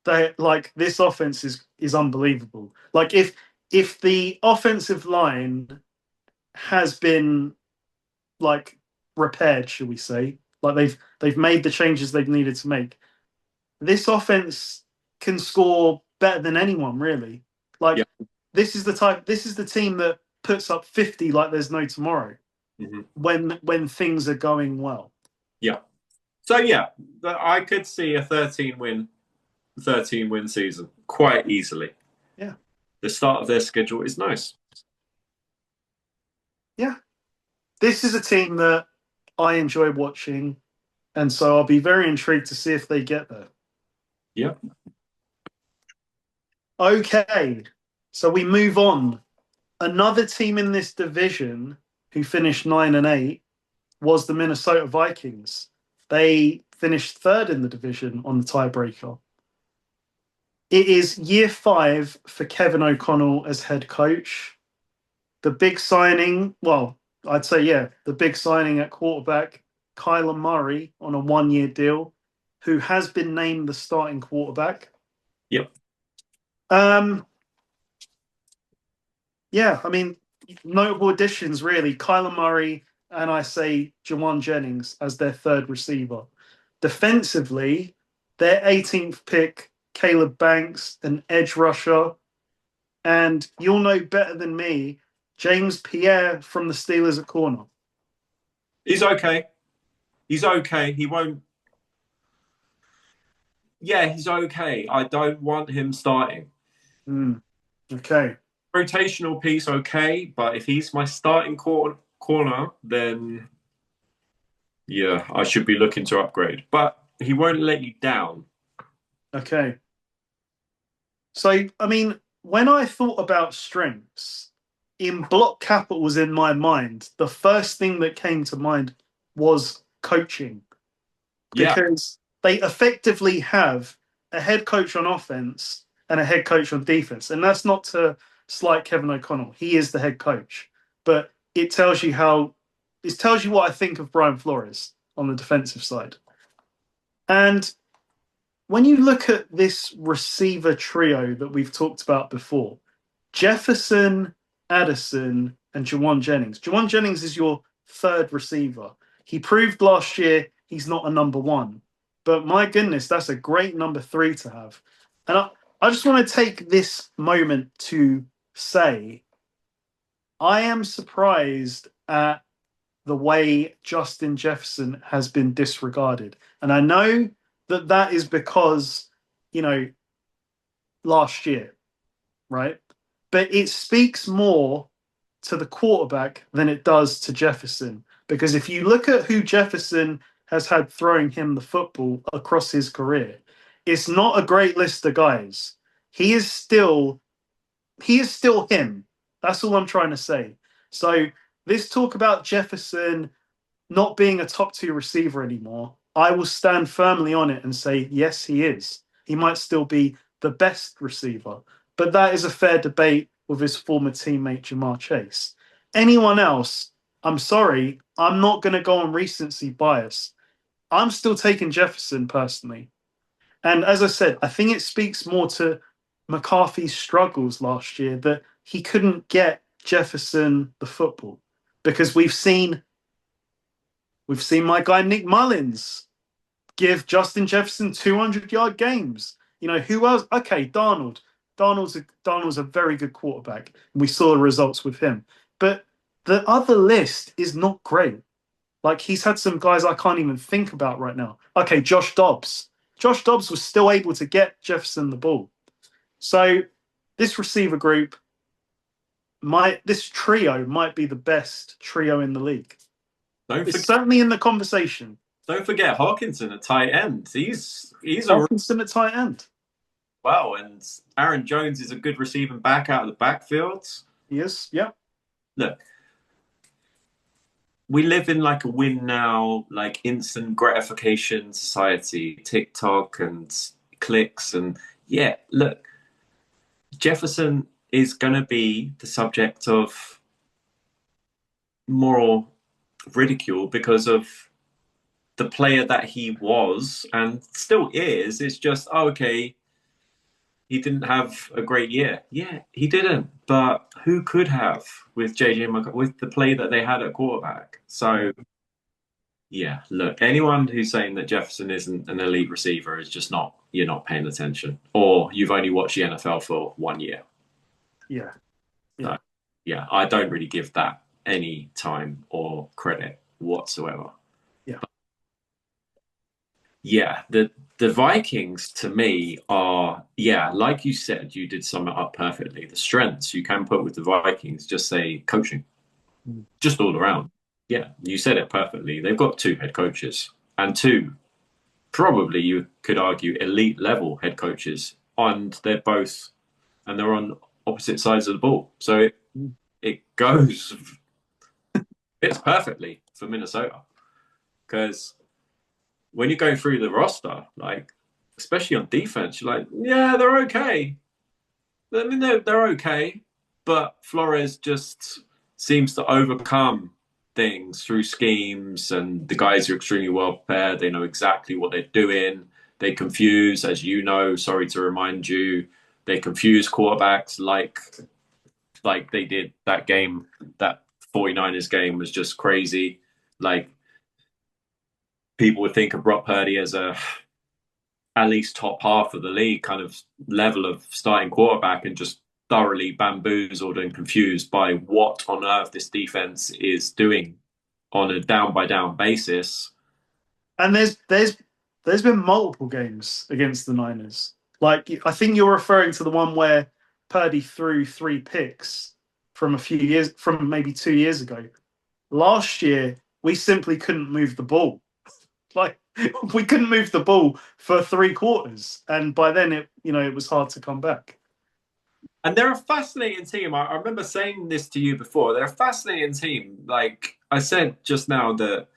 [SPEAKER 1] they like this offense is unbelievable. Like if the offensive line has been like repaired, shall we say, like they've made the changes they've needed to make, this offense can score better than anyone, really. Like
[SPEAKER 2] Yeah.
[SPEAKER 1] this is the team that puts up 50 like there's no tomorrow
[SPEAKER 2] Mm-hmm.
[SPEAKER 1] when things are going well.
[SPEAKER 2] Yeah. So yeah, I could see a 13 win season quite easily.
[SPEAKER 1] Yeah.
[SPEAKER 2] The start of their schedule is nice.
[SPEAKER 1] Yeah. This is a team that I enjoy watching, and so I'll be very intrigued to see if they get there.
[SPEAKER 2] Yeah.
[SPEAKER 1] Okay. So we move on. Another team in this division who finished 9-8 was the Minnesota Vikings. They finished third in the division on the tiebreaker. It is year 5 for Kevin O'Connell as head coach. The big signing, well, I'd say, yeah, the big signing at quarterback, Kyler Murray on a 1-year deal, who has been named the starting quarterback.
[SPEAKER 2] Yep.
[SPEAKER 1] Yeah, I mean, notable additions, really. Kyler Murray and I say Jawan Jennings as their third receiver. Defensively, their 18th pick, Caleb Banks, an edge rusher. And you'll know better than me, James Pierre from the Steelers at corner.
[SPEAKER 2] He's okay. He's okay. He won't. Yeah, he's okay. I don't want him starting.
[SPEAKER 1] Okay.
[SPEAKER 2] Rotational piece, okay, but if he's my starting corner, then yeah, I should be looking to upgrade. But he won't let you down.
[SPEAKER 1] Okay. So, I mean, when I thought about strengths, in block capitals in my mind, the first thing that came to mind was coaching.
[SPEAKER 2] Yeah,
[SPEAKER 1] Because they effectively have a head coach on offense and a head coach on defense. And that's not to slight Kevin O'Connell. He is the head coach. But it tells you what I think of Brian Flores on the defensive side. And when you look at this receiver trio that we've talked about before, Jefferson, Addison, and Jawan Jennings. Jawan Jennings is your third receiver. He proved last year he's not a number one. But my goodness, that's a great number 3 to have. And I just want to take this moment to say I am surprised at the way Justin Jefferson has been disregarded. And I know that is because, last year, right? But it speaks more to the quarterback than it does to Jefferson. Because if you look at who Jefferson has had throwing him the football across his career, it's not a great list of guys. He is still him. That's all I'm trying to say. So this talk about Jefferson not being a top two receiver anymore, I will stand firmly on it and say, yes, he is. He might still be the best receiver, but that is a fair debate with his former teammate, Jamar Chase. Anyone else, I'm sorry, I'm not going to go on recency bias. I'm still taking Jefferson personally. And as I said, I think it speaks more to McCarthy's struggles last year that he couldn't get Jefferson the football because we've seen my guy Nick Mullins give Justin Jefferson 200-yard games. Who else? Okay, Darnold. Darnold's a very good quarterback. We saw the results with him. But the other list is not great. Like, he's had some guys I can't even think about right now. Okay, Josh Dobbs. Josh Dobbs was still able to get Jefferson the ball. So this receiver group, this trio might be the best trio in the league. It's certainly in the conversation.
[SPEAKER 2] Don't forget Hawkinson at tight end. He's
[SPEAKER 1] Hawkinson at tight end.
[SPEAKER 2] Wow, and Aaron Jones is a good receiving back out of the backfield.
[SPEAKER 1] He is, yeah.
[SPEAKER 2] Look, we live in like a win now, like instant gratification society, TikTok and clicks. And yeah, look, Jefferson is going to be the subject of moral ridicule because of the player that he was and still is. It's just, okay, he didn't have a great year. Yeah, he didn't. But who could have with JJ McCarthy, with the play that they had at quarterback? So, yeah, look, anyone who's saying that Jefferson isn't an elite receiver is just you're not paying attention. Or you've only watched the NFL for 1 year.
[SPEAKER 1] Yeah.
[SPEAKER 2] So, yeah, I don't really give that any time or credit whatsoever.
[SPEAKER 1] Yeah.
[SPEAKER 2] But, yeah, the Vikings to me are, like you said, you did sum it up perfectly. The strengths you can put with the Vikings, just say coaching, just all around. Yeah, you said it perfectly. They've got 2 head coaches and 2, probably you could argue, elite level head coaches. And they're on opposite sides of the ball. So it goes, it's perfectly for Minnesota. Because when you go through the roster, like, especially on defense, you're like, yeah, they're okay. I mean, they're okay. But Flores just seems to overcome things through schemes, and the guys are extremely well prepared. They know exactly what they're doing. They confuse, as you know, sorry to remind you, they confuse quarterbacks like they did that game. That 49ers game was just crazy. Like, people would think of Brock Purdy as at least top half of the league kind of level of starting quarterback, and just thoroughly bamboozled and confused by what on earth this defense is doing on a down by down basis.
[SPEAKER 1] And there's been multiple games against the Niners. Like, I think you're referring to the one where Purdy threw 3 picks from maybe 2 years ago. Last year, we simply couldn't move the ball. Like, we couldn't move the ball for 3 quarters, and by then it was hard to come back.
[SPEAKER 2] And they're a fascinating team. I remember saying this to you before. They're a fascinating team. Like I said just now, at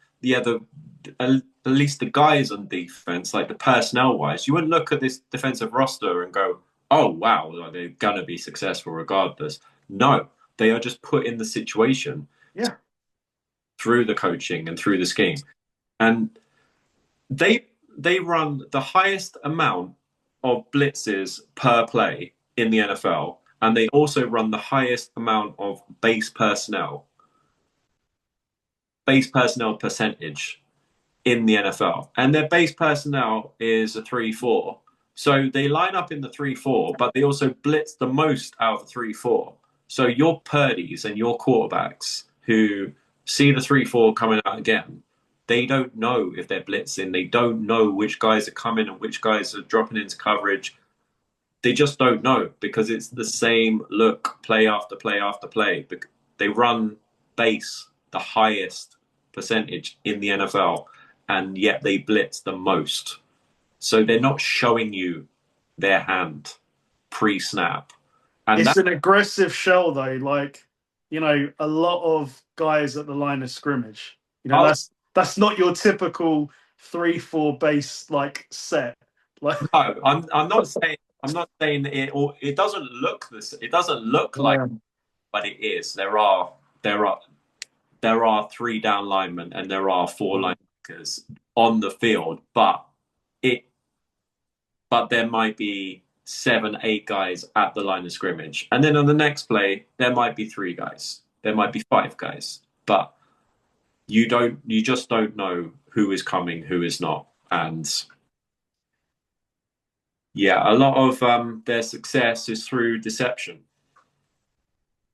[SPEAKER 2] least the guys on defense, like the personnel wise, you wouldn't look at this defensive roster and go, oh wow, they're gonna be successful regardless. No, they are just put in the situation, through the coaching and through the scheme, and they run the highest amount of blitzes per play in the NFL, and they also run the highest amount of base personnel percentage in the NFL. And their base personnel is a 3-4. So they line up in the 3-4, but they also blitz the most out of the 3-4. So your Purdy's and your quarterbacks who see the 3-4 coming out again, they don't know if they're blitzing. They don't know which guys are coming and which guys are dropping into coverage. They just don't know, because it's the same look play after play after play. They run base the highest percentage in the NFL, and yet they blitz the most. So they're not showing you their hand pre-snap. And
[SPEAKER 1] It's
[SPEAKER 2] that,
[SPEAKER 1] an aggressive shell, though. Like, a lot of guys at the line of scrimmage.
[SPEAKER 2] oh,
[SPEAKER 1] That's not your typical 3-4 base like set. Like,
[SPEAKER 2] no, I'm not saying that it doesn't look this. It doesn't look like,
[SPEAKER 1] yeah.
[SPEAKER 2] but it is. There are three down linemen and there are four linebackers on the field, it but there might be 7, 8 guys at the line of scrimmage. And then on the next play, there might be 3 guys. There might be 5 guys. But you just don't know who is coming, who is not. And yeah, a lot of their success is through deception.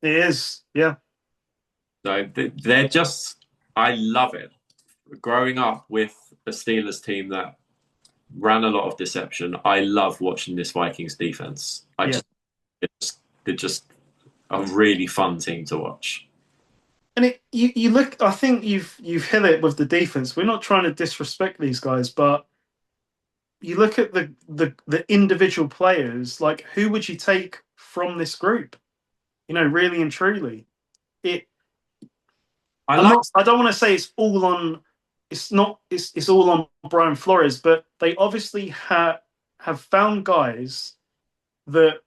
[SPEAKER 1] It is. Yeah.
[SPEAKER 2] So they're just, I love it. Growing up with a Steelers team that ran a lot of deception, I love watching this Vikings defense. They're just a really fun team to watch.
[SPEAKER 1] And you look. I think you've hit it with the defense. We're not trying to disrespect these guys, but you look at the individual players. Like, who would you take from this group? Really and truly, it. I don't want to say it's all on. It's not. It's all on Brian Flores, but they obviously have found guys that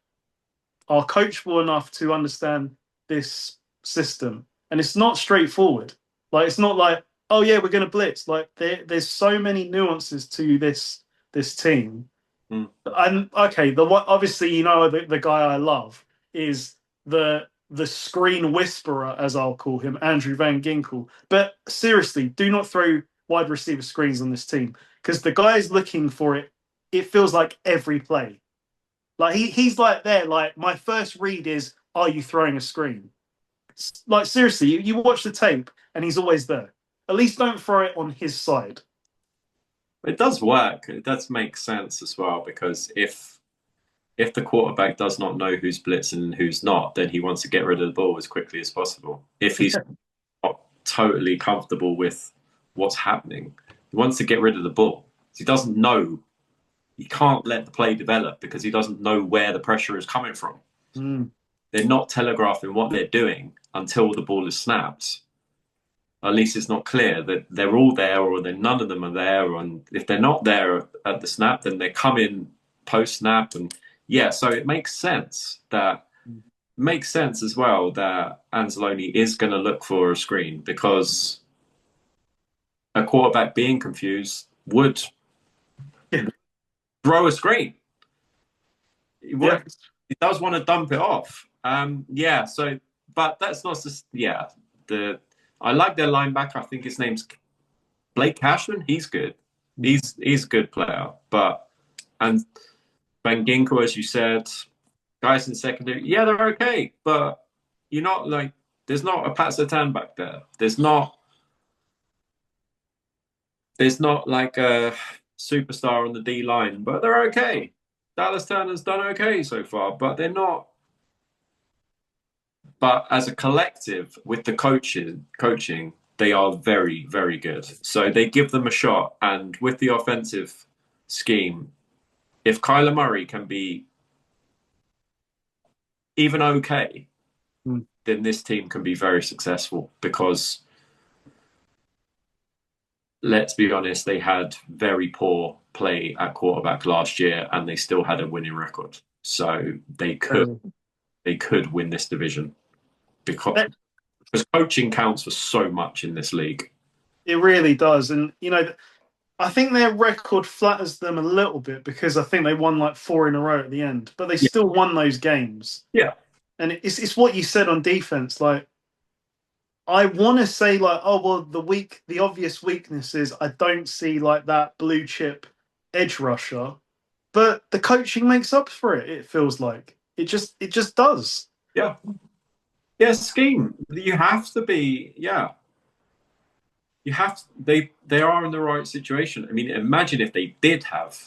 [SPEAKER 1] are coachable enough to understand this system, and it's not straightforward. Like, it's not like, oh yeah, we're going to blitz. Like, there's so many nuances to this team. And okay, obviously the guy I love is the screen whisperer, as I'll call him, Andrew Van Ginkel. But seriously, do not throw wide receiver screens on this team, because the guy is looking for it. It feels like every play. Like, he's like there. Like, my first read is, are you throwing a screen? Like, seriously, you watch the tape and he's always there. At least don't throw it on his side.
[SPEAKER 2] It does work. It does make sense as well, because if the quarterback does not know who's blitzing and who's not, then he wants to get rid of the ball as quickly as possible. If he's not totally comfortable with what's happening, he wants to get rid of the ball. He doesn't know. He can't let the play develop because he doesn't know where the pressure is coming from. They're not telegraphing what they're doing until the ball is snapped. At least it's not clear that they're all there, or that none of them are there. And if they're not there at the snap, then they come in post snap. And yeah, so it makes sense as well that Anzalone is going to look for a screen, because a quarterback being confused would throw a screen. He does want to dump it off. But that's not just, I like their linebacker. I think his name's Blake Cashman. He's good. He's a good player. And Van Ginkel, as you said, guys in secondary, yeah, they're okay. But you're not like, there's not a Pat Surtain back there. There's not like a superstar on the D line, but they're okay. Dallas Turner's done okay so far, but they're not. But as a collective, with the coaching, they are very, very good. So they give them a shot. And with the offensive scheme, if Kyler Murray can be even okay, then this team can be very successful, because let's be honest, they had very poor play at quarterback last year and they still had a winning record. So they could win this division, because coaching counts for so much in this league.
[SPEAKER 1] It really does. And, I think their record flatters them a little bit, because I think they won like 4 in a row at the end, but they still won those games.
[SPEAKER 2] Yeah.
[SPEAKER 1] And it's what you said on defense. Like, I want to say, like, oh, well, the obvious weakness is I don't see like that blue chip edge rusher, but the coaching makes up for it. It feels like it just does.
[SPEAKER 2] Yeah. Yeah, scheme. You have to be. Yeah. You have to, they are in the right situation. I mean, imagine if they did have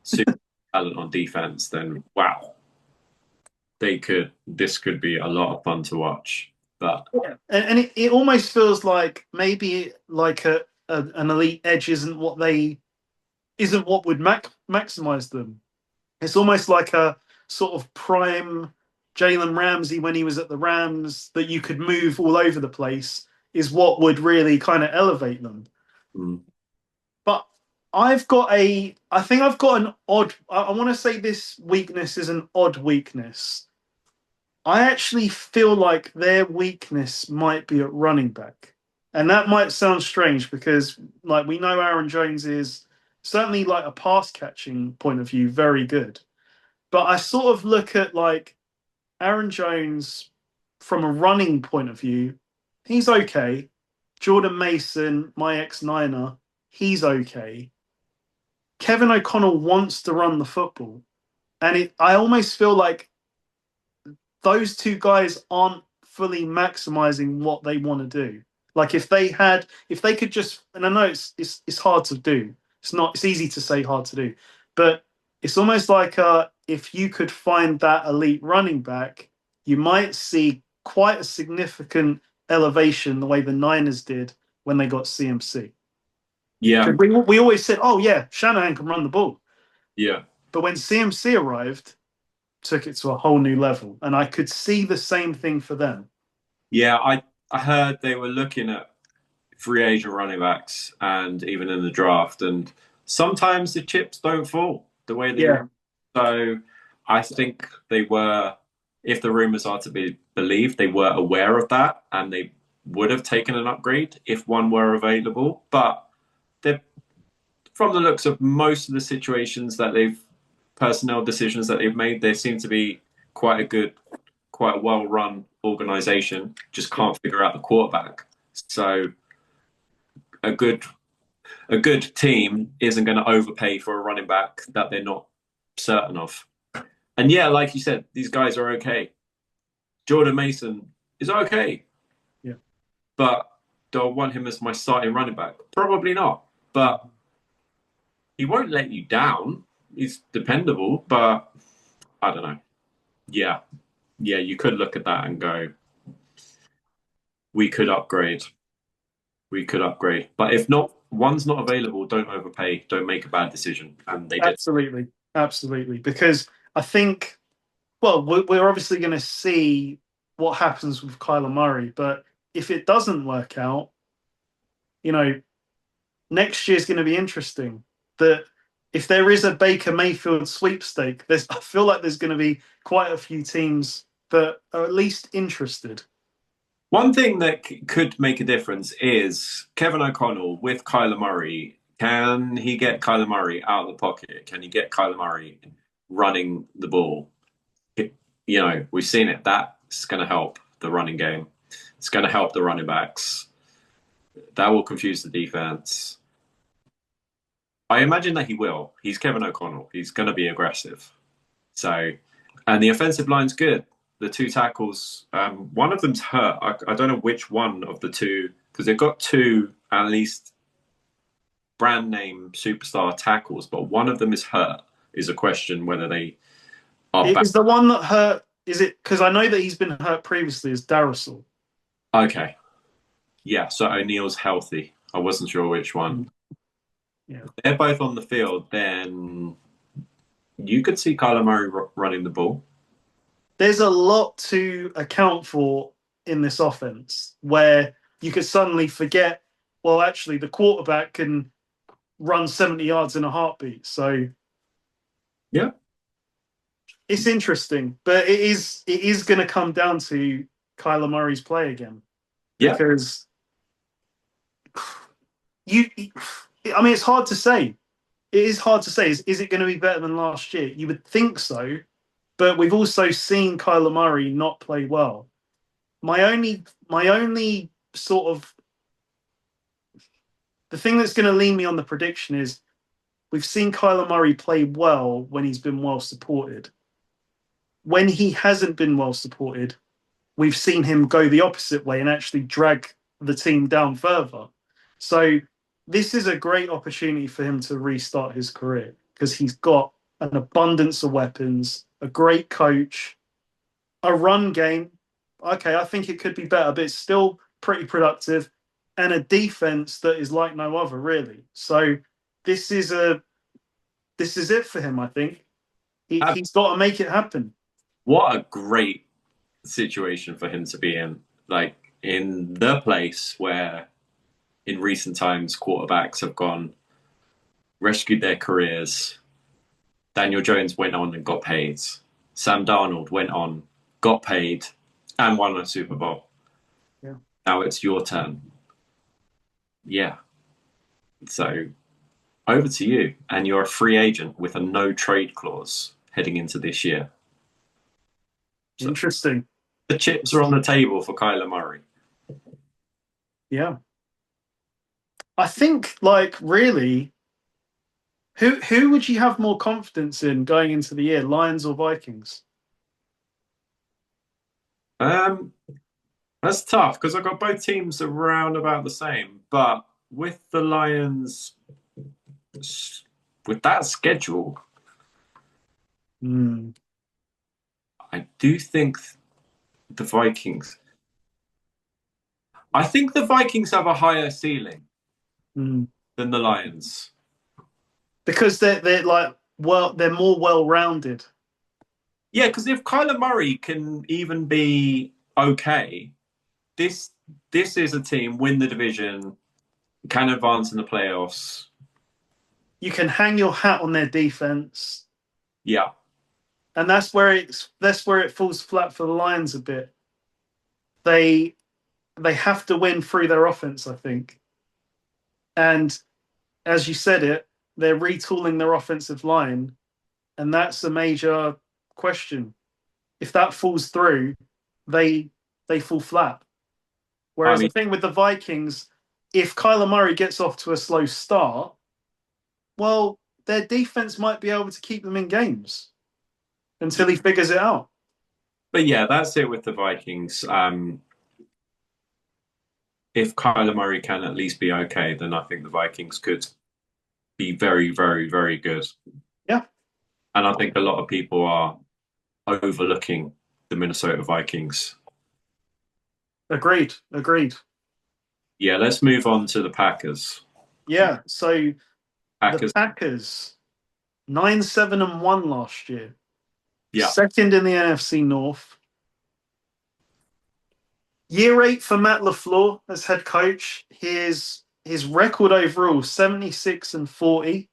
[SPEAKER 2] super talent on defense, then wow, this could be a lot of fun to watch. But
[SPEAKER 1] Yeah. And it almost feels like maybe like an elite edge isn't what would maximize them. It's almost like a sort of prime Jalen Ramsey when he was at the Rams that you could move all over the place is what would really kind of elevate them.
[SPEAKER 2] mm,
[SPEAKER 1] But I think I've got an I want to say this weakness is an odd weakness. I actually feel like their weakness might be at running back. And that might sound strange because like we know Aaron Jones is certainly like a pass catching point of view very good. But I sort of look at like Aaron Jones from a running point of view, he's okay. Jordan Mason, my ex-Niner, he's okay. Kevin O'Connell wants to run the football. And I almost feel like those two guys aren't fully maximizing what they want to do. Like if they could just, and I know it's hard to do. It's easy to say, hard to do, but it's almost like if you could find that elite running back, you might see quite a significant elevation the way the Niners did when they got CMC.
[SPEAKER 2] yeah,
[SPEAKER 1] We always said, oh yeah, Shanahan can run the ball,
[SPEAKER 2] yeah,
[SPEAKER 1] but when CMC arrived, took it to a whole new level. And I could see the same thing for them.
[SPEAKER 2] yeah. I heard they were looking at free agent running backs and even in the draft, and sometimes the chips don't fall the way they.
[SPEAKER 1] Yeah.
[SPEAKER 2] So I think they were, if the rumors are to be believed, they were aware of that and they would have taken an upgrade if one were available. But they're, from the looks of most of the situations that personnel decisions that they've made, they seem to be quite a well-run organization. Just can't figure out the quarterback. So a good team isn't going to overpay for a running back that they're not certain of. And yeah, like you said, these guys are okay. Jordan Mason is okay.
[SPEAKER 1] Yeah.
[SPEAKER 2] But do I want him as my starting running back? Probably not. But he won't let you down. He's dependable, but I don't know. Yeah. Yeah, you could look at that and go, we could upgrade. We could upgrade. But if not, one's not available, don't overpay, don't make a bad decision. And they did.
[SPEAKER 1] Absolutely. Absolutely. Because I think, well, we're obviously going to see what happens with Kyler Murray. But if it doesn't work out, next year's going to be interesting. That if there is a Baker Mayfield sweepstake, I feel like there's going to be quite a few teams that are at least interested.
[SPEAKER 2] One thing that could make a difference is Kevin O'Connell with Kyler Murray. Can he get Kyler Murray out of the pocket? Can he get Kyler Murray running the ball? We've seen it. That's going to help the running game. It's going to help the running backs. That will confuse the defense. I imagine that he will. He's Kevin O'Connell. He's going to be aggressive. So, and the offensive line's good. The two tackles, one of them's hurt. I don't know which one of the two, because they've got two at least brand name superstar tackles, but one of them is hurt. Is a question whether they are back.
[SPEAKER 1] Is the one that hurt? Is it because I know that he's been hurt previously? Is Darrisaw?
[SPEAKER 2] Okay, yeah. So O'Neill's healthy. I wasn't sure which one.
[SPEAKER 1] Yeah,
[SPEAKER 2] if they're both on the field. Then you could see Kyler Murray running the ball.
[SPEAKER 1] There's a lot to account for in this offense where you could suddenly forget, well, actually, the quarterback can run 70 yards in a heartbeat. So,
[SPEAKER 2] yeah,
[SPEAKER 1] it's interesting, but it is going to come down to Kyler Murray's play again.
[SPEAKER 2] Yeah.
[SPEAKER 1] Because it's hard to say. It is hard to say. Is it going to be better than last year? You would think so. But we've also seen Kyler Murray not play well. My only sort of the thing that's going to lean me on the prediction is we've seen Kyler Murray play well when he's been well supported. When he hasn't been well supported, we've seen him go the opposite way and actually drag the team down further. So this is a great opportunity for him to restart his career because he's got an abundance of weapons, a great coach, a run game. okay, I think it could be better, but it's still pretty productive, and a defense that is like no other, really. So this is a this is it for him. I think he's got to make it happen.
[SPEAKER 2] What a great situation for him to be in. Like in the place where in recent times quarterbacks have gone, rescued their careers. Daniel Jones went on and got paid. Sam Darnold went on, got paid, and won a Super Bowl.
[SPEAKER 1] Yeah.
[SPEAKER 2] Now it's your turn. Yeah. So over to you. And you're a free agent with a no trade clause heading into this year. So
[SPEAKER 1] Interesting.
[SPEAKER 2] the chips are on the table for Kyler Murray.
[SPEAKER 1] Yeah. I think, like, really, who would you have more confidence in going into the year, Lions or Vikings?
[SPEAKER 2] Um, that's tough because I've got both teams around about the same. But with the Lions, with that schedule,
[SPEAKER 1] Mm.
[SPEAKER 2] I do think the Vikings. I think the Vikings have a higher ceiling
[SPEAKER 1] Mm.
[SPEAKER 2] than the Lions.
[SPEAKER 1] Because they're like, well, they're more well rounded.
[SPEAKER 2] Yeah, because if Kyler Murray can even be okay, this this is a team win the division, can advance in the playoffs.
[SPEAKER 1] You can hang your hat on their defense,
[SPEAKER 2] Yeah,
[SPEAKER 1] and that's where it falls flat for the Lions a bit. They they have to win through their offense, I think. And as you said it, they're retooling their offensive line, and that's a major question. If that falls through, they they fall flat.
[SPEAKER 2] I
[SPEAKER 1] Whereas I
[SPEAKER 2] mean,
[SPEAKER 1] think with the Vikings, if Kyler Murray gets off to a slow start, well, their defense might be able to keep them in games until he figures it out.
[SPEAKER 2] but yeah, that's it with the Vikings. If Kyler Murray can at least be okay, then I think the Vikings could be very, very, very good.
[SPEAKER 1] Yeah,
[SPEAKER 2] And I think a lot of people are overlooking the Minnesota Vikings.
[SPEAKER 1] agreed, agreed.
[SPEAKER 2] Yeah, let's move on to the Packers.
[SPEAKER 1] Yeah, so the
[SPEAKER 2] Packers,
[SPEAKER 1] Packers 9-7-1 last year,
[SPEAKER 2] yeah,
[SPEAKER 1] second in the NFC North. Year 8 for Matt LaFleur as head coach. His record overall 76-40.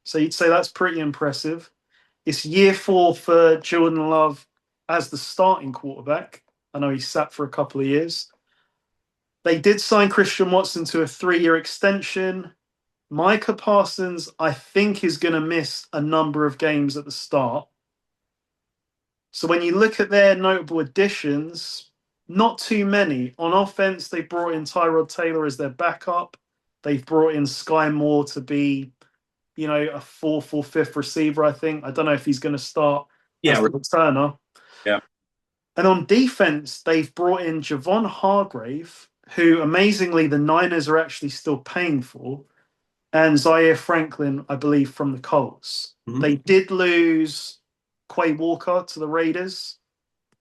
[SPEAKER 1] So you'd say that's pretty impressive. It's year 4 for Jordan Love as the starting quarterback. I know he sat for a couple of years. They did sign Christian Watson to a 3-year extension. Micah Parsons, I think, is going to miss a number of games at the start. So when you look at their notable additions, not too many. On offense, they brought in Tyrod Taylor as their backup. They've brought in Sky Moore to be, a fourth or fifth receiver, I think. I don't know if he's going to start as
[SPEAKER 2] yeah,
[SPEAKER 1] the returner.
[SPEAKER 2] yeah.
[SPEAKER 1] And on defense, they've brought in Javon Hargrave, who amazingly the Niners are actually still paying for, and Zaire Franklin, I believe, from the Colts.
[SPEAKER 2] Mm-hmm.
[SPEAKER 1] They did lose Quay Walker to the Raiders.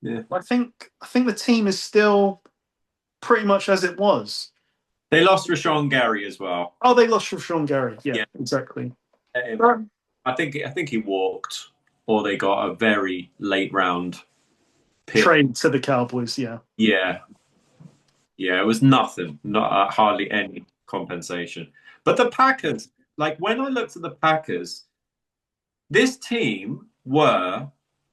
[SPEAKER 2] Yeah.
[SPEAKER 1] I think the team is still pretty much as it was.
[SPEAKER 2] They lost Rashawn Gary as well.
[SPEAKER 1] Oh, they lost Rashawn Gary. Yeah,
[SPEAKER 2] Yeah.
[SPEAKER 1] exactly.
[SPEAKER 2] I think he walked, or they got a very late round pick.
[SPEAKER 1] Trade to the Cowboys. Yeah.
[SPEAKER 2] Yeah, yeah, it was nothing, not hardly any compensation. But the Packers, like when I looked at the Packers, this team were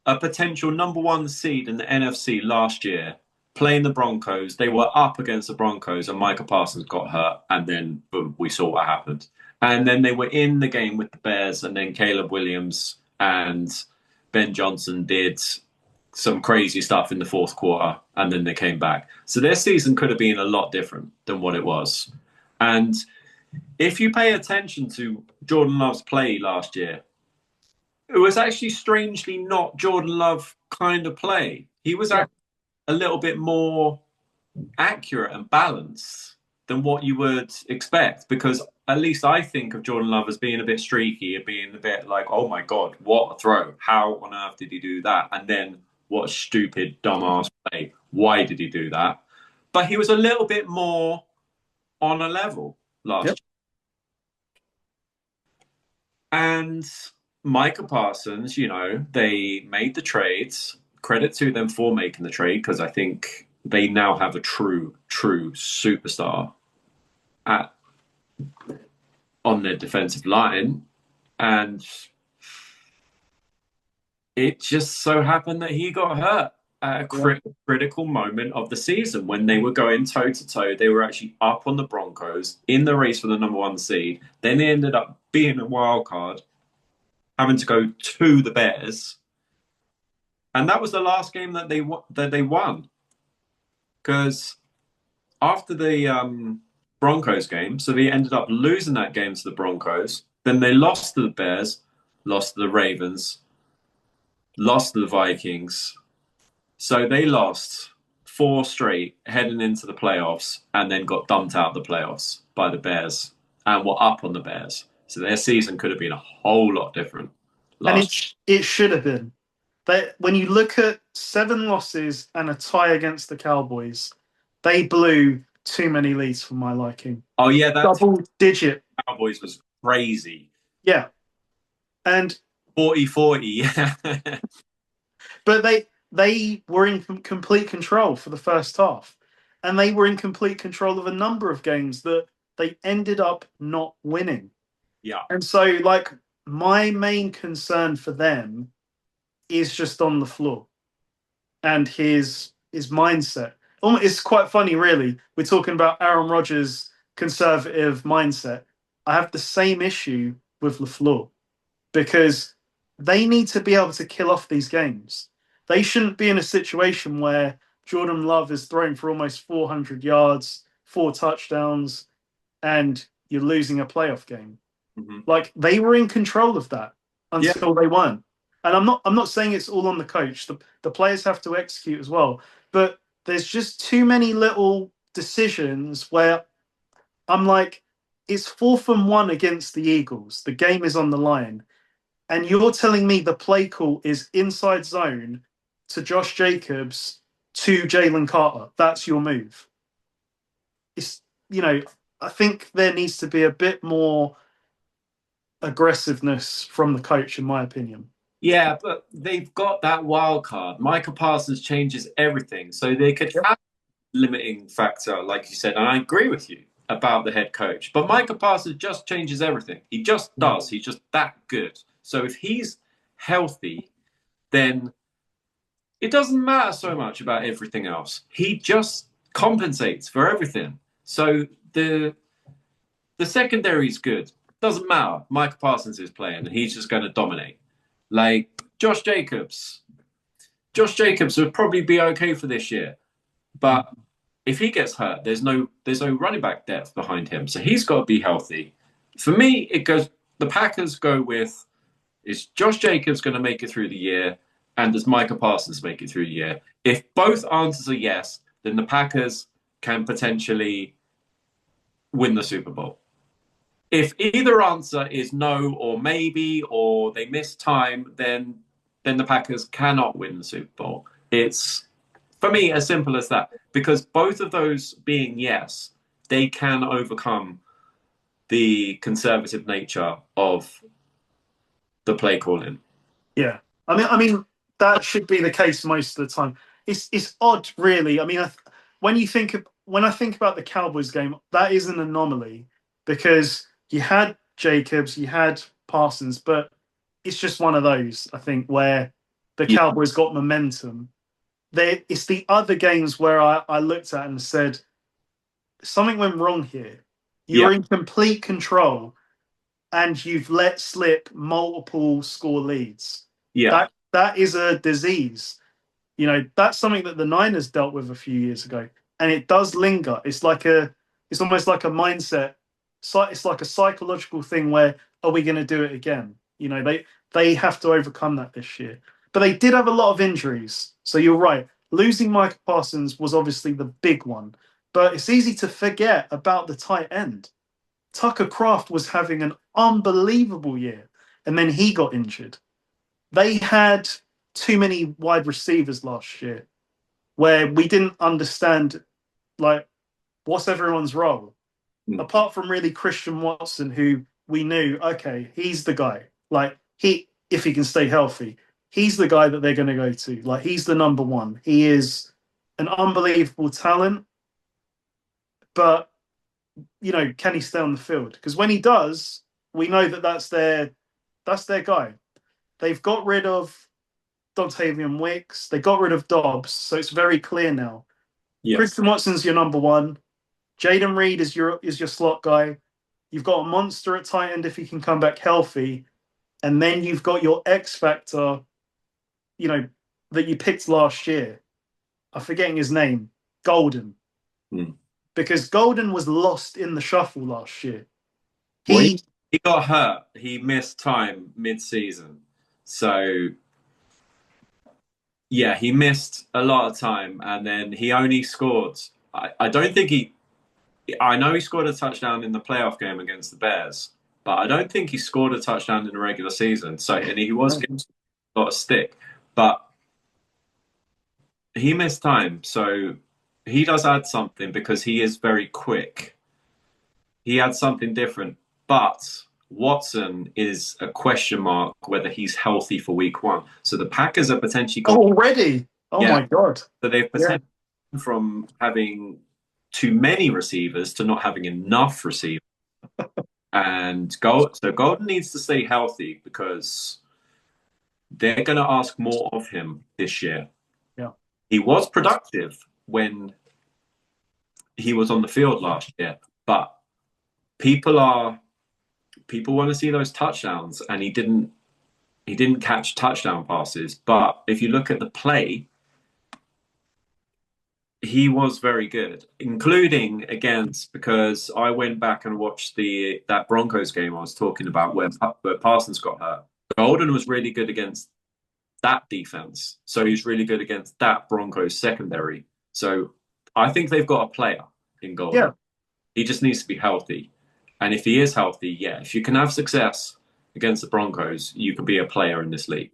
[SPEAKER 2] a potential number 1 seed in the NFC last year, playing the Broncos. They were up against the Broncos, and Micah Parsons got hurt, and then boom, we saw what happened. And then they were in the game with the Bears, and then Caleb Williams and Ben Johnson did some crazy stuff in the fourth quarter, and then they came back. So their season could have been a lot different than what it was. And if you pay attention to Jordan Love's play last year, it was actually strangely not Jordan Love kind of play. He was a little bit more accurate and balanced than what you would expect, because at least I think of Jordan Love as being a bit streaky and being a bit like, oh my God, what a throw. How on earth did he do that? And then what a stupid, dumbass play. Why did he do that? But he was a little bit more on a level
[SPEAKER 1] Yep.
[SPEAKER 2] last year. And Micah Parsons, they made the trades. Credit to them for making the trade because I think they now have a true superstar at on their defensive line. And it just so happened that he got hurt at a
[SPEAKER 1] Yeah.
[SPEAKER 2] critical moment of the season when they were going toe to toe. They were actually up on the Broncos in the race for the number one seed. Then they ended up being a wild card, having to go to the Bears, and that was the last game that they won. Because after the Broncos game, so they ended up losing that game to the Broncos. Then they lost to the Bears, lost to the Ravens, lost to the Vikings. So they lost 4 straight heading into the playoffs and then got dumped out of the playoffs by the Bears and were up on the Bears. So their season could have been a whole lot different
[SPEAKER 1] And
[SPEAKER 2] last.
[SPEAKER 1] it should have been. When you look at 7 losses and a tie against the Cowboys, they blew too many leads for my liking.
[SPEAKER 2] Oh yeah, that
[SPEAKER 1] Double digit.
[SPEAKER 2] Cowboys was crazy.
[SPEAKER 1] Yeah. And
[SPEAKER 2] 40-40.
[SPEAKER 1] but they were in complete control for the first half. And they were in complete control of a number of games that they ended up not winning.
[SPEAKER 2] Yeah.
[SPEAKER 1] And so like my main concern for them is just on the floor and his mindset. It's quite funny, really. We're talking about Aaron Rodgers' conservative mindset. I have the same issue with LaFleur because they need to be able to kill off these games. They shouldn't be in a situation where Jordan Love is throwing for almost 400 yards, 4 touchdowns, and you're losing a playoff game.
[SPEAKER 2] Mm-hmm.
[SPEAKER 1] Like they were in control of that until they weren't. And I'm not saying it's all on the coach. The players have to execute as well. But there's just too many little decisions where I'm like, it's 4th and 1 against the Eagles. The game is on the line. And you're telling me the play call is inside zone to Josh Jacobs to Jalen Carter. That's your move. It's, I think there needs to be a bit more aggressiveness from the coach, in my opinion.
[SPEAKER 2] Yeah, but they've got that wild card. Micah Parsons changes everything. So they could
[SPEAKER 1] Yep.
[SPEAKER 2] have a limiting factor, like you said, and I agree with you about the head coach. But Micah Parsons just changes everything. He just does. He's just that good. So if he's healthy, then it doesn't matter so much about everything else. He just compensates for everything. So the secondary is good. Doesn't matter. Micah Parsons is playing, and he's just going to dominate. Like Josh Jacobs. Josh Jacobs would probably be okay for this year, but if he gets hurt, there's no running back depth behind him, so he's got to be healthy. For me, it goes. The Packers go with: is Josh Jacobs going to make it through the year, and does Micah Parsons make it through the year? If both answers are yes, then the Packers can potentially win the Super Bowl. If either answer is no or maybe or they miss time, then the Packers cannot win the Super Bowl. It's for me as simple as that because both of those being yes, they can overcome the conservative nature of the play calling.
[SPEAKER 1] Yeah, I mean that should be the case most of the time. It's odd, really. I mean, when I think about the Cowboys game, that is an anomaly because you had Jacobs, you had Parsons, but it's just one of those, I think, where the Cowboys got momentum. It's the other games where I looked at and said, something went wrong here. You're in complete control and you've let slip multiple score leads.
[SPEAKER 2] Yeah.
[SPEAKER 1] That is a disease. That's something that the Niners dealt with a few years ago. And it does linger. It's almost like a mindset. It's like a psychological thing where are we going to do it again? They have to overcome that this year. But they did have a lot of injuries. So you're right. Losing Micah Parsons was obviously the big one. But it's easy to forget about the tight end. Tucker Kraft was having an unbelievable year. And then he got injured. They had too many wide receivers last year, where we didn't understand like what's everyone's role,
[SPEAKER 2] Mm.
[SPEAKER 1] apart from really Christian Watson, who we knew, okay, he's the guy. Like if he can stay healthy, he's the guy that they're going to go to. Like he's the number one. He is an unbelievable talent, but can he stay on the field? Because when he does, we know that that's their guy. They've got rid of Dontavian Wicks. They got rid of Dobbs, so it's very clear now.
[SPEAKER 2] Yeah.
[SPEAKER 1] Christian Watson's your number one. Jaden Reed is your slot guy. You've got a monster at tight end if he can come back healthy, and then you've got your X factor, that you picked last year. I'm forgetting his name, Golden, because Golden was lost in the shuffle last year.
[SPEAKER 2] Well, he got hurt. He missed time mid-season, so yeah, he missed a lot of time, and then he only scored. I don't think he. I know he scored a touchdown in the playoff game against the Bears, but I don't think he scored a touchdown in the regular season. So, and he was getting a lot of stick, but he missed time. So he does add something because he is very quick. He adds something different, but Watson is a question mark whether he's healthy for week one. So the Packers are potentially
[SPEAKER 1] already. Oh
[SPEAKER 2] yeah.
[SPEAKER 1] my God.
[SPEAKER 2] So they've potentially from having too many receivers to not having enough receivers. And so Golden needs to stay healthy because they're going to ask more of him this year.
[SPEAKER 1] Yeah.
[SPEAKER 2] He was productive when he was on the field last year, but people want to see those touchdowns, and he didn't catch touchdown passes. But if you look at the play, he was very good, including because I went back and watched that Broncos game I was talking about where Parsons got hurt. Golden was really good against that defense, so he's really good against that Broncos secondary. So I think they've got a player in Golden.
[SPEAKER 1] Yeah.
[SPEAKER 2] He just needs to be healthy, and if he is healthy, if you can have success against the Broncos, you can be a player in this league.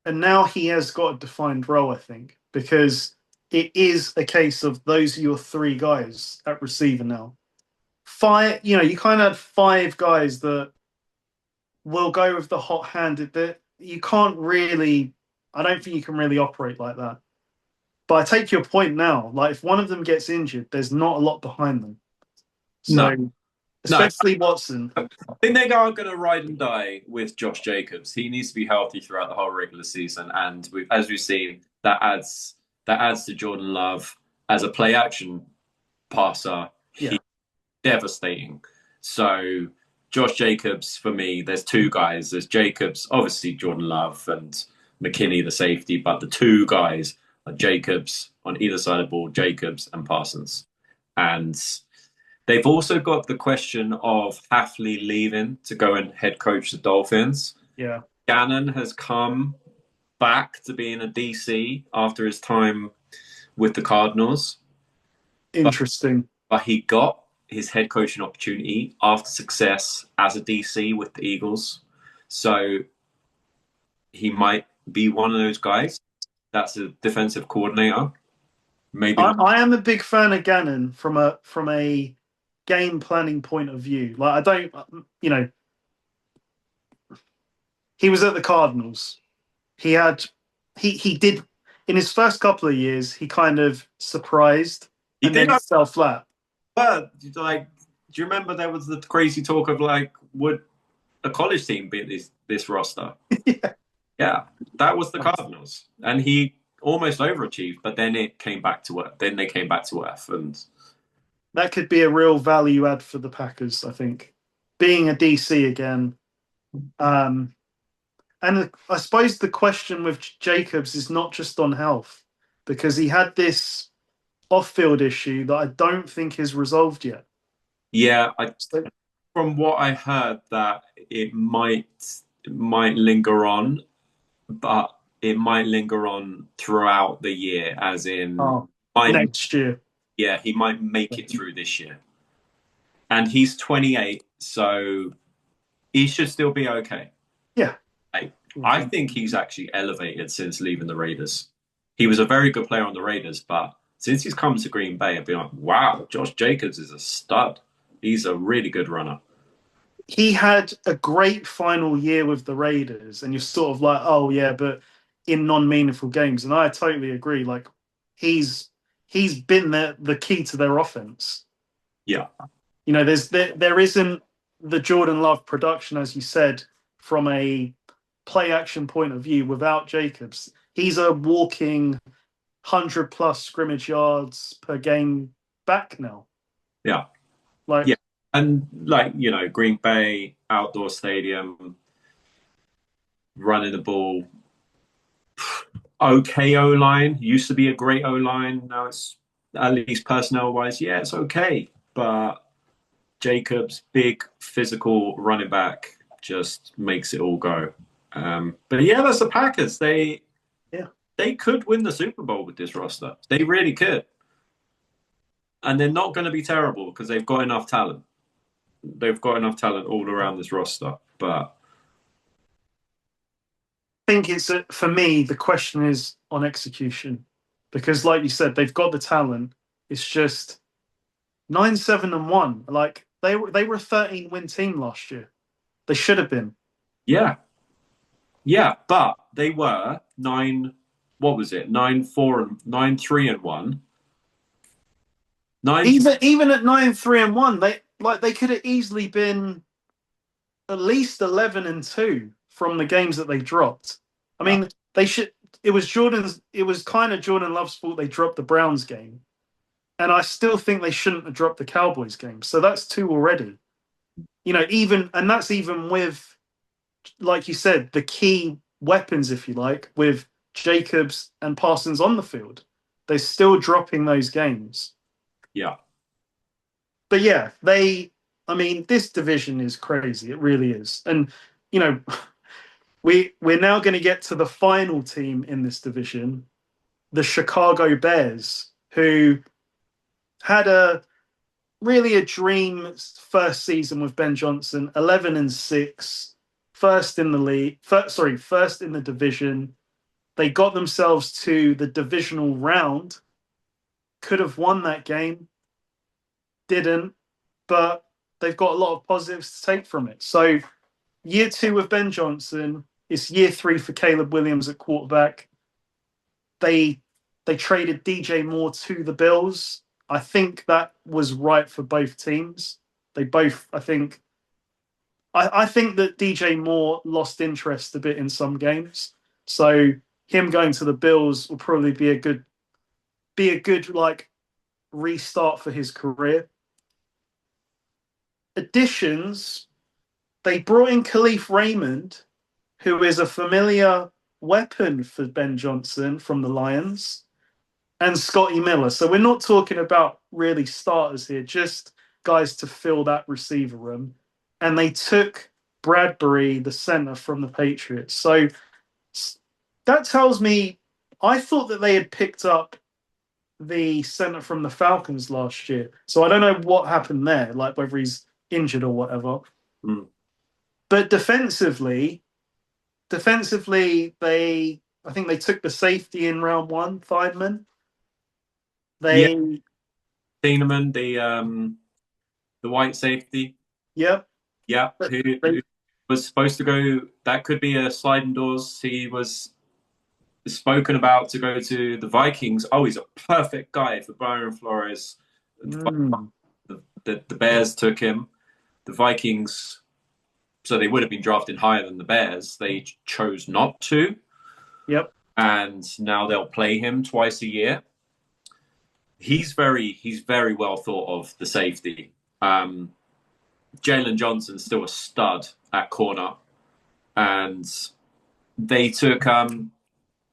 [SPEAKER 1] And now he has got a defined role, I think, because it is a case of those are your three guys at receiver now. You kind of had five guys that will go with the hot-handed. That you can't really, I don't think you can really operate like that. But I take your point now. Like if one of them gets injured, there's not a lot behind them. So, especially Watson.
[SPEAKER 2] I think they are going to ride and die with Josh Jacobs. He needs to be healthy throughout the whole regular season, and as we've seen, that adds to Jordan Love as a play action passer.
[SPEAKER 1] Yeah.
[SPEAKER 2] He's devastating. So Josh Jacobs, for me, there's two guys. There's Jacobs, obviously Jordan Love and McKinney, the safety, but the two guys are Jacobs on either side of the ball, Jacobs and Parsons. And they've also got the question of Hafley leaving to go and head coach the Dolphins.
[SPEAKER 1] Yeah.
[SPEAKER 2] Gannon has come back to being a DC after his time with the Cardinals.
[SPEAKER 1] Interesting.
[SPEAKER 2] But he got his head coaching opportunity after success as a DC with the Eagles. So he might be one of those guys that's a defensive coordinator. Maybe
[SPEAKER 1] I am a big fan of Gannon from a game planning point of view. Like I don't, he was at the Cardinals. He did in his first couple of years. He kind of surprised and then fell flat.
[SPEAKER 2] But do you remember there was the crazy talk of would a college team beat this roster? Yeah, that was the Cardinals, and he almost overachieved. But then it came back to earth. Then they came back to earth, and
[SPEAKER 1] that could be a real value add for the Packers. I think being a DC again. And I suppose the question with Jacobs is not just on health, because he had this off-field issue that I don't think is resolved yet.
[SPEAKER 2] Yeah, from what I heard, that it might linger on, but it might linger on throughout the year, as in
[SPEAKER 1] next year.
[SPEAKER 2] Yeah, he might make it through this year. And he's 28, so he should still be okay.
[SPEAKER 1] Yeah.
[SPEAKER 2] I think he's actually elevated since leaving the Raiders. He was a very good player on the Raiders, but since he's come to Green Bay, I've been like, wow, Josh Jacobs is a stud. He's a really good runner.
[SPEAKER 1] He had a great final year with the Raiders, and you're sort of like, oh yeah, but in non-meaningful games. And I totally agree. Like he's he's been the key to their offense.
[SPEAKER 2] Yeah.
[SPEAKER 1] There isn't the Jordan Love production, as you said, from a play action point of view without Jacobs. He's a walking 100+ scrimmage yards per game back now.
[SPEAKER 2] Yeah.
[SPEAKER 1] Like,
[SPEAKER 2] yeah. And Green Bay, outdoor stadium, running the ball. Okay, O line. Used to be a great O line. Now it's, at least personnel wise, yeah, it's okay. But Jacobs, big physical running back, just makes it all go. But yeah, that's the Packers. They could win the Super Bowl with this roster. They really could. And they're not going to be terrible because they've got enough talent. They've got enough talent all around this roster. But
[SPEAKER 1] I think for me, the question is on execution. Because like you said, they've got the talent. It's just 9-7-1. Like they were a 13-win team last year. They should have been.
[SPEAKER 2] yeah. Yeah, but they were 9, what was it? 9-4 and 9-3-1.
[SPEAKER 1] Even at 9-3-1, they could have easily been at least 11-2 from the games that they dropped. I mean, they should. It was kind of Jordan Love's fault they dropped the Browns game, and I still think they shouldn't have dropped the Cowboys game. So that's 2 already. That's even with, like you said, the key weapons, if you like, with Jacobs and Parsons on the field. They're still dropping those games.
[SPEAKER 2] Yeah.
[SPEAKER 1] But yeah, this division is crazy. It really is. And, we're now going to get to the final team in this division, the Chicago Bears, who had a dream first season with Ben Johnson, 11-6, first in the league, first in the division. They got themselves to the divisional round, could have won that game, didn't, but they've got a lot of positives to take from it. So year 2 with Ben Johnson, it's year 3 for Caleb Williams at quarterback. They traded DJ Moore to the Bills. I think that was right for both teams. They both, I think that DJ Moore lost interest a bit in some games. So him going to the Bills will probably be a good like restart for his career. Additions, they brought in Khalif Raymond, who is a familiar weapon for Ben Johnson from the Lions, and Scotty Miller. So we're not talking about really starters here, just guys to fill that receiver room. And they took Bradbury, the center from the Patriots. So that tells me, I thought that they had picked up the center from the Falcons last year. So I don't know what happened there, like whether he's injured or whatever.
[SPEAKER 2] Mm.
[SPEAKER 1] But defensively, I think they took the safety in round 1, Thiedman.
[SPEAKER 2] Thieneman, the white safety.
[SPEAKER 1] Yep.
[SPEAKER 2] Yeah, who was supposed to go. That could be a sliding doors. He was spoken about to go to the Vikings. Oh, he's a perfect guy for Brian Flores. The Bears took him. The Vikings, so they would have been drafted higher than the Bears. They chose not to.
[SPEAKER 1] Yep.
[SPEAKER 2] And now they'll play him twice a year. He's very well thought of, the safety. Jalen Johnson's still a stud at corner, and they took.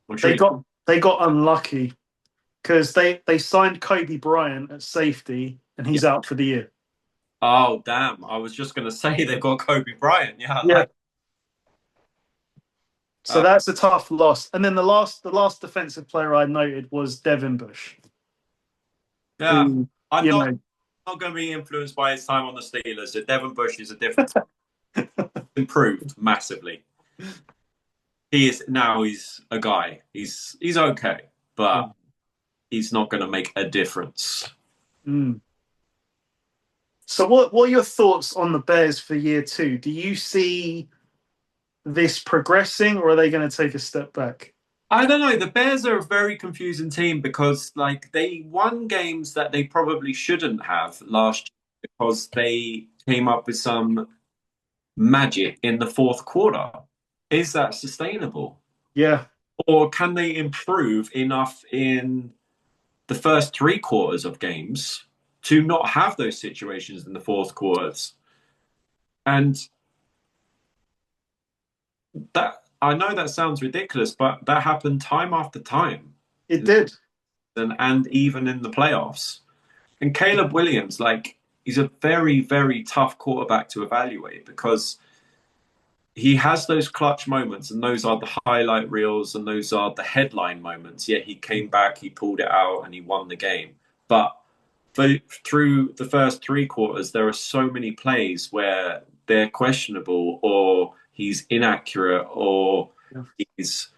[SPEAKER 1] They got unlucky because they signed Kobe Bryant at safety, and he's out for the year.
[SPEAKER 2] Oh damn! I was just going to say they've got Kobe Bryant. Yeah.
[SPEAKER 1] So that's a tough loss. And then the last defensive player I noted was Devin Bush.
[SPEAKER 2] Yeah, I'm not going to be influenced by his time on the Steelers. So Devin Bush is a different improved massively. he's a guy. He's okay,
[SPEAKER 1] Yeah.
[SPEAKER 2] but he's not going to make a difference.
[SPEAKER 1] Mm. So, what are your thoughts on the Bears for year two? Do you see this progressing, or are they going to take a step back?
[SPEAKER 2] I don't know. The Bears are a very confusing team because like they won games that they probably shouldn't have last year because they came up with some magic in the fourth quarter. Is that sustainable?
[SPEAKER 1] Yeah,
[SPEAKER 2] Or can they improve enough in the first three quarters of games to not have those situations in the fourth quarters? And that I know that sounds ridiculous, but that happened time after time,
[SPEAKER 1] it did.
[SPEAKER 2] and even in the playoffs. And Caleb Williams, like, he's a very, very tough quarterback to evaluate because he has those clutch moments, and those are the highlight reels, and those are the headline moments. Yeah, he came back, he pulled it out, and he won the game. But through the first three quarters, there are so many plays where they're questionable, or he's inaccurate, or
[SPEAKER 1] Yeah.
[SPEAKER 2] he's.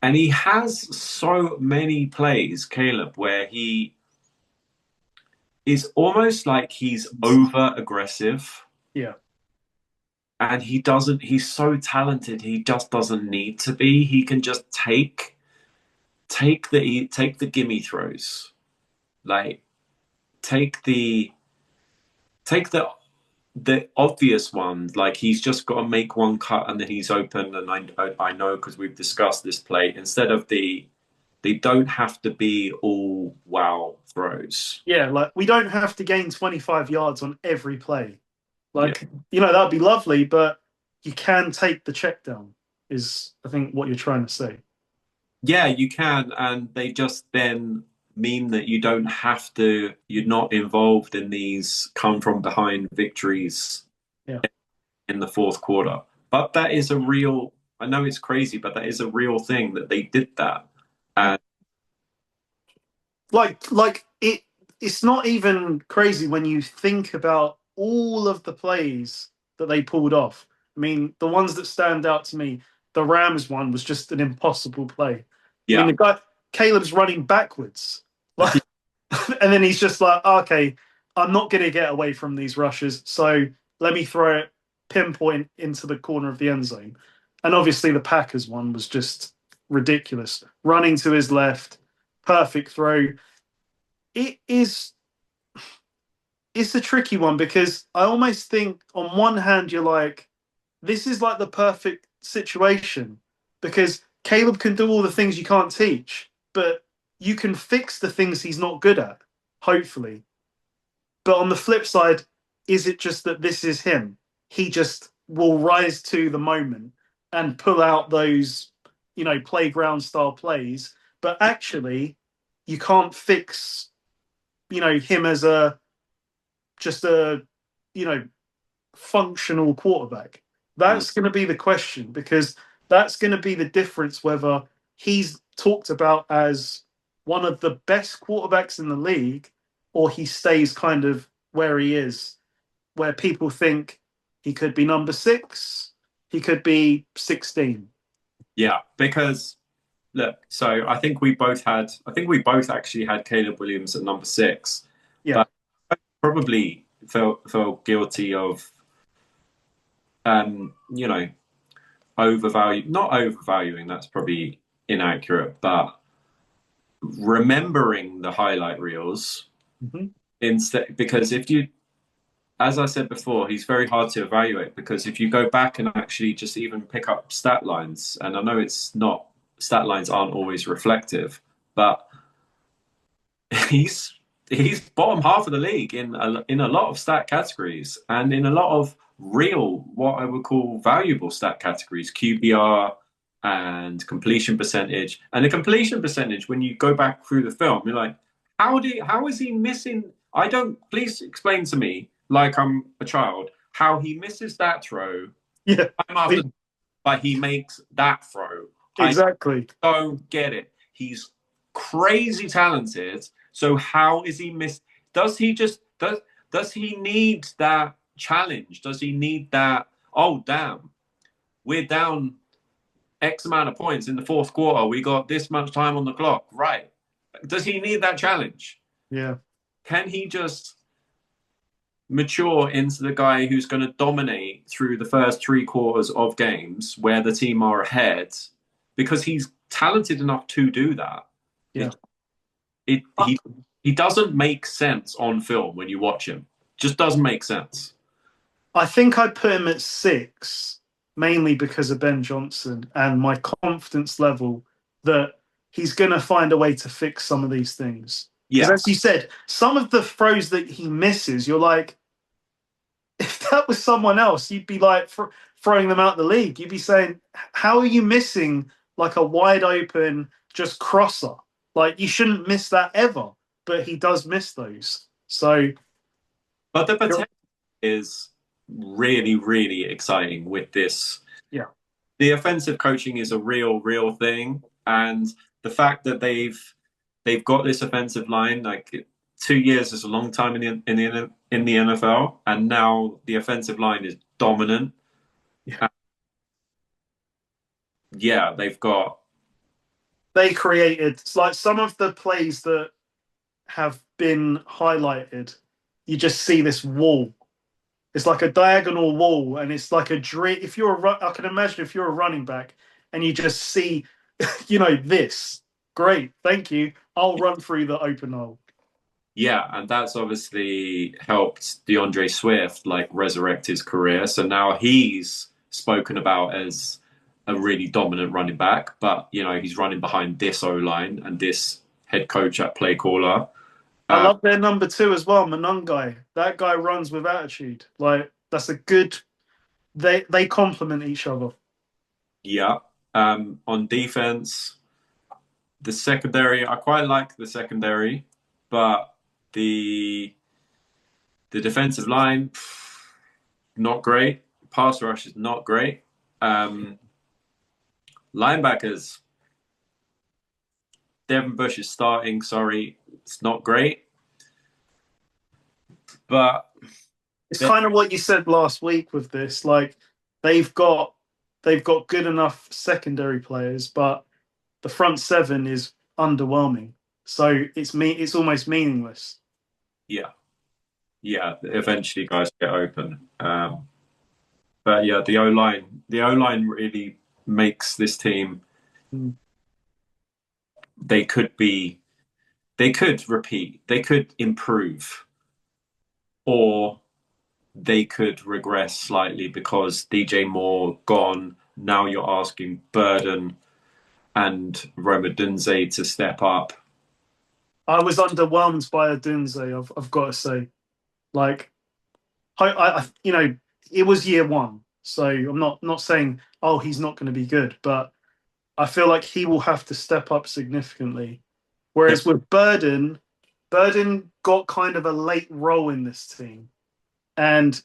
[SPEAKER 2] And he has so many plays, Caleb, where he is almost like he's over aggressive
[SPEAKER 1] Yeah.
[SPEAKER 2] and he's so talented, he just doesn't need to be. He can just take the gimme throws. Like take the take the obvious one. Like he's just got to make one cut and then he's open. And I know because we've discussed this play instead of they don't have to be all wow throws.
[SPEAKER 1] Yeah, like we don't have to gain 25 yards on every play.
[SPEAKER 2] Yeah.
[SPEAKER 1] Like, that'd be lovely, but you can take the check down, is I think what you're trying to say.
[SPEAKER 2] Yeah, you can, and they just then mean that you're not involved in these come from behind victories
[SPEAKER 1] Yeah.
[SPEAKER 2] in the fourth quarter. But that is I know it's crazy, but that is a real thing that they did that. And
[SPEAKER 1] It's not even crazy when you think about all of the plays that they pulled off. I mean, the ones that stand out to me, the Rams one was just an impossible play. I mean,
[SPEAKER 2] yeah,
[SPEAKER 1] the guy Caleb's running backwards, like, and then he's just like, okay, I'm not going to get away from these rushes, so let me throw it pinpoint into the corner of the end zone. And obviously, the Packers one was just ridiculous, running to his left, perfect throw. It is it's a tricky one because I almost think on one hand you're like, this is like the perfect situation because Caleb can do all the things you can't teach, but you can fix the things he's not good at, hopefully. But on the flip side, is it just that this is him? He just will rise to the moment and pull out those, playground style plays. But actually, you can't fix, him as just a, you know, functional quarterback?
[SPEAKER 2] mm,
[SPEAKER 1] That's going to be the question because that's going to be the difference whether he's talked about as one of the best quarterbacks in the league or he stays kind of where he is, where people think he could be number six, he could be 16.
[SPEAKER 2] yeah, because look, so I think we both actually had Caleb Williams at number six,
[SPEAKER 1] Yeah.
[SPEAKER 2] but I probably felt guilty of you know, not overvaluing, that's probably inaccurate, but remembering the highlight reels
[SPEAKER 1] Mm-hmm.
[SPEAKER 2] instead, because if you, as I said before, he's very hard to evaluate because if you go back and actually just even pick up stat lines, and I know it's not, stat lines aren't always reflective, but he's he's bottom half of the league in a lot of stat categories and in a lot of real what I would call valuable stat categories, QBR and completion percentage. And the completion percentage, when you go back through the film, you're like, how is he missing? I don't. Please explain to me, like I'm a child, how he misses that throw
[SPEAKER 1] Yeah.
[SPEAKER 2] time after, but he makes that throw. I
[SPEAKER 1] Exactly.
[SPEAKER 2] don't get it. He's crazy talented. So how is he miss? Does he just does he need that challenge? Does he need that? Oh damn, we're down. X amount of points in the fourth quarter. We got this much time on the clock. Right. Does he need that challenge?
[SPEAKER 1] Yeah.
[SPEAKER 2] Can he just mature into the guy who's going to dominate through the first three quarters of games where the team are ahead? Because he's talented enough to do that.
[SPEAKER 1] Yeah.
[SPEAKER 2] It he doesn't make sense on film when you watch him. Just doesn't make sense.
[SPEAKER 1] I think I'd put him at 6, mainly because of Ben Johnson and my confidence level that he's going to find a way to fix some of these things. Because
[SPEAKER 2] Yeah.
[SPEAKER 1] as you said, some of the throws that he misses, you're like, if that was someone else, you'd be like throwing them out the league. You'd be saying, how are you missing like a wide open just crosser? Like you shouldn't miss that ever, but he does miss those. So,
[SPEAKER 2] but the potential is really, really exciting with this.
[SPEAKER 1] Yeah.
[SPEAKER 2] The offensive coaching is a real thing, and the fact that they've got this offensive line, like 2 years is a long time in the NFL, and now the offensive line is dominant.
[SPEAKER 1] Yeah,
[SPEAKER 2] yeah,
[SPEAKER 1] they created like some of the plays that have been highlighted. You just see this wall. It's like a diagonal wall, and it's like a dream. If you're I can imagine if you're a running back and you just see, this. Great, thank you. I'll run through the open hole.
[SPEAKER 2] Yeah, and that's obviously helped DeAndre Swift like resurrect his career. So now he's spoken about as a really dominant running back, but he's running behind this O-line and this head coach at play caller.
[SPEAKER 1] I love their number 2 as well, Manungai. That guy runs with attitude. Like that's a good. They complement each other.
[SPEAKER 2] Yeah. On defense, the secondary, I quite like the secondary, but the defensive line, not great. Pass rush is not great. Linebackers, Devin Bush is starting. Sorry, it's not great. But
[SPEAKER 1] it's kind of what you said last week with this. Like they've got good enough secondary players, but the front 7 is underwhelming. So it's almost meaningless.
[SPEAKER 2] Yeah. Eventually, guys get open. But yeah, the O-line really makes this team. They could repeat, they could improve, or they could regress slightly because DJ Moore gone. Now you're asking Burden and Rome Odunze to step up.
[SPEAKER 1] I was underwhelmed by Odunze. I've got to say, like, it was year 1, so I'm not saying he's not going to be good, but I feel like he will have to step up significantly. Whereas with Burden got kind of a late role in this team, and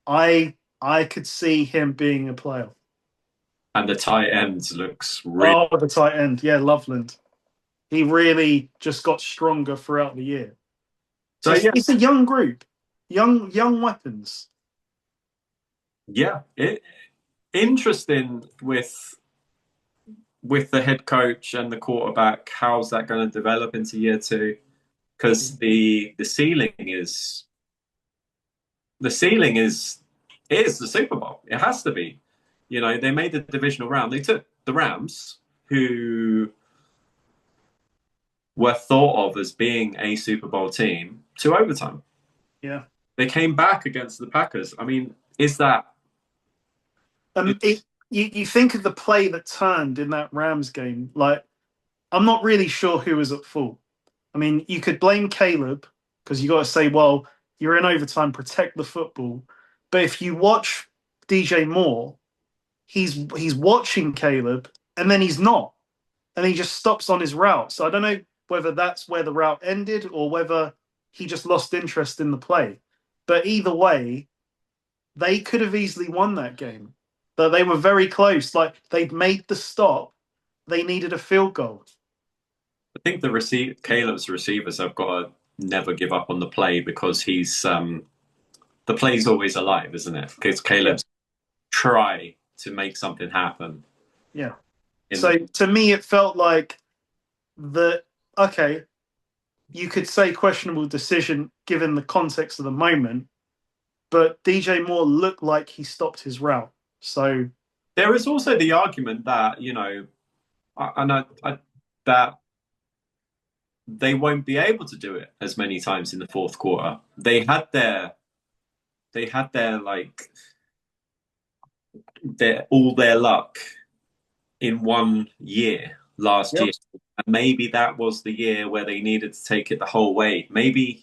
[SPEAKER 1] I could see him being a player.
[SPEAKER 2] And the tight ends looks really.
[SPEAKER 1] Oh, the tight end, yeah, Loveland. He really just got stronger throughout the year. So it's a young group, young weapons.
[SPEAKER 2] Yeah, interesting with the head coach and the quarterback. How's that going to develop into year 2? Because the ceiling is the Super Bowl. It has to be. They made the divisional round. They took the Rams, who were thought of as being a Super Bowl team, to overtime.
[SPEAKER 1] Yeah.
[SPEAKER 2] They came back against the Packers. I mean, is that...
[SPEAKER 1] You think of the play that turned in that Rams game. Like, I'm not really sure who was at fault. I mean, you could blame Caleb because you got to say, well, you're in overtime, protect the football. But if you watch DJ Moore, he's watching Caleb and then he's not. And he just stops on his route. So I don't know whether that's where the route ended or whether he just lost interest in the play. But either way, they could have easily won that game. But they were very close. Like, they'd made the stop. They needed a field goal.
[SPEAKER 2] I think Caleb's receivers have got to never give up on the play because he's the play's always alive, isn't it? Because Caleb's try to make something happen.
[SPEAKER 1] Yeah.
[SPEAKER 2] In
[SPEAKER 1] So
[SPEAKER 2] the
[SPEAKER 1] to me, it felt like the okay. You could say questionable decision given the context of the moment, but DJ Moore looked like he stopped his route. So
[SPEAKER 2] There is also the argument that that they won't be able to do it as many times in the fourth quarter. They had their like their all their luck in one year last
[SPEAKER 1] yep.
[SPEAKER 2] year. And maybe that was the year where they needed to take it the whole way. Maybe,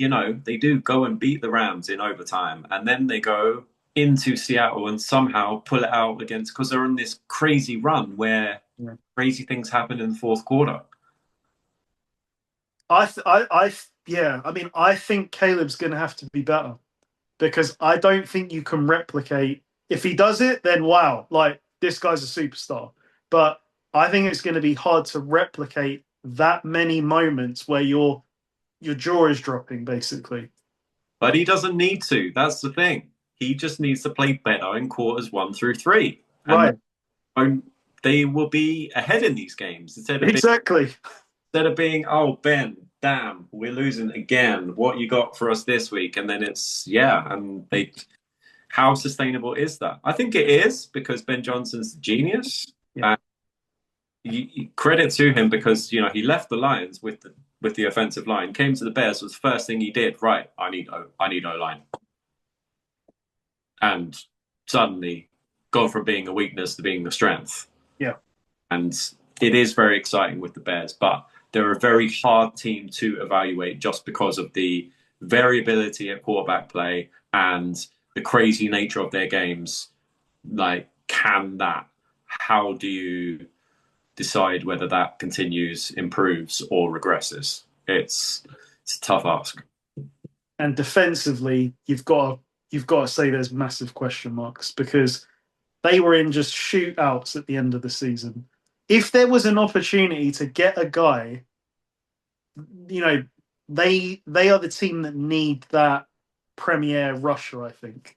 [SPEAKER 2] they do go and beat the Rams in overtime and then they go into Seattle and somehow pull it out against because they're on this crazy run where
[SPEAKER 1] Yeah.
[SPEAKER 2] crazy things happen in the fourth quarter.
[SPEAKER 1] Yeah. I mean, I think Caleb's going to have to be better because I don't think you can replicate. If he does it, then wow, like this guy's a superstar. But I think it's going to be hard to replicate that many moments where your jaw is dropping, basically.
[SPEAKER 2] But he doesn't need to. That's the thing. He just needs to play better in quarters 1 through 3. And
[SPEAKER 1] Right.
[SPEAKER 2] they will be ahead in these games
[SPEAKER 1] Exactly.
[SPEAKER 2] instead of being, oh, Ben, damn, we're losing again. What you got for us this week? And then it's, yeah. And how sustainable is that? I think it is because Ben Johnson's a genius.
[SPEAKER 1] Yeah.
[SPEAKER 2] Credit to him because, he left the Lions with the offensive line, came to the Bears, was the first thing he did. Right, I need O-line. And suddenly gone from being a weakness to being the strength.
[SPEAKER 1] Yeah.
[SPEAKER 2] And it is very exciting with the Bears, but they're a very hard team to evaluate just because of the variability at quarterback play and the crazy nature of their games. Like, how do you decide whether that continues, improves, or regresses? It's a tough ask.
[SPEAKER 1] And defensively, you've got to say there's massive question marks because they were in just shootouts at the end of the season. If there was an opportunity to get a guy, you know, they are the team that need that premier rusher, I think.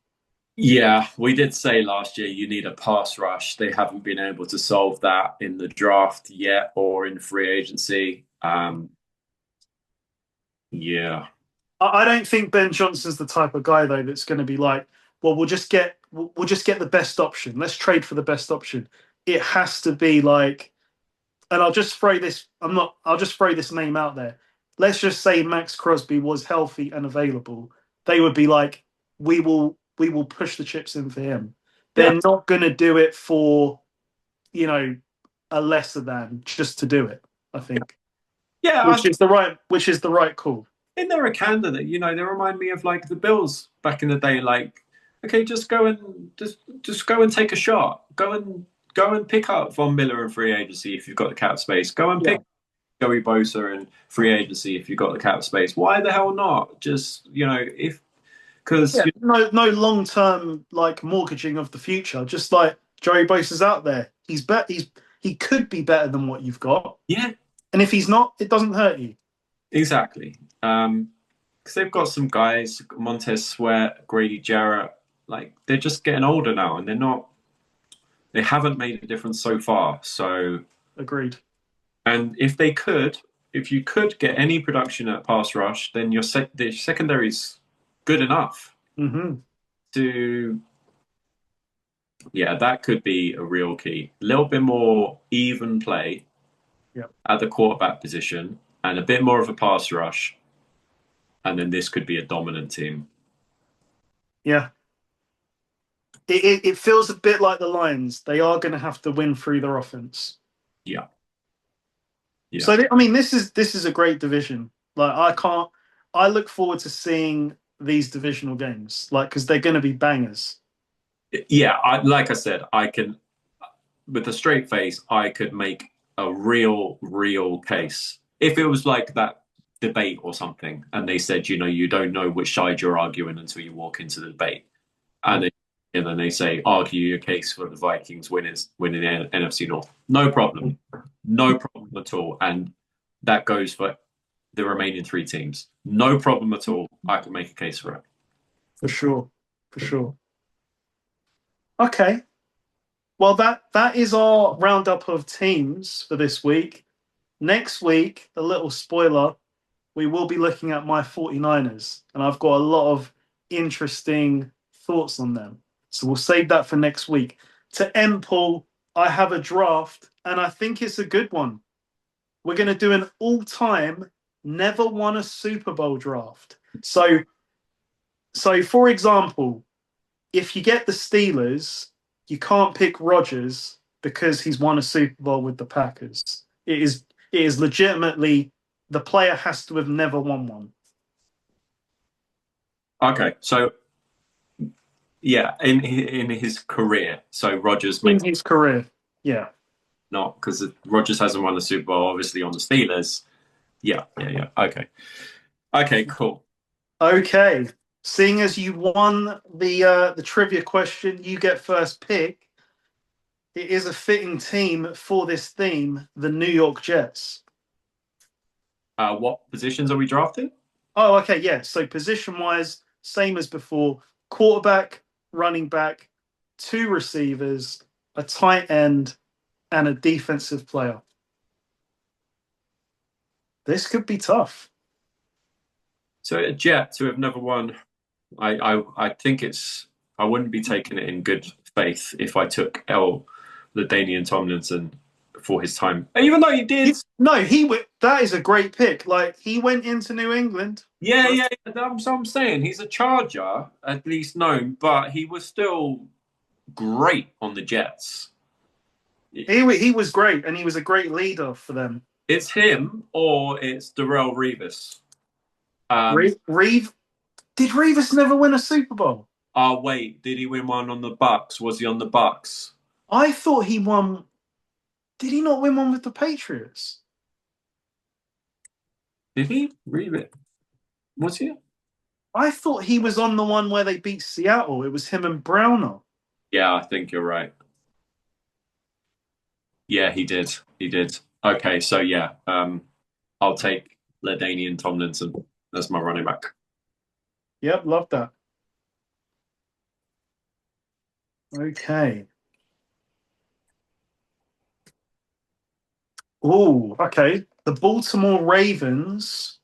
[SPEAKER 2] Yeah, we did say last year you need a pass rush. They haven't been able to solve that in the draft yet or in free agency. Yeah.
[SPEAKER 1] I don't think Ben Johnson's the type of guy though that's going to be like, well, we'll just get the best option. Let's trade for the best option. It has to be like, and I'll just throw this. I'll just throw this name out there. Let's just say Max Crosby was healthy and available. They would be like, we will push the chips in for him.
[SPEAKER 2] Yeah.
[SPEAKER 1] They're not going to do it for you know a lesser than just to do it. I think,
[SPEAKER 2] Yeah,
[SPEAKER 1] which is the right call.
[SPEAKER 2] think they're a candidate. They remind me of like the Bills back in the day. Like, okay, just go and take a shot. Go and pick up Von Miller in free agency if you've got the cap space. Go and
[SPEAKER 1] Yeah.
[SPEAKER 2] pick Joey Bosa in free agency if you've got the cap space. Why the hell not? Just if because
[SPEAKER 1] Yeah, no long term like mortgaging of the future. Just like Joey Bosa's out there, he could be better than what you've got,
[SPEAKER 2] yeah,
[SPEAKER 1] and if he's not, it doesn't hurt you.
[SPEAKER 2] exactly. Because they've got some guys, Montez Sweat, Grady Jarrett, like they're just getting older now, and they haven't made a difference so far. So,
[SPEAKER 1] Agreed.
[SPEAKER 2] and if you could get any production at pass rush, then the secondary is good enough
[SPEAKER 1] Hmm.
[SPEAKER 2] to, yeah, that could be a real key. A little bit more even play
[SPEAKER 1] Yeah.
[SPEAKER 2] at the quarterback position and a bit more of a pass rush, and then this could be a dominant team.
[SPEAKER 1] Yeah. It feels a bit like the Lions. They are going to have to win through their offense.
[SPEAKER 2] Yeah. Yeah.
[SPEAKER 1] So I mean, this is a great division. Like I look forward to seeing these divisional games, like because they're going to be bangers.
[SPEAKER 2] Yeah, like I said, I can, with a straight face, I could make a real case. If it was like that debate or something, and they said, you don't know which side you're arguing until you walk into the debate, and then they say, argue your case for the Vikings winning the NFC North. No problem at all, and that goes for the remaining 3 teams. No problem at all. I can make a case for it.
[SPEAKER 1] For sure. For sure. Okay. Well, that is our roundup of teams for this week. Next week, a little spoiler, we will be looking at my 49ers, and I've got a lot of interesting thoughts on them. So we'll save that for next week. To end, Paul, I have a draft, and I think it's a good one. We're going to do an all-time never won a Super Bowl draft. So for example, if you get the Steelers, you can't pick Rodgers because he's won a Super Bowl with the Packers. It is legitimately the player has to have never won one.
[SPEAKER 2] Okay, so yeah, in his career, so Rodgers
[SPEAKER 1] In
[SPEAKER 2] makes
[SPEAKER 1] his career. Yeah.
[SPEAKER 2] not because Rodgers hasn't won the Super Bowl, obviously on the Steelers. Yeah, yeah, yeah. Okay, okay, cool.
[SPEAKER 1] Okay. Seeing as you won the trivia question, you get first pick. It is a fitting team for this theme, the New York Jets.
[SPEAKER 2] What positions are we drafting?
[SPEAKER 1] Oh, okay, yeah. So position wise, same as before: quarterback, running back, two receivers, a tight end, and a defensive player. This could be tough.
[SPEAKER 2] So Jets who have never won. I think it's. I wouldn't be taking it in good faith if I took LaDainian Tomlinson for his time, even though he did.
[SPEAKER 1] No, that is a great pick. Like he went into New England.
[SPEAKER 2] Yeah, yeah, yeah. That's what I'm saying. He's a Charger, at least known, but he was still great on the Jets.
[SPEAKER 1] He was great, and he was a great leader for them.
[SPEAKER 2] It's him or it's Darrell Revis. Um,
[SPEAKER 1] Reeve did Revis never win a Super Bowl?
[SPEAKER 2] oh wait, did he win one on the Bucks? Was he on the Bucks?
[SPEAKER 1] I thought he won. Did he not win one with the Patriots?
[SPEAKER 2] Did he? Revis? Was he?
[SPEAKER 1] I thought he was on the one where they beat Seattle. It was him and Browner.
[SPEAKER 2] Yeah, I think you're right. Yeah, he did. He did. Okay, so yeah, I'll take LaDainian Tomlinson as my running back.
[SPEAKER 1] Yep, love that. Okay. Oh, okay. The Baltimore Ravens.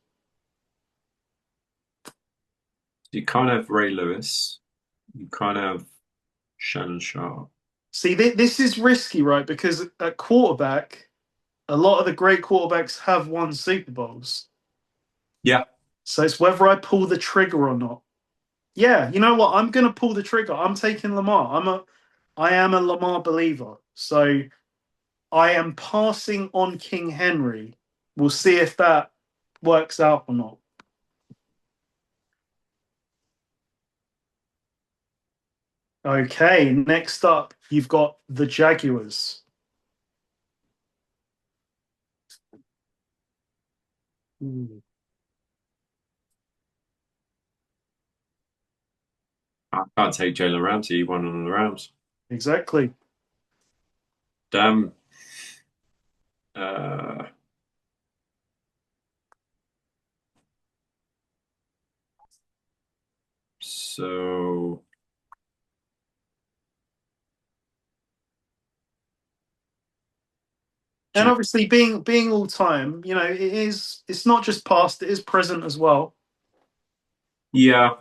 [SPEAKER 2] You can't have Ray Lewis. You can't have Shannon Sharp.
[SPEAKER 1] See, this is risky, right? Because at quarterback, a lot of the great quarterbacks have won Super Bowls.
[SPEAKER 2] Yeah,
[SPEAKER 1] So it's whether I pull the trigger or not. Yeah, you know what? I'm gonna pull the trigger. I'm taking Lamar. I am a Lamar believer. So I am passing on King Henry. We'll see if that works out or not. Okay, next up, you've got the Jaguars. Ooh,
[SPEAKER 2] I can't take Jalen Ramsey. He won on the Rams.
[SPEAKER 1] exactly.
[SPEAKER 2] Damn. Uh, so
[SPEAKER 1] And
[SPEAKER 2] Ja-
[SPEAKER 1] obviously, being all time, it's not just past; it is present as well.
[SPEAKER 2] yeah,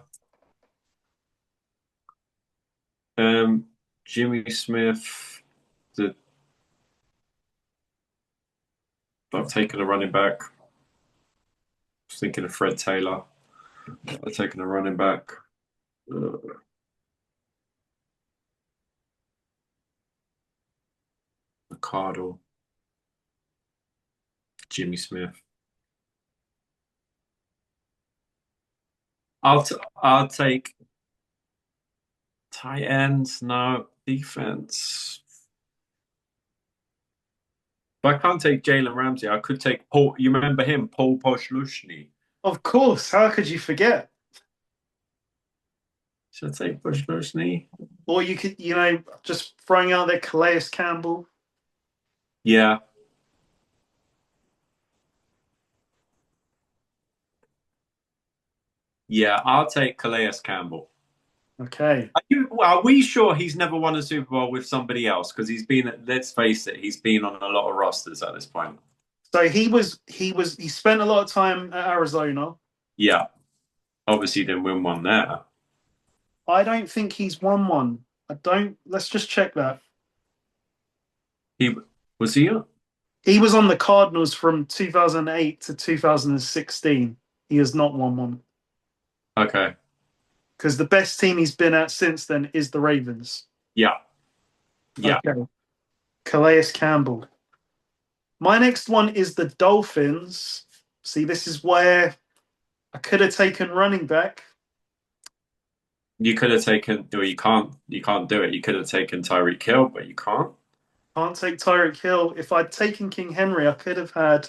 [SPEAKER 2] Jimmy Smith. The I've taken a running back. I was thinking of Fred Taylor. I've taken a running back. Uh, Ricardo, Jimmy Smith. I'll take tight ends. No defense. But I can't take Jalen Ramsey. I could take Paul. You remember him, Paul Posluszny.
[SPEAKER 1] Of course, how could you forget?
[SPEAKER 2] Should I take Posluszny?
[SPEAKER 1] Or you could, just throwing out there Calais Campbell.
[SPEAKER 2] Yeah, yeah. I'll take Calais Campbell.
[SPEAKER 1] Okay.
[SPEAKER 2] Are we sure he's never won a Super Bowl with somebody else? Because he's been, let's face it, he's been on a lot of rosters at this point.
[SPEAKER 1] So he spent a lot of time at Arizona.
[SPEAKER 2] Yeah, obviously didn't win one there.
[SPEAKER 1] I don't think he's won one. I don't. Let's just check that.
[SPEAKER 2] He was he?
[SPEAKER 1] He was on the Cardinals from 2008 to 2016. He has not won one
[SPEAKER 2] Okay.
[SPEAKER 1] because the best team he's been at since then is the Ravens.
[SPEAKER 2] Yeah. Yeah.
[SPEAKER 1] Okay. Calais Campbell. My next one is the Dolphins. See, this is where I could have taken running back.
[SPEAKER 2] You could have taken, or you can't do it. You could have taken Tyreek Hill, but you can't.
[SPEAKER 1] Can't take Tyreek Hill. If I'd taken King Henry, I could have had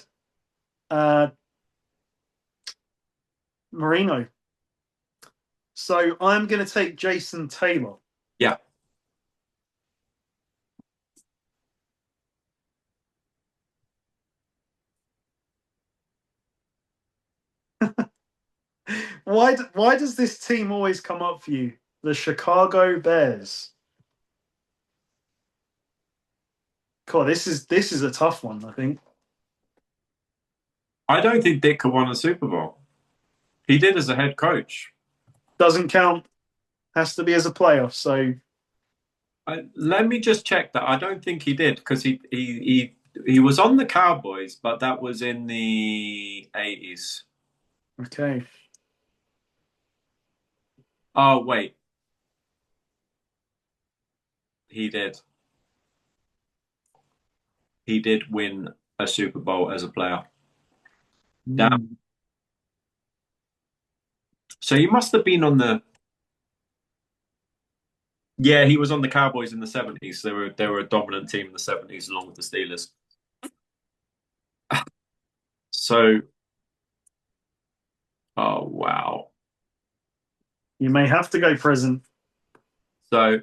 [SPEAKER 1] uh, Marino. So I'm going to take Jason Taylor.
[SPEAKER 2] Yeah.
[SPEAKER 1] Why does this team always come up for you? The Chicago Bears. God, this is a tough one, I think.
[SPEAKER 2] I don't think Dick could won a Super Bowl. He did as a head coach.
[SPEAKER 1] Doesn't count. Has to be as a player. So
[SPEAKER 2] Let me just check that. I don't think he did because he was on the Cowboys, but that was in the 80s.
[SPEAKER 1] okay.
[SPEAKER 2] Oh wait, he did. He did win a Super Bowl as a player. Damn.
[SPEAKER 1] Mm.
[SPEAKER 2] So he must have been on the. Yeah, he was on the Cowboys in the 70s. They were a dominant team in the 70s along with the Steelers. So, oh wow.
[SPEAKER 1] You may have to go present.
[SPEAKER 2] So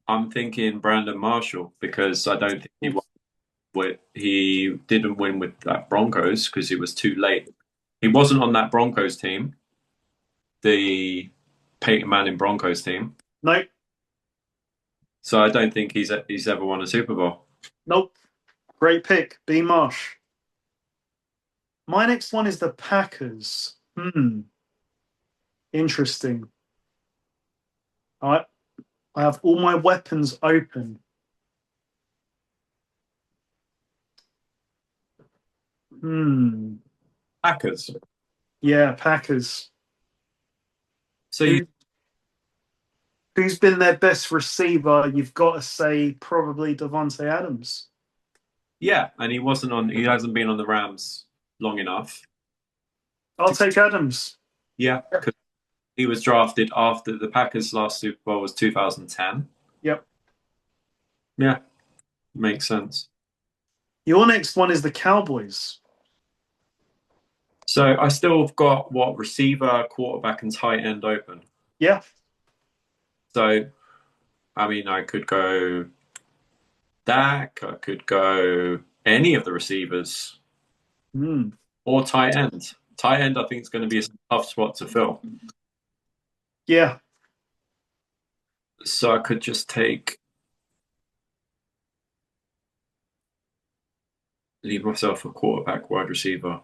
[SPEAKER 2] I'm thinking Brandon Marshall because I don't think he didn't win with that Broncos because he was too late. He wasn't on that Broncos team, the Peyton Manning Broncos team.
[SPEAKER 1] Nope.
[SPEAKER 2] So I don't think he's ever won a Super Bowl.
[SPEAKER 1] Nope. Great pick. B Marsh. My next one is the Packers. Interesting. I I have all my weapons open. Hmm.
[SPEAKER 2] Packers.
[SPEAKER 1] Yeah, Packers.
[SPEAKER 2] So you
[SPEAKER 1] Who, who's been their best receiver? You've got to say probably Devontae Adams.
[SPEAKER 2] yeah, and he wasn't on. He hasn't been on the Rams long enough.
[SPEAKER 1] I'll take Adams.
[SPEAKER 2] Yeah, because he was drafted after the Packers' last Super Bowl was 2010.
[SPEAKER 1] Yep.
[SPEAKER 2] Yeah, makes sense.
[SPEAKER 1] Your next one is the Cowboys.
[SPEAKER 2] So I still have got what receiver, quarterback, and tight end open.
[SPEAKER 1] Yeah.
[SPEAKER 2] So I mean, I could go Dak. I could go any of the receivers
[SPEAKER 1] Hmm.
[SPEAKER 2] or tight end. Tight end, I think, is going to be a tough spot to fill.
[SPEAKER 1] Yeah.
[SPEAKER 2] So I could just leave myself a quarterback, wide receiver.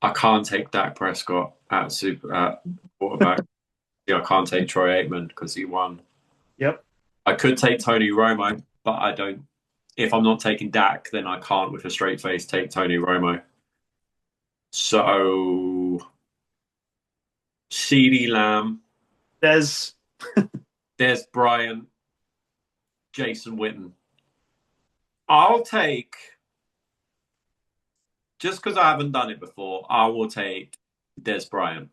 [SPEAKER 2] I can't take Dak Prescott at quarterback. Yeah, I can't take Troy Aikman because he won.
[SPEAKER 1] Yep.
[SPEAKER 2] I could take Tony Romo, but I don't. If I'm not taking Dak, then I can't with a straight face take Tony Romo. So CeeDee Lamb,
[SPEAKER 1] There's
[SPEAKER 2] Des Bryant, Jason Witten. I'll take, just because I haven't done it before, I will take Des Bryant.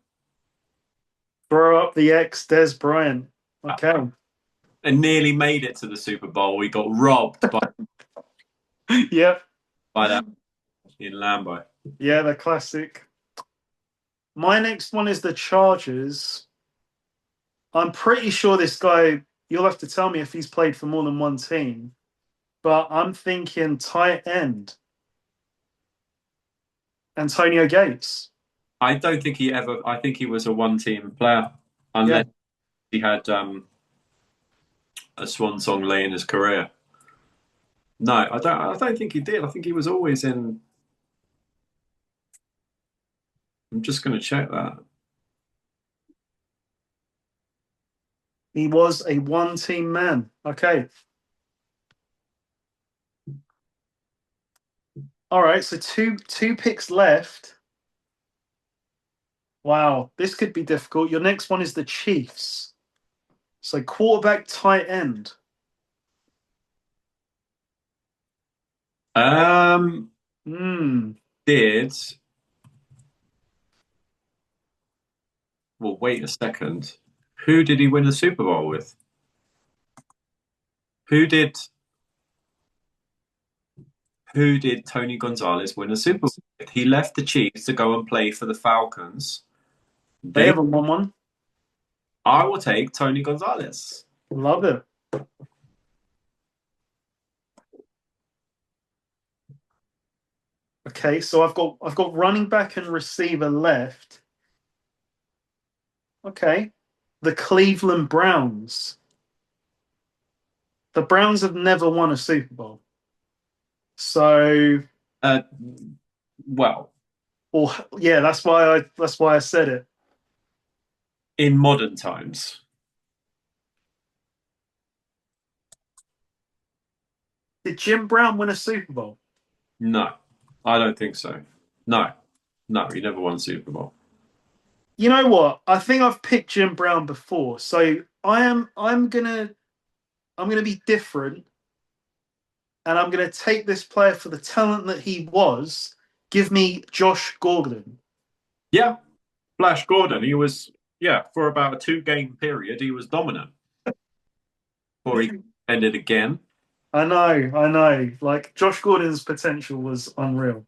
[SPEAKER 1] throw up the X, Des Bryant. Okay.
[SPEAKER 2] And nearly made it to the Super Bowl. We got robbed
[SPEAKER 1] Yep.
[SPEAKER 2] by that in Lambeau.
[SPEAKER 1] Yeah, the classic. My next one is the Chargers. I'm pretty sure this guy, you'll have to tell me if he's played for more than one team, but I'm thinking tight end, Antonio Gates.
[SPEAKER 2] I don't think he ever. I think he was a one-team player,
[SPEAKER 1] Yeah,
[SPEAKER 2] unless he had a swan song late in his career. No, I don't. I don't think he did. I think he was always in. I'm just going to check that.
[SPEAKER 1] he was a one-team man. Okay. All right, so two picks left. Wow, this could be difficult. Your next one is the Chiefs. So quarterback, tight end.
[SPEAKER 2] Um,
[SPEAKER 1] Hmm.
[SPEAKER 2] did well. Wait a second. Who did he win the Super Bowl with? Who did Who did Tony Gonzalez win a Super Bowl with? He left the Chiefs to go and play for the Falcons.
[SPEAKER 1] They
[SPEAKER 2] They,
[SPEAKER 1] haven't won one.
[SPEAKER 2] I will take Tony Gonzalez.
[SPEAKER 1] Love it. Okay, so I've got running back and receiver left. Okay. The Cleveland Browns. The Browns have never won a Super Bowl. So,
[SPEAKER 2] Uh, well,
[SPEAKER 1] or yeah, that's why I said it.
[SPEAKER 2] in modern times,
[SPEAKER 1] Did Jim Brown win a Super Bowl?
[SPEAKER 2] no, I don't think so. No, no, he never won a Super Bowl.
[SPEAKER 1] You know what? I think I've picked Jim Brown before, so I'm gonna be different, and I'm gonna take this player for the talent that he was. Give me Josh Gordon.
[SPEAKER 2] Yeah, Flash Gordon. He was, yeah, for about a two-game period, he was dominant before he ended again.
[SPEAKER 1] I know, I know. Like Josh Gordon's potential was unreal.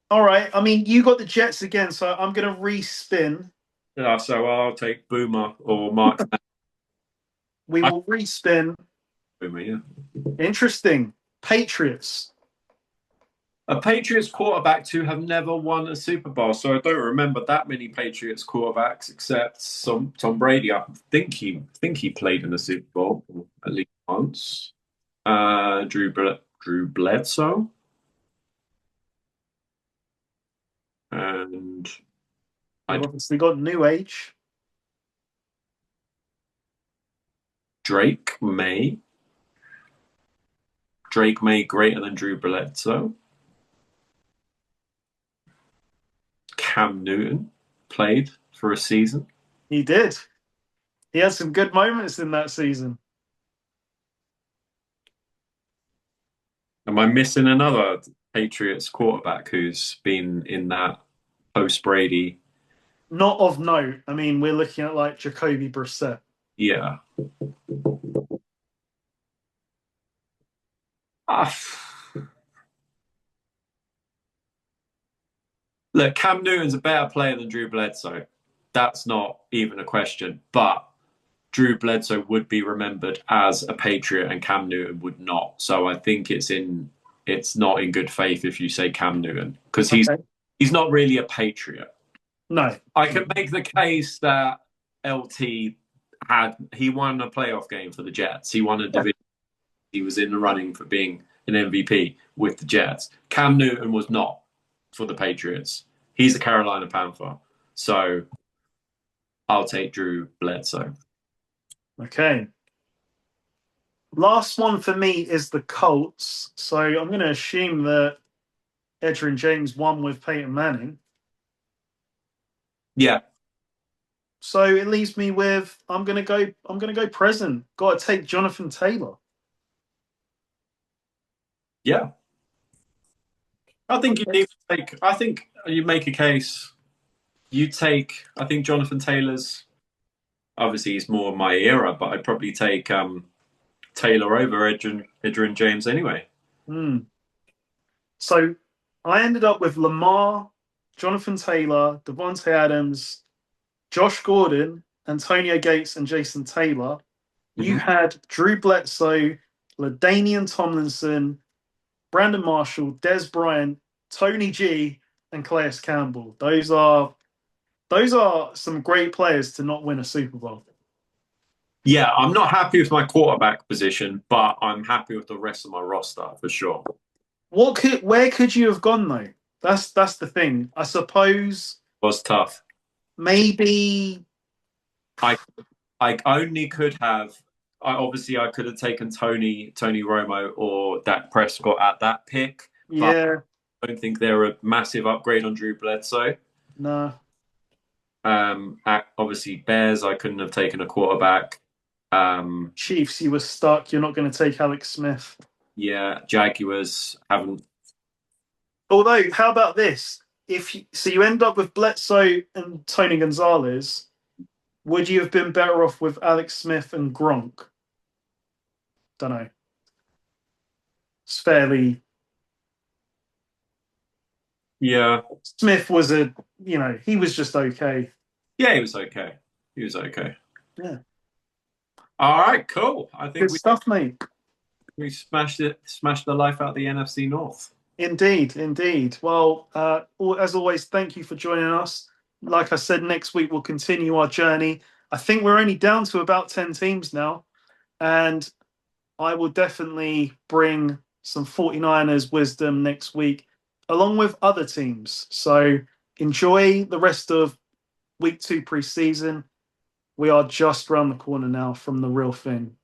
[SPEAKER 1] All right, I mean, you got the Jets again, so I'm gonna respin.
[SPEAKER 2] Yeah, so I'll take Boomer or Mark.
[SPEAKER 1] We
[SPEAKER 2] I
[SPEAKER 1] will respin.
[SPEAKER 2] Boomer, yeah.
[SPEAKER 1] Interesting. Patriots.
[SPEAKER 2] A Patriots quarterback who have never won a Super Bowl, so I don't remember that many Patriots quarterbacks except some Tom Brady. I think he played in the Super Bowl at least once. Drew Bledsoe and
[SPEAKER 1] We've
[SPEAKER 2] I
[SPEAKER 1] obviously got New Age.
[SPEAKER 2] Drake May. Drake May greater than Drew Bledsoe. Cam Newton played for a season.
[SPEAKER 1] He did. He had some good moments in that season.
[SPEAKER 2] Am I missing another Patriots quarterback who's been in that post Brady?
[SPEAKER 1] Not of note. I mean, we're looking at like Jacoby Brissett.
[SPEAKER 2] Yeah. Ah, look, Cam Newton's a better player than Drew Bledsoe. That's not even a question. But Drew Bledsoe would be remembered as a Patriot and Cam Newton would not. So I think it's not in good faith if you say Cam Newton because
[SPEAKER 1] Okay.
[SPEAKER 2] he's not really a Patriot.
[SPEAKER 1] No.
[SPEAKER 2] I can make the case that LT he won a playoff game for the Jets. He won a
[SPEAKER 1] Yeah.
[SPEAKER 2] division. He was in the running for being an MVP with the Jets. Cam Newton was not for the Patriots. He's a Carolina Panther. So I'll take Drew Bledsoe.
[SPEAKER 1] Okay. Last one for me is the Colts. So I'm going to assume that Edgerrin James won with Peyton Manning.
[SPEAKER 2] Yeah.
[SPEAKER 1] So it leaves me with I'm gonna go present. Got to take Jonathan Taylor.
[SPEAKER 2] Yeah. I think you
[SPEAKER 1] Okay.
[SPEAKER 2] need to take. I think you make a case. You take. I think Jonathan Taylor's. Obviously, he's more my era, but I'd probably take Taylor over Edgerrin James anyway.
[SPEAKER 1] Hmm. So I ended up with Lamar, Jonathan Taylor, Devontae Adams, Josh Gordon, Antonio Gates, and Jason Taylor. You
[SPEAKER 2] Mm-hmm.
[SPEAKER 1] had Drew Bledsoe, LaDainian Tomlinson, Brandon Marshall, Des Bryant, Tony G, and Calais Campbell. Those are some great players to not win a Super Bowl.
[SPEAKER 2] Yeah, I'm not happy with my quarterback position, but I'm happy with the rest of my roster for sure.
[SPEAKER 1] Where could you have gone though? That's the thing. I suppose
[SPEAKER 2] Was tough.
[SPEAKER 1] maybe
[SPEAKER 2] I I only could have. I could have taken Tony Romo or Dak Prescott at that pick, but
[SPEAKER 1] yeah,
[SPEAKER 2] I don't think they're a massive upgrade on Drew Bledsoe.
[SPEAKER 1] no.
[SPEAKER 2] Obviously Bears, I couldn't have taken a quarterback.
[SPEAKER 1] Chiefs, you were stuck. You're not going to take Alex Smith.
[SPEAKER 2] Yeah, Jaguars haven't.
[SPEAKER 1] Although, how about this? So you end up with Bledsoe and Tony Gonzalez, would you have been better off with Alex Smith and Gronk? Don't know. It's fairly.
[SPEAKER 2] Yeah,
[SPEAKER 1] Smith was he was just okay.
[SPEAKER 2] yeah, he was okay. He was okay.
[SPEAKER 1] Yeah,
[SPEAKER 2] All right, cool. I think
[SPEAKER 1] good stuff, mate.
[SPEAKER 2] we smashed the life out of the NFC North.
[SPEAKER 1] Indeed, indeed. Well, as always, thank you for joining us. Like I said, next week we'll continue our journey. I think we're only down to about 10 teams now, and I will definitely bring some 49ers wisdom next week, along with other teams. So enjoy the rest of week 2 preseason. We are just around the corner now from the real thing.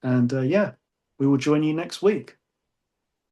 [SPEAKER 1] And yeah, we will join you next week.